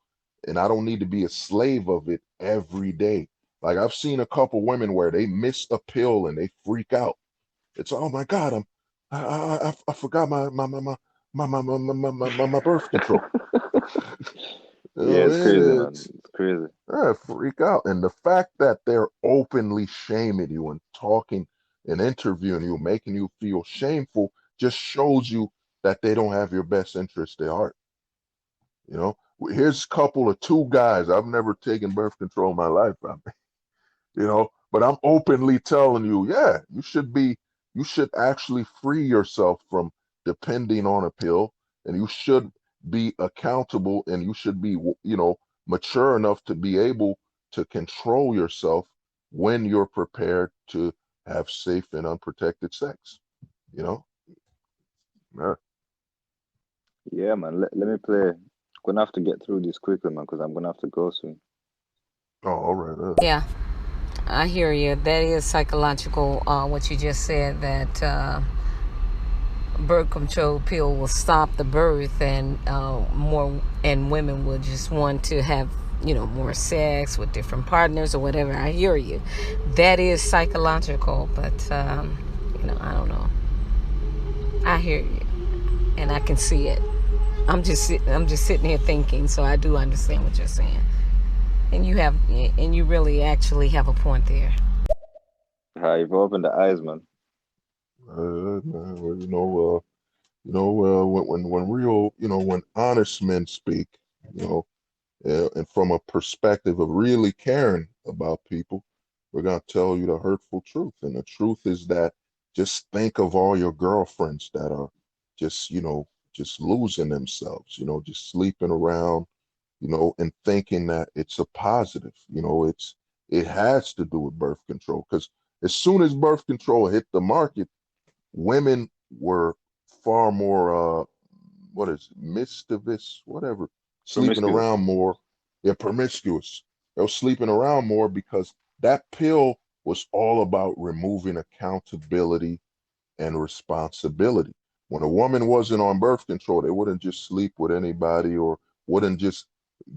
and I don't need to be a slave of it every day. Like I've seen a couple women where they miss a pill and they freak out. It's oh my God, I forgot my birth control. You Yeah, know, it's crazy, man. it's It's crazy. freak out. And the fact that they're openly shaming you and talking and interviewing you, making you feel shameful, just shows you that they don't have your best interest at heart. You know, here's a couple of two guys. I've never taken birth control in my life. But I'm openly telling you, yeah, you should actually free yourself from depending on a pill, and you should be accountable, and you should be, mature enough to be able to control yourself when you're prepared to have safe and unprotected sex. You know, yeah. Yeah, man. Let me play. Gonna have to get through this quickly, man, because I'm gonna have to go soon. Oh, all right. Yeah, I hear you. That is psychological. What you just said, that birth control pill will stop the birth, and more and women will just want to have more sex with different partners or whatever. I hear you. That is psychological, but I don't know. I hear you, and I can see it. I'm just sitting here thinking, so I do understand what you're saying, and you really actually have a point there. Hi, you've opened the eyes, man. Well, when real, when honest men speak, you know, and from a perspective of really caring about people, we're gonna tell you the hurtful truth. And the truth is that just think of all your girlfriends that are just, just losing themselves, just sleeping around, and thinking that it's a positive. It has to do with birth control because as soon as birth control hit the market, women were far more what is it, mischievous, whatever, sleeping Promiscuous. around more. Yeah, promiscuous. They were sleeping around more because that pill was all about removing accountability and responsibility. When a woman wasn't on birth control, they wouldn't just sleep with anybody or wouldn't just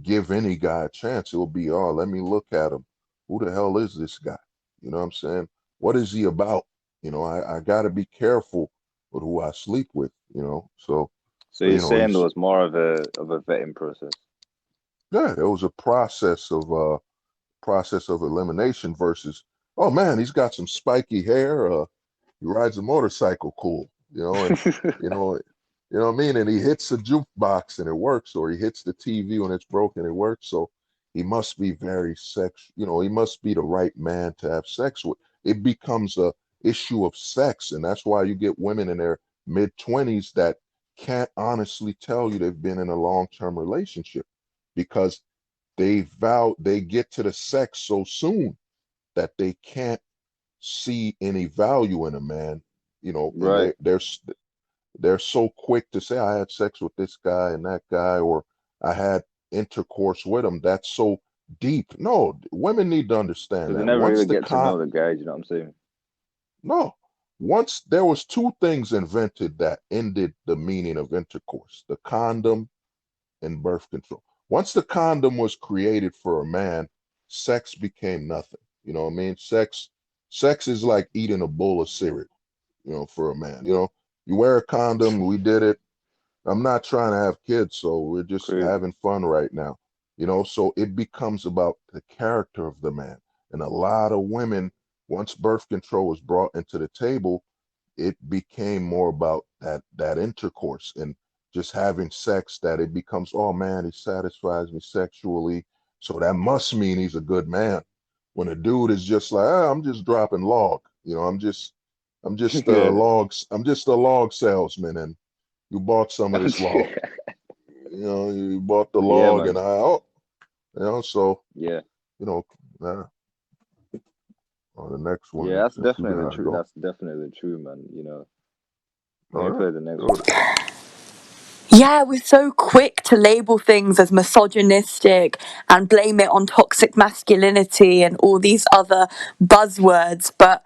give any guy a chance. It would be, oh, let me look at him. Who the hell is this guy? You know what I'm saying? What is he about? I got to be careful with who I sleep with, So, So but, you're saying there it's, was more of a vetting process. yeah, there was a process of elimination versus, oh man, he's got some spiky hair. He rides a motorcycle cool, and you know, what I mean? And he hits a jukebox and it works, or he hits the TV when it's broken, it works. So he must be very he must be the right man to have sex with. It becomes a issue of sex, and that's why you get women in their mid-20s that can't honestly tell you they've been in a long-term relationship because they get to the sex so soon that they can't see any value in a man, and Right. they're so quick to say I had sex with this guy and that guy, or I had intercourse with him. That's so deep. No, women need to understand Because they that never once really the get to know the guy, you know what I'm saying? no, once there was two things invented that ended the meaning of intercourse: the condom and birth control. Once the condom was created for a man, sex became nothing. You know what I mean? Sex is like eating a bowl of cereal, for a man. You wear a condom, we did it. I'm not trying to have kids, so we're just Crazy. having fun right now. So it becomes about the character of the man. And a lot of women, once birth control was brought into the table, it became more about that intercourse and just having sex, that it becomes, oh man, he satisfies me sexually, so that must mean he's a good man. When a dude is just like, I'm just dropping log, Yeah. I'm just a log salesman, and you bought some of this log. You bought the Yeah, log, and man. so Yeah. you know, uh, On the next Yeah, one, that's since we definitely gotta true. go. That's definitely true, man. Let All me right, play the next go one. to Yeah, we're so quick to label things as misogynistic and blame it on toxic masculinity and all these other buzzwords, but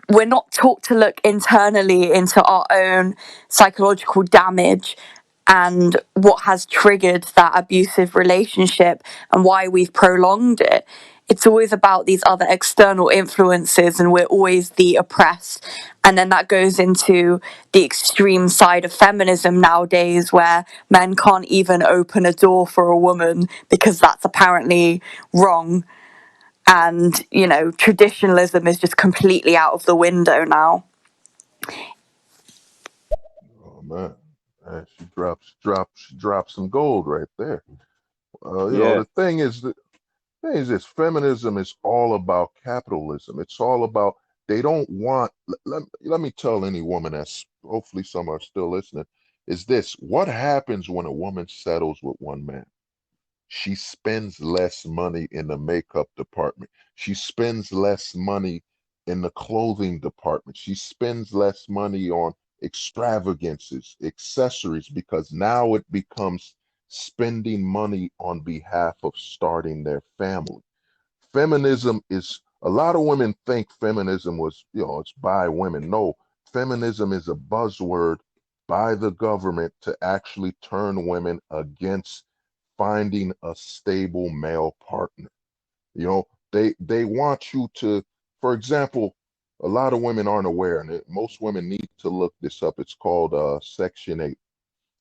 we're not taught to look internally into our own psychological damage and what has triggered that abusive relationship and why we've prolonged it. It's always about these other external influences, and we're always the oppressed. And then that goes into the extreme side of feminism nowadays, where men can't even open a door for a woman because that's apparently wrong. And, you know, traditionalism is just completely out of the window now. oh man, she dropped some gold right there. Yeah, The thing is this: feminism is all about capitalism. It's all about they don't want. Let me tell any woman that's hopefully some are still listening. Is this what happens when a woman settles with one man? She spends less money in the makeup department. She spends less money in the clothing department. She spends less money on extravagances, accessories, because now it becomes spending money on behalf of starting their family. Feminism is a lot of women think feminism was, it's by women. No, feminism is a buzzword by the government to actually turn women against finding a stable male partner. They want you to, for example, a lot of women aren't aware, and most women need to look this up. It's called Section 8.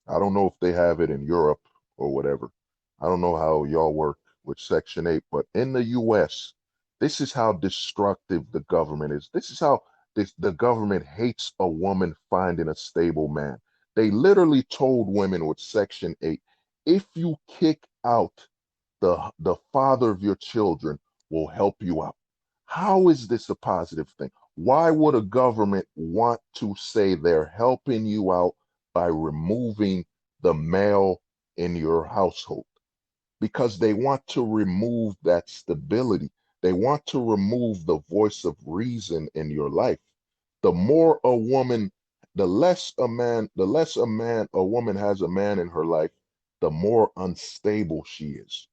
I don't know if they have it in Europe or whatever. I don't know how y'all work with Section 8, but in the US, this is how destructive the government is. This is how the government hates a woman finding a stable man. They literally told women with Section 8, if you kick out the father of your children, will help you out. How is this a positive thing? Why would a government want to say they're helping you out by removing the male in your household? Because they want to remove that stability. They want to remove the voice of reason in your life. The more a woman, a woman has a man in her life, the more unstable she is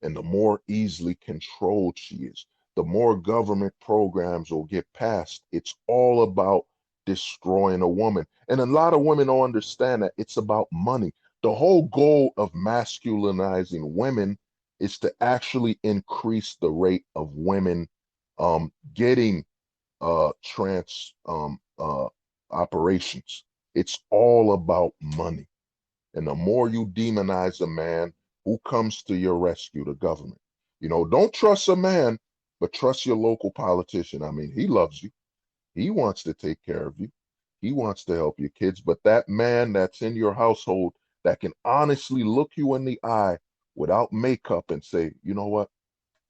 and the more easily controlled she is. The more government programs will get passed. It's all about destroying a woman. And a lot of women don't understand that it's about money. The whole goal of masculinizing women is to actually increase the rate of women getting trans operations. It's all about money. And the more you demonize a man, who comes to your rescue? The government. Don't trust a man, but trust your local politician. I mean, he loves you. He wants to take care of you. He wants to help your kids. But that man that's in your household that can honestly look you in the eye without makeup and say, you know what?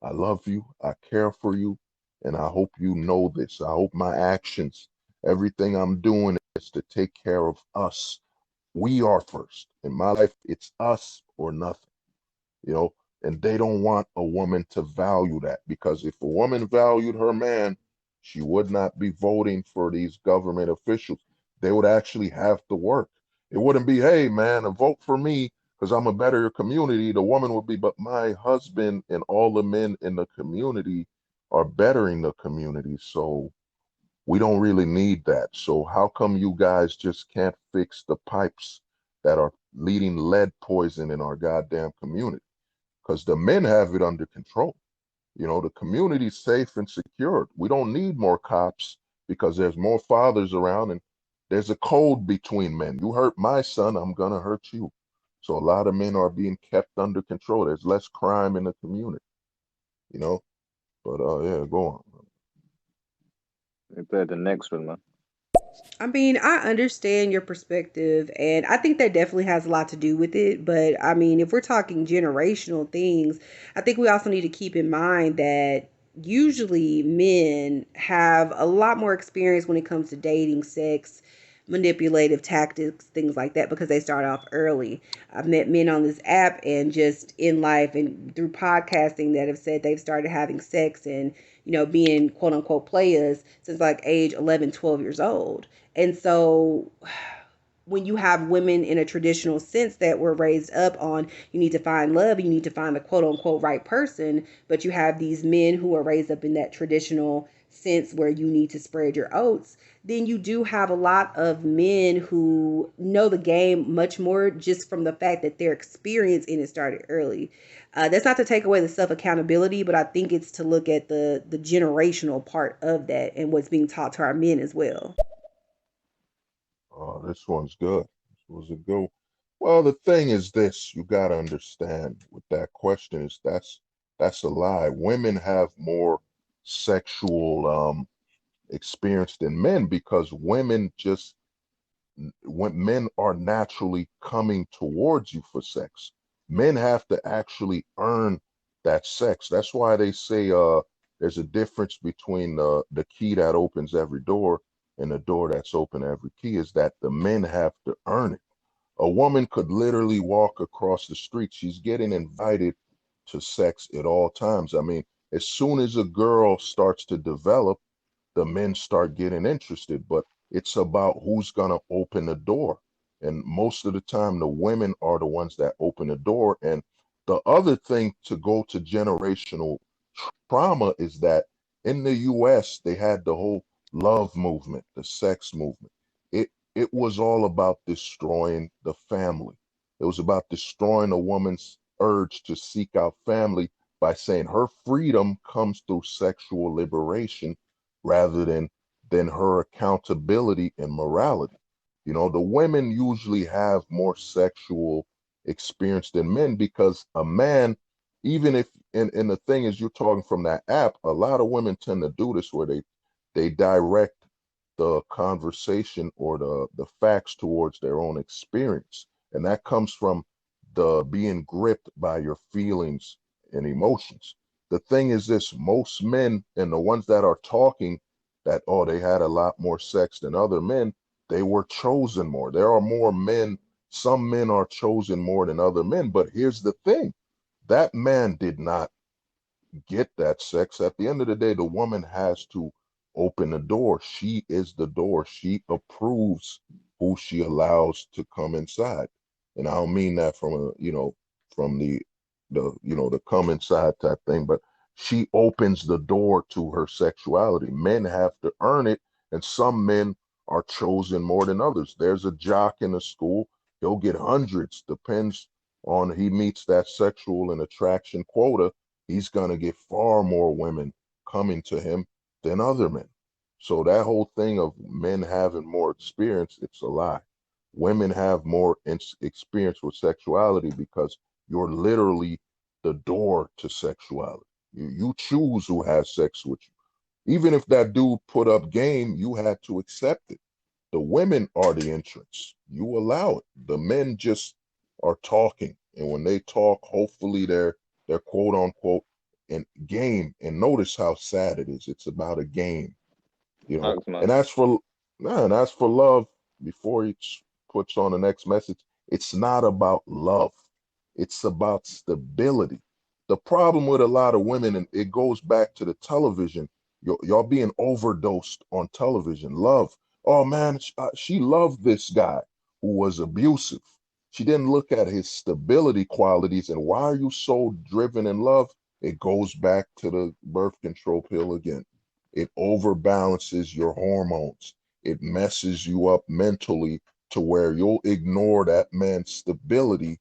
I love you. I care for you. And I hope you know this. I hope my actions, everything I'm doing is to take care of us. We are first. In my life, it's us or nothing, you know, and they don't want a woman to value that, because if a woman valued her man, she would not be voting for these government officials. They would actually have to work. It wouldn't be, hey, man, vote for me because I'm a better community. The woman would be, but my husband and all the men in the community are bettering the community. So we don't really need that. So how come you guys just can't fix the pipes that are leading lead poison in our goddamn community? Because the men have it under control. The community's safe and secured. We don't need more cops because there's more fathers around, and there's a code between men. You hurt my son, I'm gonna hurt you. So a lot of men are being kept under control. There's less crime in the community, you know. But yeah, go on. let me play the next one, man. I mean, I understand your perspective, and I think that definitely has a lot to do with it. But I mean, if we're talking generational things, I think we also need to keep in mind that usually men have a lot more experience when it comes to dating, sex, manipulative tactics, things like that, because they start off early. I've met men on this app and just in life and through podcasting that have said they've started having sex and, being quote unquote players since like age 11, 12 years old. And so when you have women in a traditional sense that were raised up on, you need to find love, you need to find the quote unquote right person, but you have these men who are raised up in that traditional sense where you need to spread your oats, then you do have a lot of men who know the game much more just from the fact that their experience in it started early. That's not to take away the self accountability, but I think it's to look at the generational part of that and what's being taught to our men as well. This one's good. This was a good. Well, the thing is this, you got to understand with that question is that's a lie. Women have more sexual experience than men because women just when men are naturally coming towards you for sex. Men have to actually earn that sex. That's why they say there's a difference between the key that opens every door and the door that's open every key is that the men have to earn it. A woman could literally walk across the street. She's getting invited to sex at all times. I mean, as soon as a girl starts to develop, the men start getting interested, but it's about who's going to open the door. And most of the time, the women are the ones that open the door. And the other thing to go to generational trauma is that in the US, they had the whole love movement, the sex movement. It was all about destroying the family. It was about destroying a woman's urge to seek out family by saying her freedom comes through sexual liberation rather than her accountability and morality. The women usually have more sexual experience than men because a man, even if and the thing is you're talking from that app, a lot of women tend to do this where they direct the conversation or the facts towards their own experience. And that comes from the being gripped by your feelings and emotions. The thing is this, most men and the ones that are talking that, oh, they had a lot more sex than other men, they were chosen more. There are more men, some men are chosen more than other men. But here's the thing, that man did not get that sex. At the end of the day, the woman has to open the door. She is the door. She approves who she allows to come inside. And I don't mean that from from the come inside type thing, but she opens the door to her sexuality. Men have to earn it, and some men are chosen more than others. There's a jock in a school, he'll get hundreds, depends on he meets that sexual and attraction quota, he's going to get far more women coming to him than other men. So that whole thing of men having more experience, it's a lie. Women have more experience with sexuality because you're literally the door to sexuality. You choose who has sex with you. Even if that dude put up game, you had to accept it. The women are the entrance. You allow it. The men just are talking. And when they talk, hopefully they're quote unquote in game. And notice how sad it is. It's about a game, you know. Thanks, man. And as for love, before he puts on the next message, it's not about love. It's about stability. The problem with a lot of women, and it goes back to the television, y'all being overdosed on television. Love. Oh man, she loved this guy who was abusive. She didn't look at his stability qualities. And why are you so driven in love? It goes back to the birth control pill again. It overbalances your hormones. It messes you up mentally to where you'll ignore that man's stability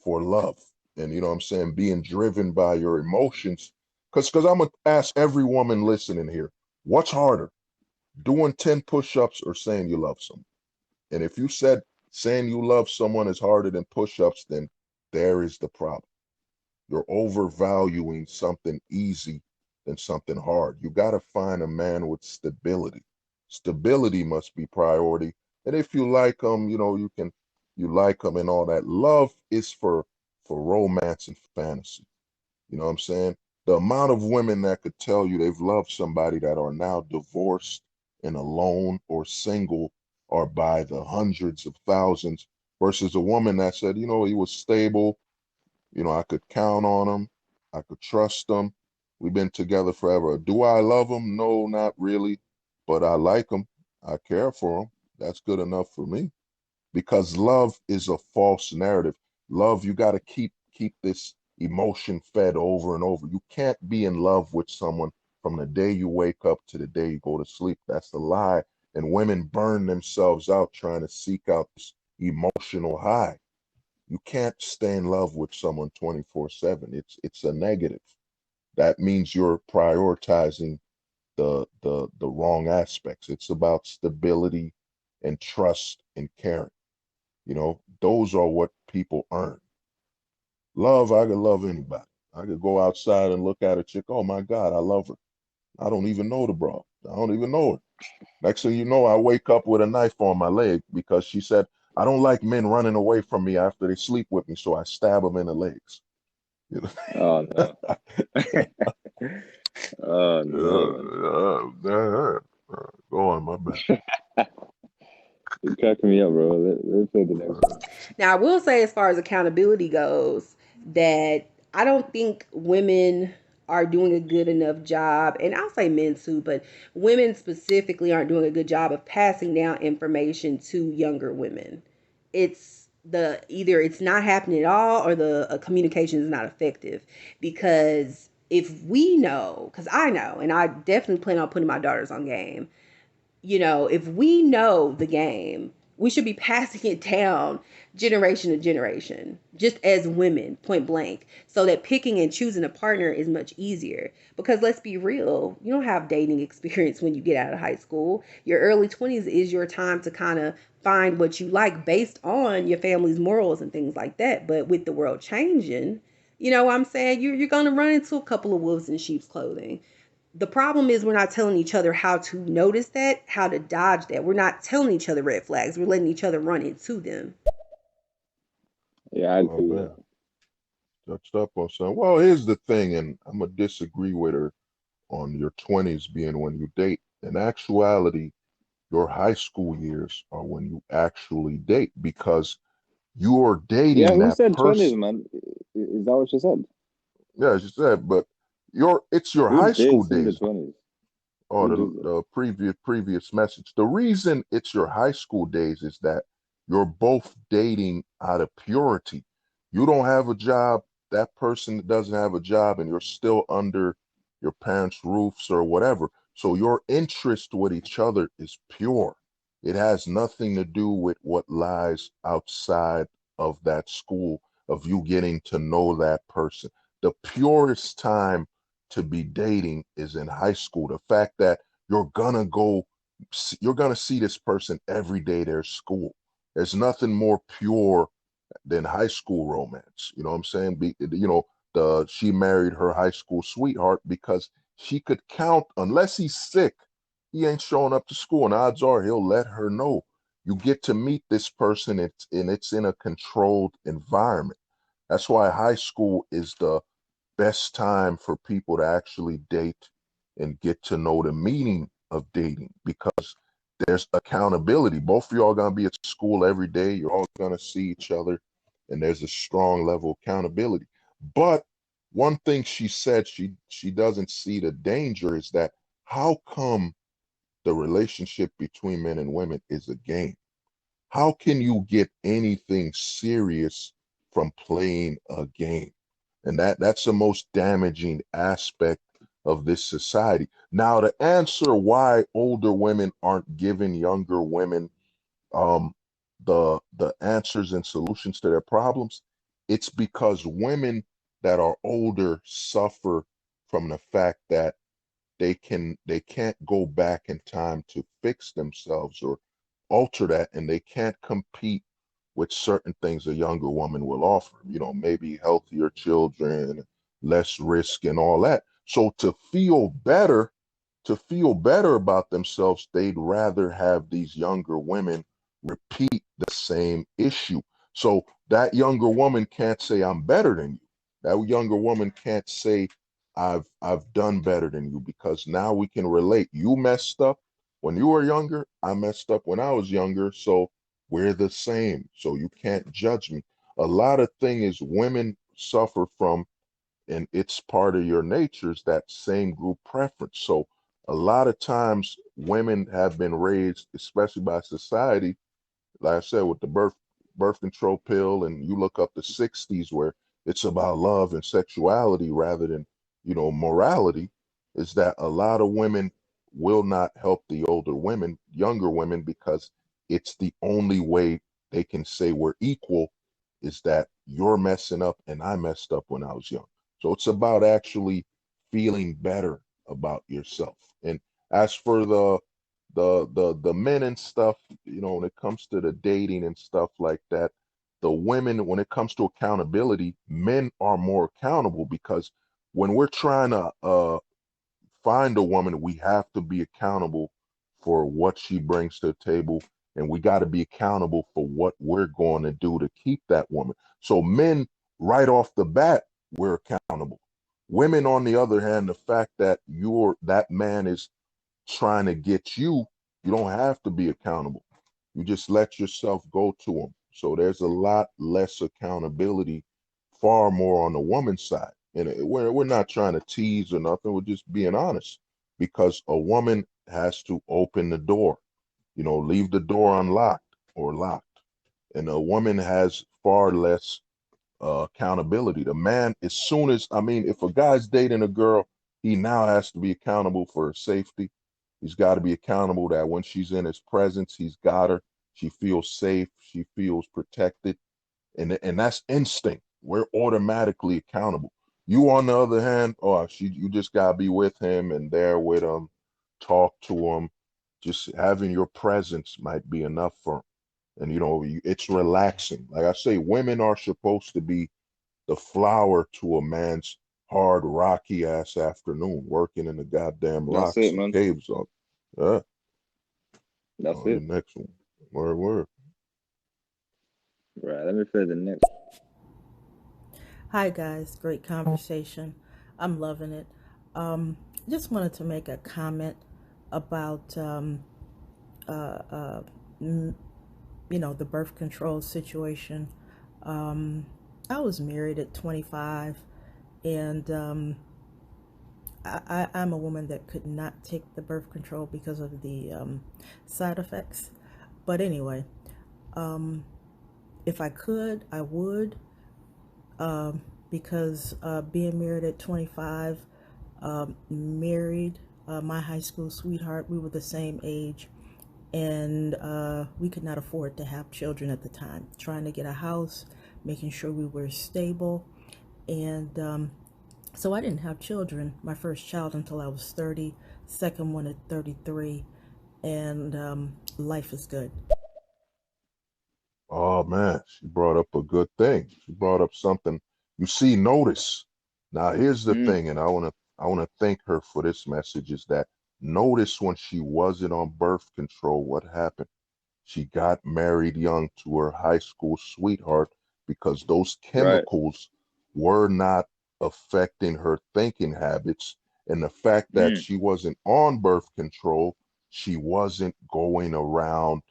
for love. And you know what I'm saying? Being driven by your emotions. Because I'm going to ask every woman listening here, what's harder, doing 10 push-ups or saying you love someone? And if you said saying you love someone is harder than push-ups, then there is the problem. You're overvaluing something easy than something hard. You got to find a man with stability. Stability must be priority. And if you like them, you like them and all that. Love is for romance and fantasy. You know what I'm saying? The amount of women that could tell you they've loved somebody that are now divorced and alone or single are by the hundreds of thousands versus a woman that said, you know, he was stable, you know, I could count on him, I could trust him. We've been together forever. Do I love him? No, not really, but I like him. I care for him. That's good enough for me because love is a false narrative. Love, you got to keep this emotion fed over and over. You can't be in love with someone from the day you wake up to the day you go to sleep. That's the lie. And women burn themselves out trying to seek out this emotional high. You can't stay in love with someone 24/7. It's a negative. That means you're prioritizing the wrong aspects. It's about stability and trust and caring. You know, those are what people earn. Love, I could love anybody. I could go outside and look at a chick. Oh my God, I love her. I don't even know the bra. I don't even know her. Next thing you know, I wake up with a knife on my leg because she said, I don't like men running away from me after they sleep with me, so I stab them in the legs. You know? Oh no. Oh no, Go on, my bad. man. You're cracking me up, bro. Let's play the next one. Now, I will say, as far as accountability goes, that I don't think women are doing a good enough job, and I'll say men too, but women specifically aren't doing a good job of passing down information to younger women. It's the either it's not happening at all, or the communication is not effective. Because if we know, because I know, and I definitely plan on putting my daughters on game, you know, if we know the game, we should be passing it down generation to generation, just as women, point blank, so that picking and choosing a partner is much easier. Because let's be real, you don't have dating experience when you get out of high school. Your early 20s is your time to kind of find what you like based on your family's morals and things like that. But with the world changing, you know what I'm saying? You're going to run into a couple of wolves in sheep's clothing. The problem is we're not telling each other how to notice that, how to dodge that. We're not telling each other red flags. We're letting each other run into them. Yeah, I Oh agree with man, that. touched up on something. Well, here's the thing, and I'm gonna disagree with her on your 20s being when you date. In actuality, your high school years are when you actually date because you are Yeah, dating who that said 20s, person. man? Is that what you said? Yeah, as you said, but it's your Who high school dates in the days 20s? or Who the, does that? the previous message. The reason it's your high school days is that you're both dating out of purity. You don't have a job, that person doesn't have a job, and you're still under your parents' roofs or whatever. So your interest with each other is pure. It has nothing to do with what lies outside of that school, of you getting to know that person. The purest time to be dating is in high school. The fact that you're gonna see this person every day there's school. There's nothing more pure than high school romance. You know what I'm saying? She married her high school sweetheart because she could count, unless he's sick, he ain't showing up to school, and odds are he'll let her know. You get to meet this person, it's in a controlled environment. That's why high school is the best time for people to actually date and get to know the meaning of dating because there's accountability. Both of y'all are going to be at school every day. You're all going to see each other, and there's a strong level of accountability. But one thing she said she doesn't see the danger is that how come the relationship between men and women is a game? How can you get anything serious from playing a game? And that's the most damaging aspect of this society. Now, to answer why older women aren't giving younger women um, the answers and solutions to their problems, it's because women that are older suffer from the fact that they can't go back in time to fix themselves or alter that, and they can't compete with certain things a younger woman will offer, maybe healthier children, less risk and all that. So to feel better about themselves, they'd rather have these younger women repeat the same issue. So that younger woman can't say, I'm better than you. That younger woman can't say, I've done better than you, because now we can relate. You messed up. when you were younger, I messed up when I was younger, so we're the same. So you can't judge me. A lot of thing is women suffer from, and it's part of your nature, is that same group preference. So a lot of times women have been raised, especially by society, like I said, with the birth control pill, and you look up the 60s where it's about love and sexuality rather than, morality, is that a lot of women will not help the older women, younger women, because it's the only way they can say we're equal, is that you're messing up and I messed up when I was young. So it's about actually feeling better about yourself. And as for the men and stuff, when it comes to the dating and stuff like that, the women, when it comes to accountability, men are more accountable, because when we're trying to find a woman, we have to be accountable for what she brings to the table, and we got to be accountable for what we're going to do to keep that woman. So men, right off the bat, we're accountable. Women, on the other hand, the fact that that man is trying to get you, you don't have to be accountable. You just let yourself go to him. So there's a lot less accountability, far more on the woman's side. And we're not trying to tease or nothing. We're just being honest, because a woman has to open the door, leave the door unlocked or locked. And a woman has far less accountability. The man, as soon as, I mean, if a guy's dating a girl, he now has to be accountable for her safety. He's got to be accountable that when she's in his presence, he's got her. She feels safe. She feels protected. And that's instinct. We're automatically accountable. You, on the other hand, you just got to be with him and there with him, talk to him. Just having your presence might be enough for him. And, it's relaxing. Like I say, women are supposed to be the flower to a man's hard, rocky ass afternoon, working in the goddamn That's rocks it, and man. caves up. Yeah. That's The it. next one. Word. Right, let me play the next. Hi guys, great conversation. I'm loving it. Just wanted to make a comment about the birth control situation. I was married at 25, and I'm a woman that could not take the birth control because of the side effects. But anyway, if I could, I would, because being married at 25, married my high school sweetheart, we were the same age, and we could not afford to have children at the time. Trying to get a house, making sure we were stable, and so I didn't have children, my first child, until I was 30, second one at 33, and life is good. Oh man, she brought up a good thing. She brought up something. You see, notice. Now here's the thing, and I wanna thank her for this message, is that notice when she wasn't on birth control, what happened. She got married young to her high school sweetheart, because those Right. chemicals were not affecting her thinking habits. And the fact that she wasn't on birth control, she wasn't going around,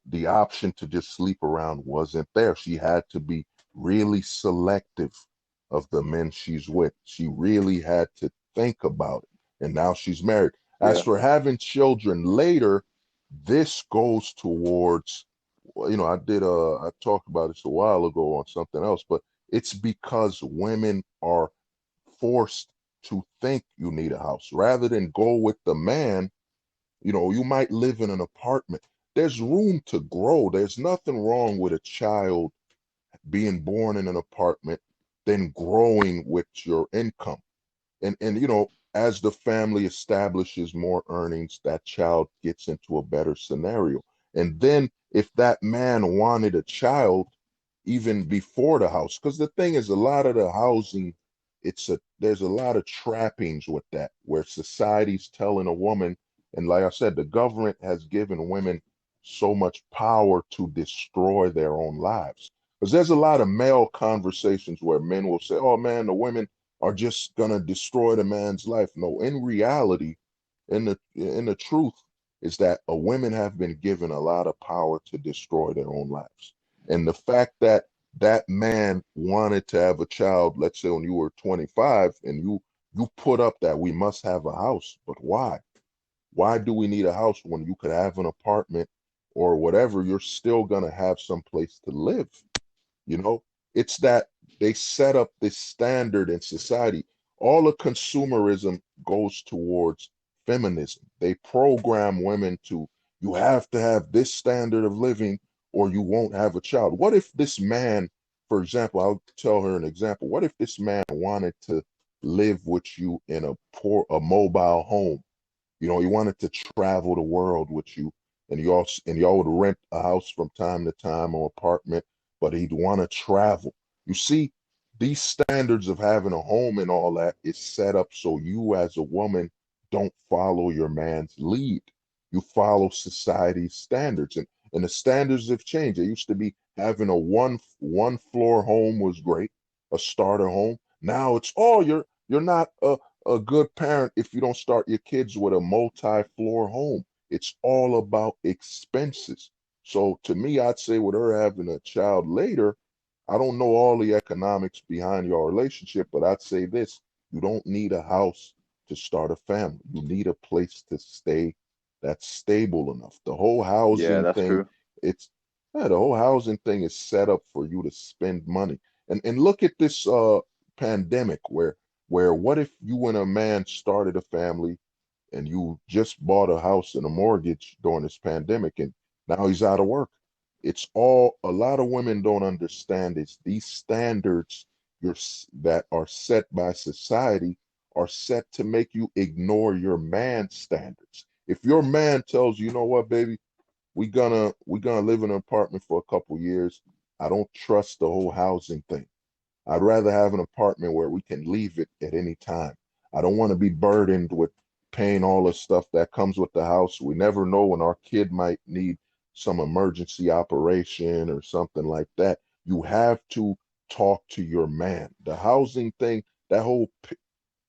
the option to just sleep around wasn't there. She had to be really selective of the men she's with. She really had to think about it. And now she's married. As Yeah. for having children later, this goes towards, I talked about this a while ago on something else, but it's because women are forced to think you need a house rather than go with the man. You might live in an apartment. There's room to grow. There's nothing wrong with a child being born in an apartment, then growing with your income. And as the family establishes more earnings, that child gets into a better scenario. And then if that man wanted a child even before the house, because the thing is, a lot of the housing, there's a lot of trappings with that, where society's telling a woman, and like I said, the government has given women so much power to destroy their own lives. Because there's a lot of male conversations where men will say, oh man, the women are just gonna destroy the man's life. No, in reality, in the truth, is that women have been given a lot of power to destroy their own lives. And the fact that that man wanted to have a child, let's say when you were 25, and you put up that we must have a house, but why? Why do we need a house when you could have an apartment or whatever? You're still gonna have some place to live. You know, it's that they set up this standard in society. All the consumerism goes towards feminism. They program women to, you have to have this standard of living or you won't have a child. What if this man, for example, I'll tell her an example. What if this man wanted to live with you in a mobile home? You know, he wanted to travel the world with you, and y'all would rent a house from time to time or apartment, but he'd want to travel. You see, these standards of having a home and all that is set up so you as a woman don't follow your man's lead. You follow society's standards, and the standards have changed. It used to be having a one floor home was great, a starter home. Now it's oh you're not a good parent if you don't start your kids with a multi-floor home. It's all about expenses. So to me, I'd say with her having a child later, I don't know all the economics behind your relationship, but I'd say this, you don't need a house to start a family. You need a place to stay that's stable enough. The whole Yeah, housing that's thing, true. it's yeah, the whole housing thing is set up for you to spend money. And look at this pandemic where what if you and a man started a family and you just bought a house and a mortgage during this pandemic and now he's out of work? It's all a lot of women don't understand is these standards that are set by society are set to make you ignore your man's standards. If your man tells you, you know what, baby, we gonna live in an apartment for a couple years, I don't trust the whole housing thing. I'd rather have an apartment where we can leave it at any time. I don't want to be burdened with paying all the stuff that comes with the house. We never know when our kid might need some emergency operation or something like that. You have to talk to your man. The housing thing, that whole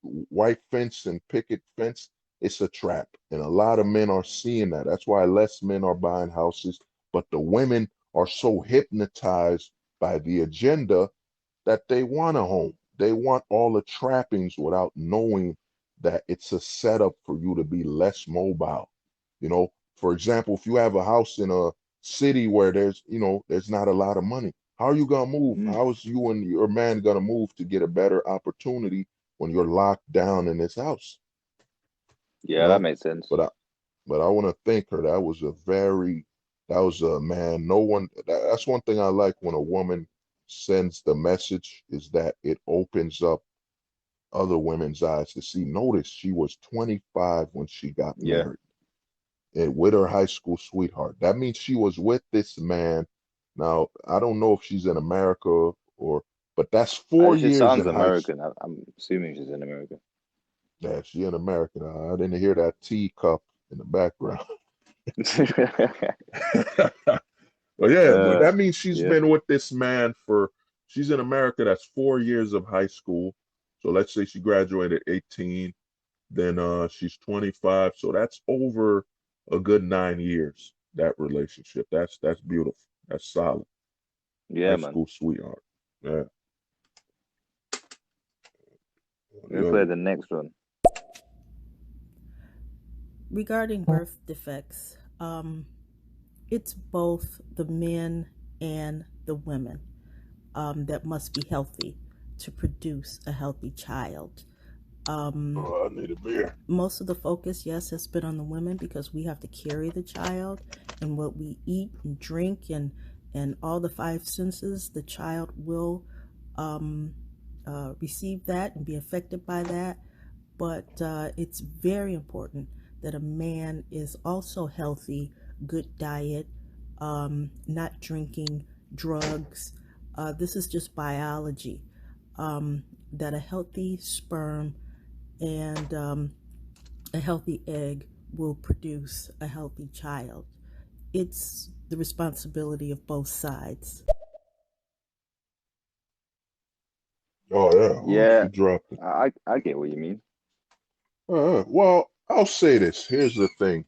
white fence and picket fence, it's a trap. And a lot of men are seeing that. That's why less men are buying houses. But the women are so hypnotized by the agenda that they want a home. They want all the trappings without knowing that it's a setup for you to be less mobile. You know, for example, if you have a house in a city where there's not a lot of money, how are you gonna move? Mm. How is you and your man gonna move to get a better opportunity when you're locked down in this house? You Yeah, that know, makes sense. but I want to thank her. That was a man. No one. That's one thing I like when a woman sends the message is that it opens up other women's eyes to see. Notice she was 25 when she got Yeah. married and with her high school sweetheart. That means she was with this man. Now, I don't know if she's in America but that's 4 She years sounds in high school. American. I'm assuming she's in America. Yeah, she in America. I didn't hear that teacup in the background. Well, yeah, but that means she's Yeah. been with this man she's in America, that's 4 years of high school. So let's say she graduated 18, then she's 25. So that's over a good 9 years, that relationship. That's beautiful. That's solid. Yeah, High man. school sweetheart. Yeah. We'll The play other. the next one. Regarding birth defects, it's both the men and the women that must be healthy to produce a healthy child. Oh, I need a beer. Most of the focus, yes, has been on the women because we have to carry the child, and what we eat and drink and all the five senses, the child will receive that and be affected by that. But it's very important that a man is also healthy, good diet, not drinking drugs. This is just biology. That a healthy sperm and a healthy egg will produce a healthy child. It's the responsibility of both sides. Oh yeah. Oh, she Yeah, dropped it. I get what you mean. Well, I'll say this. Here's the thing.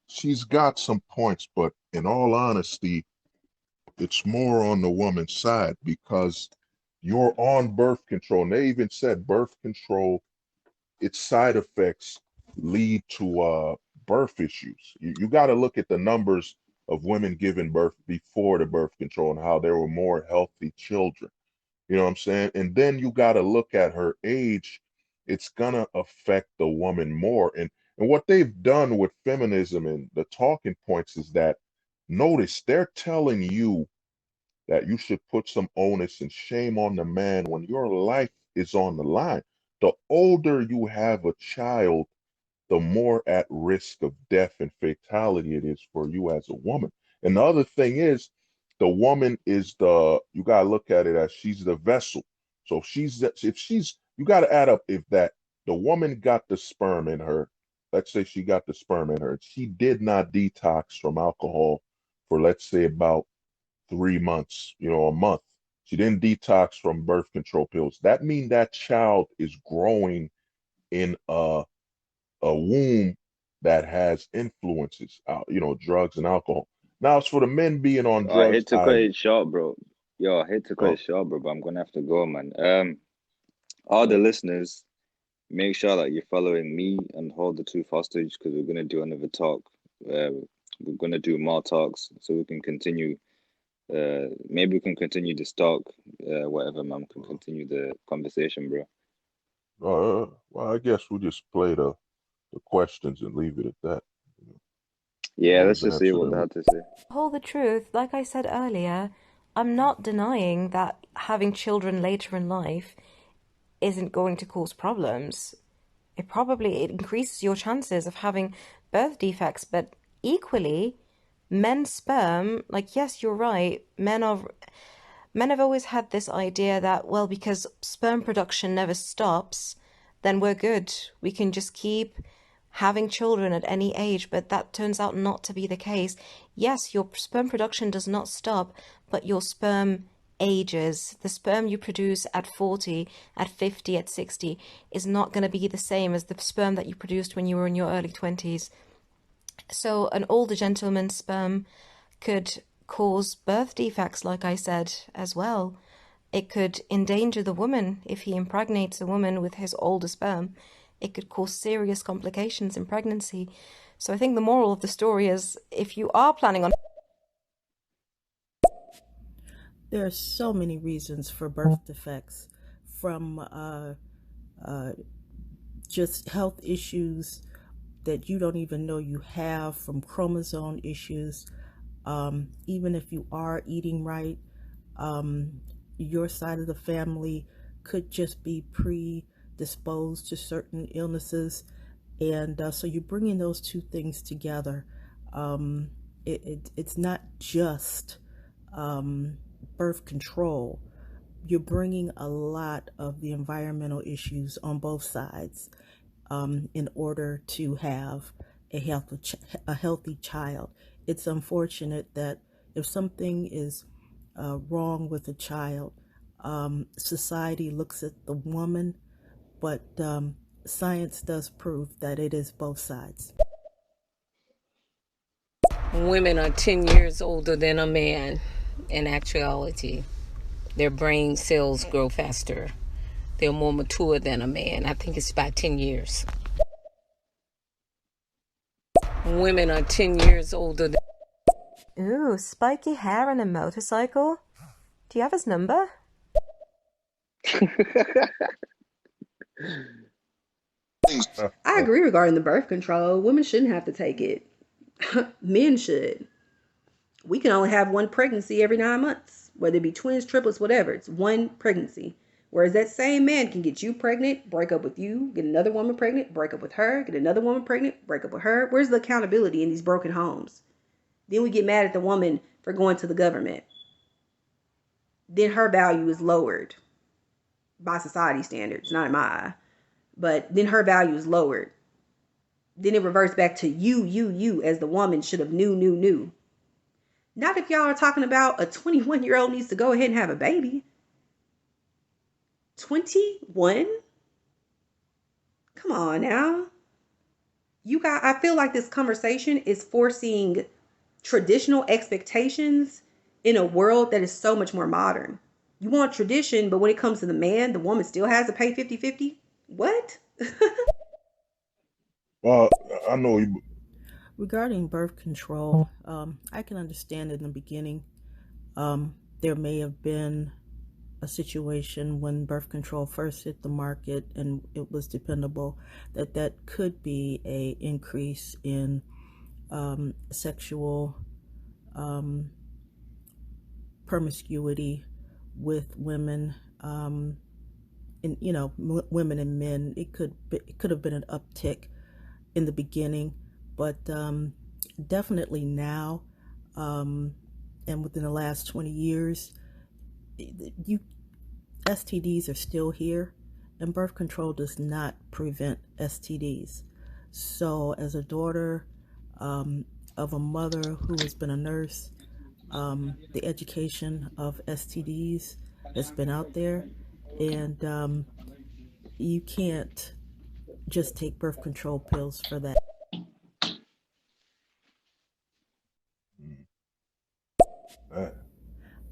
she's got some points, but in all honesty, it's more on the woman's side because you're on birth control. And they even said birth control, its side effects lead to birth issues. You got to look at the numbers of women giving birth before the birth control and how there were more healthy children. You know what I'm saying? And then you got to look at her age. It's gonna affect the woman more. And what they've done with feminism and the talking points is that notice they're telling you that you should put some onus and shame on the man when your life is on the line. The older you have a child, the more at risk of death and fatality it is for you as a woman. And the other thing is, the woman is you gotta look at it as she's the vessel. So you gotta add up if that the woman got the sperm in her, let's say she got the sperm in her, she did not detox from alcohol for let's say about 3 months, a month. She didn't detox from birth control pills. That means that child is growing in a womb that has influences, drugs and alcohol. Now, as for the men being on I drugs, hate to cut it short, bro. Yo, I hate to cut it short, bro, but I'm gonna have to go, man. All the listeners, make sure that you're following me and Hold the Truth Hostage because we're gonna do another talk. We're gonna do more talks so we can continue. Maybe we can continue this talk. Whatever, man. We can continue the conversation, bro. Well, I guess we'll just play the questions and leave it at that. Yeah, let's just see what they have to say. Hold the truth, like I said earlier, I'm not denying that having children later in life isn't going to cause problems. It increases your chances of having birth defects, but equally, men's sperm, like, yes, you're right, men have always had this idea that, well, because sperm production never stops, then we're good. We can just keep having children at any age, but that turns out not to be the case. Yes, your sperm production does not stop, but your sperm ages. The sperm you produce at 40, at 50, at 60 is not going to be the same as the sperm that you produced when you were in your early 20s. So an older gentleman's sperm could cause birth defects, like I said, as well. It could endanger the woman if he impregnates a woman with his older sperm. It could cause serious complications in pregnancy. So I think the moral of the story is if you are planning on... There are so many reasons for birth defects, from just health issues that you don't even know you have, from chromosome issues. Even if you are eating right, your side of the family could just be predisposed to certain illnesses. And so you're bringing those two things together. It's not just birth control. You're bringing a lot of the environmental issues on both sides in order to have a healthy child. It's unfortunate that if something is wrong with a child, society looks at the woman, but science does prove that it is both sides. Women are 10 years older than a man in actuality. Their brain cells grow faster. They're more mature than a man. I think it's about 10 years. Women are 10 years older than... Ooh, spiky hair and a motorcycle? Do you have his number? I agree regarding the birth control. Women shouldn't have to take it. Men should. We can only have one pregnancy every 9 months, whether it be twins, triplets, whatever. It's one pregnancy. Whereas that same man can get you pregnant, break up with you, get another woman pregnant, break up with her, get another woman pregnant, break up with her. Where's the accountability in these broken homes? Then we get mad at the woman for going to the government. Then her value is lowered by society standards, not in my eye. But then her value is lowered. Then it reverts back to you as the woman should have knew. Not if y'all are talking about a 21-year-old needs to go ahead and have a baby. 21? Come on now. I feel like this conversation is forcing traditional expectations in a world that is so much more modern. You want tradition, but when it comes to the man, the woman still has to pay 50-50. What? Well, I know you. Regarding birth control, I can understand in the beginning there may have been a situation when birth control first hit the market and it was dependable, that could be a increase in sexual promiscuity with women, women and men. It could have been an uptick in the beginning, but definitely now, and within the last 20 years, STDs are still here, and birth control does not prevent STDs. So, as a daughter of a mother who has been a nurse, the education of STDs has been out there, and you can't just take birth control pills for that.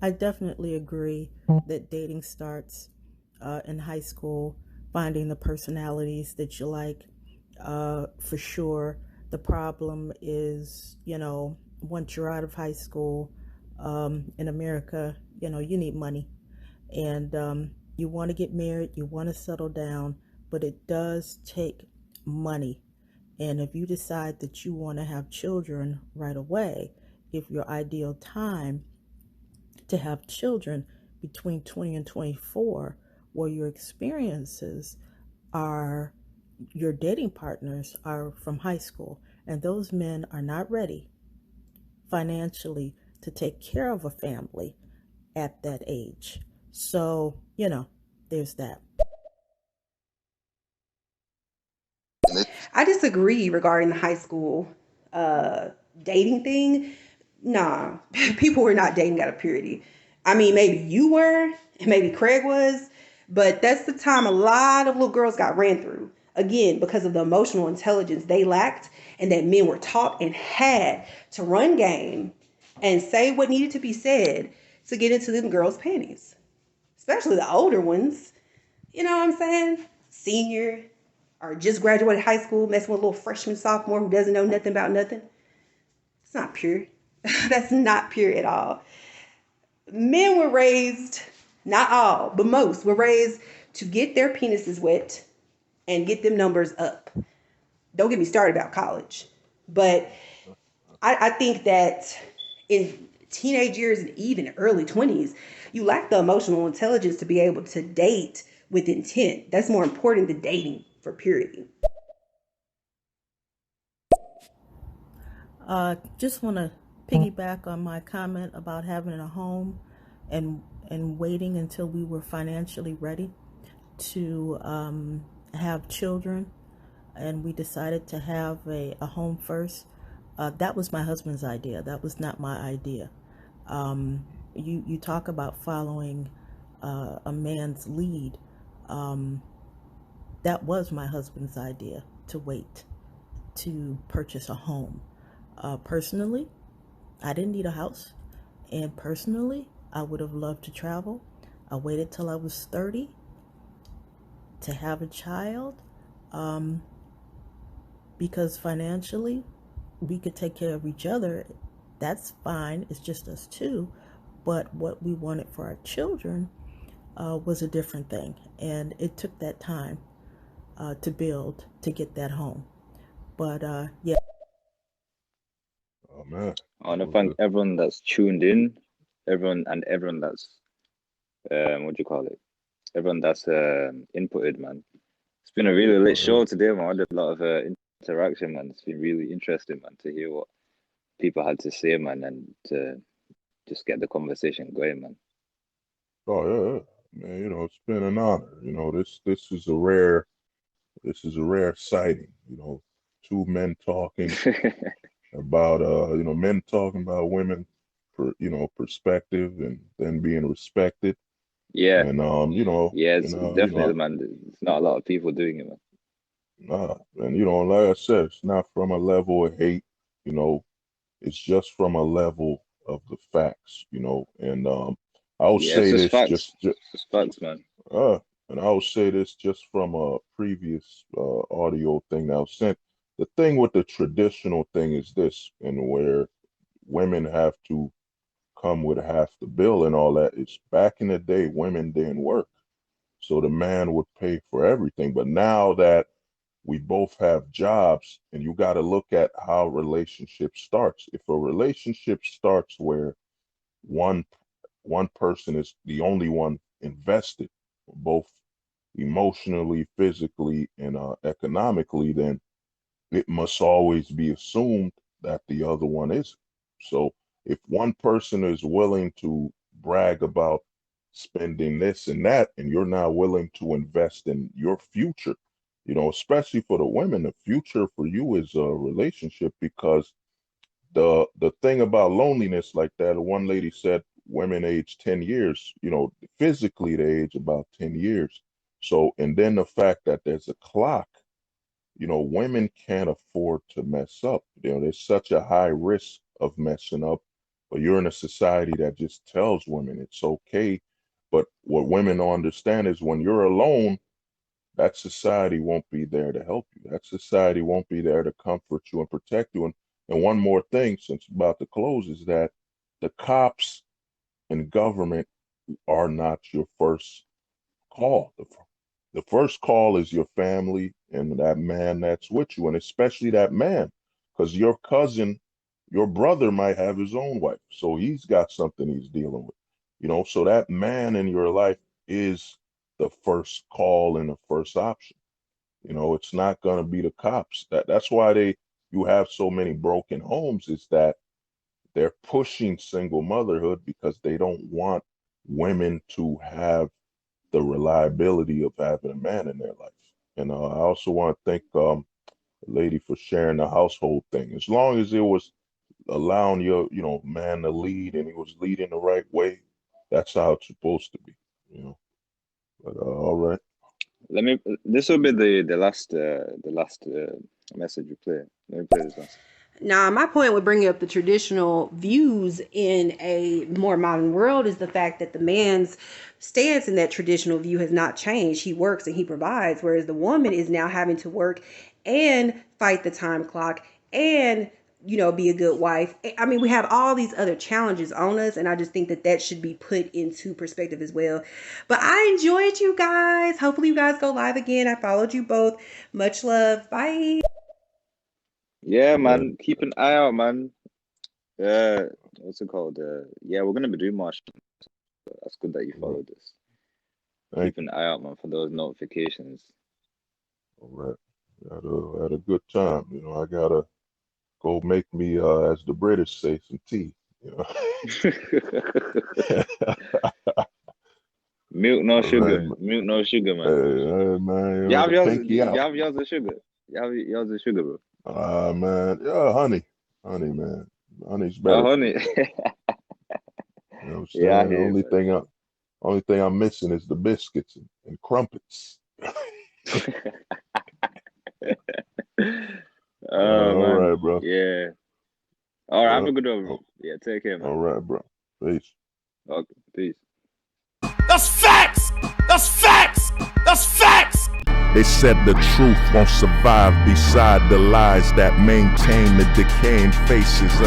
I definitely agree that dating starts in high school, finding the personalities that you like. For sure, the problem is, once you're out of high school in America, you need money. And you want to get married, you want to settle down, but it does take money. And if you decide that you want to have children right away, if your ideal time to have children between 20 and 24, where your experiences are, your dating partners are from high school, and those men are not ready financially to take care of a family at that age. So, there's that. I disagree regarding the high school dating thing. Nah, people were not dating out of purity. I mean, maybe you were, and maybe Craig was, but that's the time a lot of little girls got ran through. Again, because of the emotional intelligence they lacked, and that men were taught and had to run game and say what needed to be said to get into them girls' panties, especially the older ones. You know what I'm saying? Senior or just graduated high school, messing with a little freshman, sophomore who doesn't know nothing about nothing. It's not pure. That's not pure at all. Men were raised, not all, but most were raised to get their penises wet and get them numbers up. Don't get me started about college. But I think that in teenage years and even early 20s, you lack the emotional intelligence to be able to date with intent. That's more important than dating for purity. Just want to piggyback on my comment about having a home and waiting until we were financially ready to have children, and we decided to have a home first. That was my husband's idea. That was not my idea. You talk about following a man's lead. That was my husband's idea, to wait to purchase a home. Personally, I didn't need a house, and personally, I would have loved to travel. I waited till I was 30 to have a child, because financially we could take care of each other. That's fine. It's just us two. But what we wanted for our children was a different thing, and it took that time to build to get that home. But yeah. Oh man. I want to thank everyone that's tuned in, everyone that's what do you call it? Everyone that's inputted, man. It's been a really lit show today, man. I had a lot of interaction, man. It's been really interesting, man, to hear what people had to say, man, and to just get the conversation going, man. Oh yeah, man. It's been an honor. This is a rare sighting. Two men talking about men talking about women, perspective, and then being respected. Yeah. And yeah, it's definitely, man. It's not a lot of people doing it, man. And like I said, it's not from a level of hate. You know, it's just from a level of the facts. And I'll Yeah, say this it's just facts, man. uh, and I'll say this just from a previous audio thing that was sent. The thing with the traditional thing is this, and where women have to come with half the bill and all that. It's back in the day, women didn't work, so the man would pay for everything. But now that we both have jobs, and you got to look at how relationship starts. If a relationship starts where one one person is the only one invested, both emotionally, physically, and economically, then it must always be assumed that the other one isn't. So if one person is willing to brag about spending this and that, and you're not willing to invest in your future, especially for the women, the future for you is a relationship, because the thing about loneliness, like that one lady said, women age 10 years, physically they age about 10 years. So, and then the fact that there's a clock, women can't afford to mess up. There's such a high risk of messing up, but you're in a society that just tells women it's okay. But what women don't understand is when you're alone, that society won't be there to help you. That society won't be there to comfort you and protect you. And one more thing, since about to close, is that the cops and government are not your first call. The first call is your family and that man that's with you, and especially that man, because your cousin, your brother might have his own wife, so he's got something he's dealing with. So that man in your life is the first call and the first option. It's not going to be the cops. That's why you have so many broken homes, is that they're pushing single motherhood because they don't want women to have the reliability of having a man in their life. And I also want to thank the lady for sharing the household thing. As long as it was allowing your, man to lead, and he was leading the right way, that's how it's supposed to be. But all right. This will be the last message you play. Let me play this last. Now, my point with bringing up the traditional views in a more modern world is the fact that the man's stance in that traditional view has not changed. He works and he provides, whereas the woman is now having to work and fight the time clock and, be a good wife. I mean, we have all these other challenges on us, and I just think that should be put into perspective as well. But I enjoyed you guys. Hopefully you guys go live again. I followed you both. Much love. Bye. Yeah, man. Keep an eye out, man. What's it called? Yeah, we're gonna be doing more. That's good that you followed this. Keep an eye out, man, for those notifications. All right. Had a good time. I gotta go make me, as the British say, some tea. Milk, no sugar. Right. Milk, no sugar, man. Hey, man. You have yours with sugar. You have yours with sugar, bro. Man. Yeah, honey, man. Honey's better. Oh, honey. You know what I'm saying? The only thing I'm missing is the biscuits and crumpets. All right, bro. Yeah. All right, have a good one, bro. Yeah, take care, man. All right, bro. Peace. Okay, peace. That's facts! That's facts! That's facts! They said the truth won't survive beside the lies that maintain the decaying faces of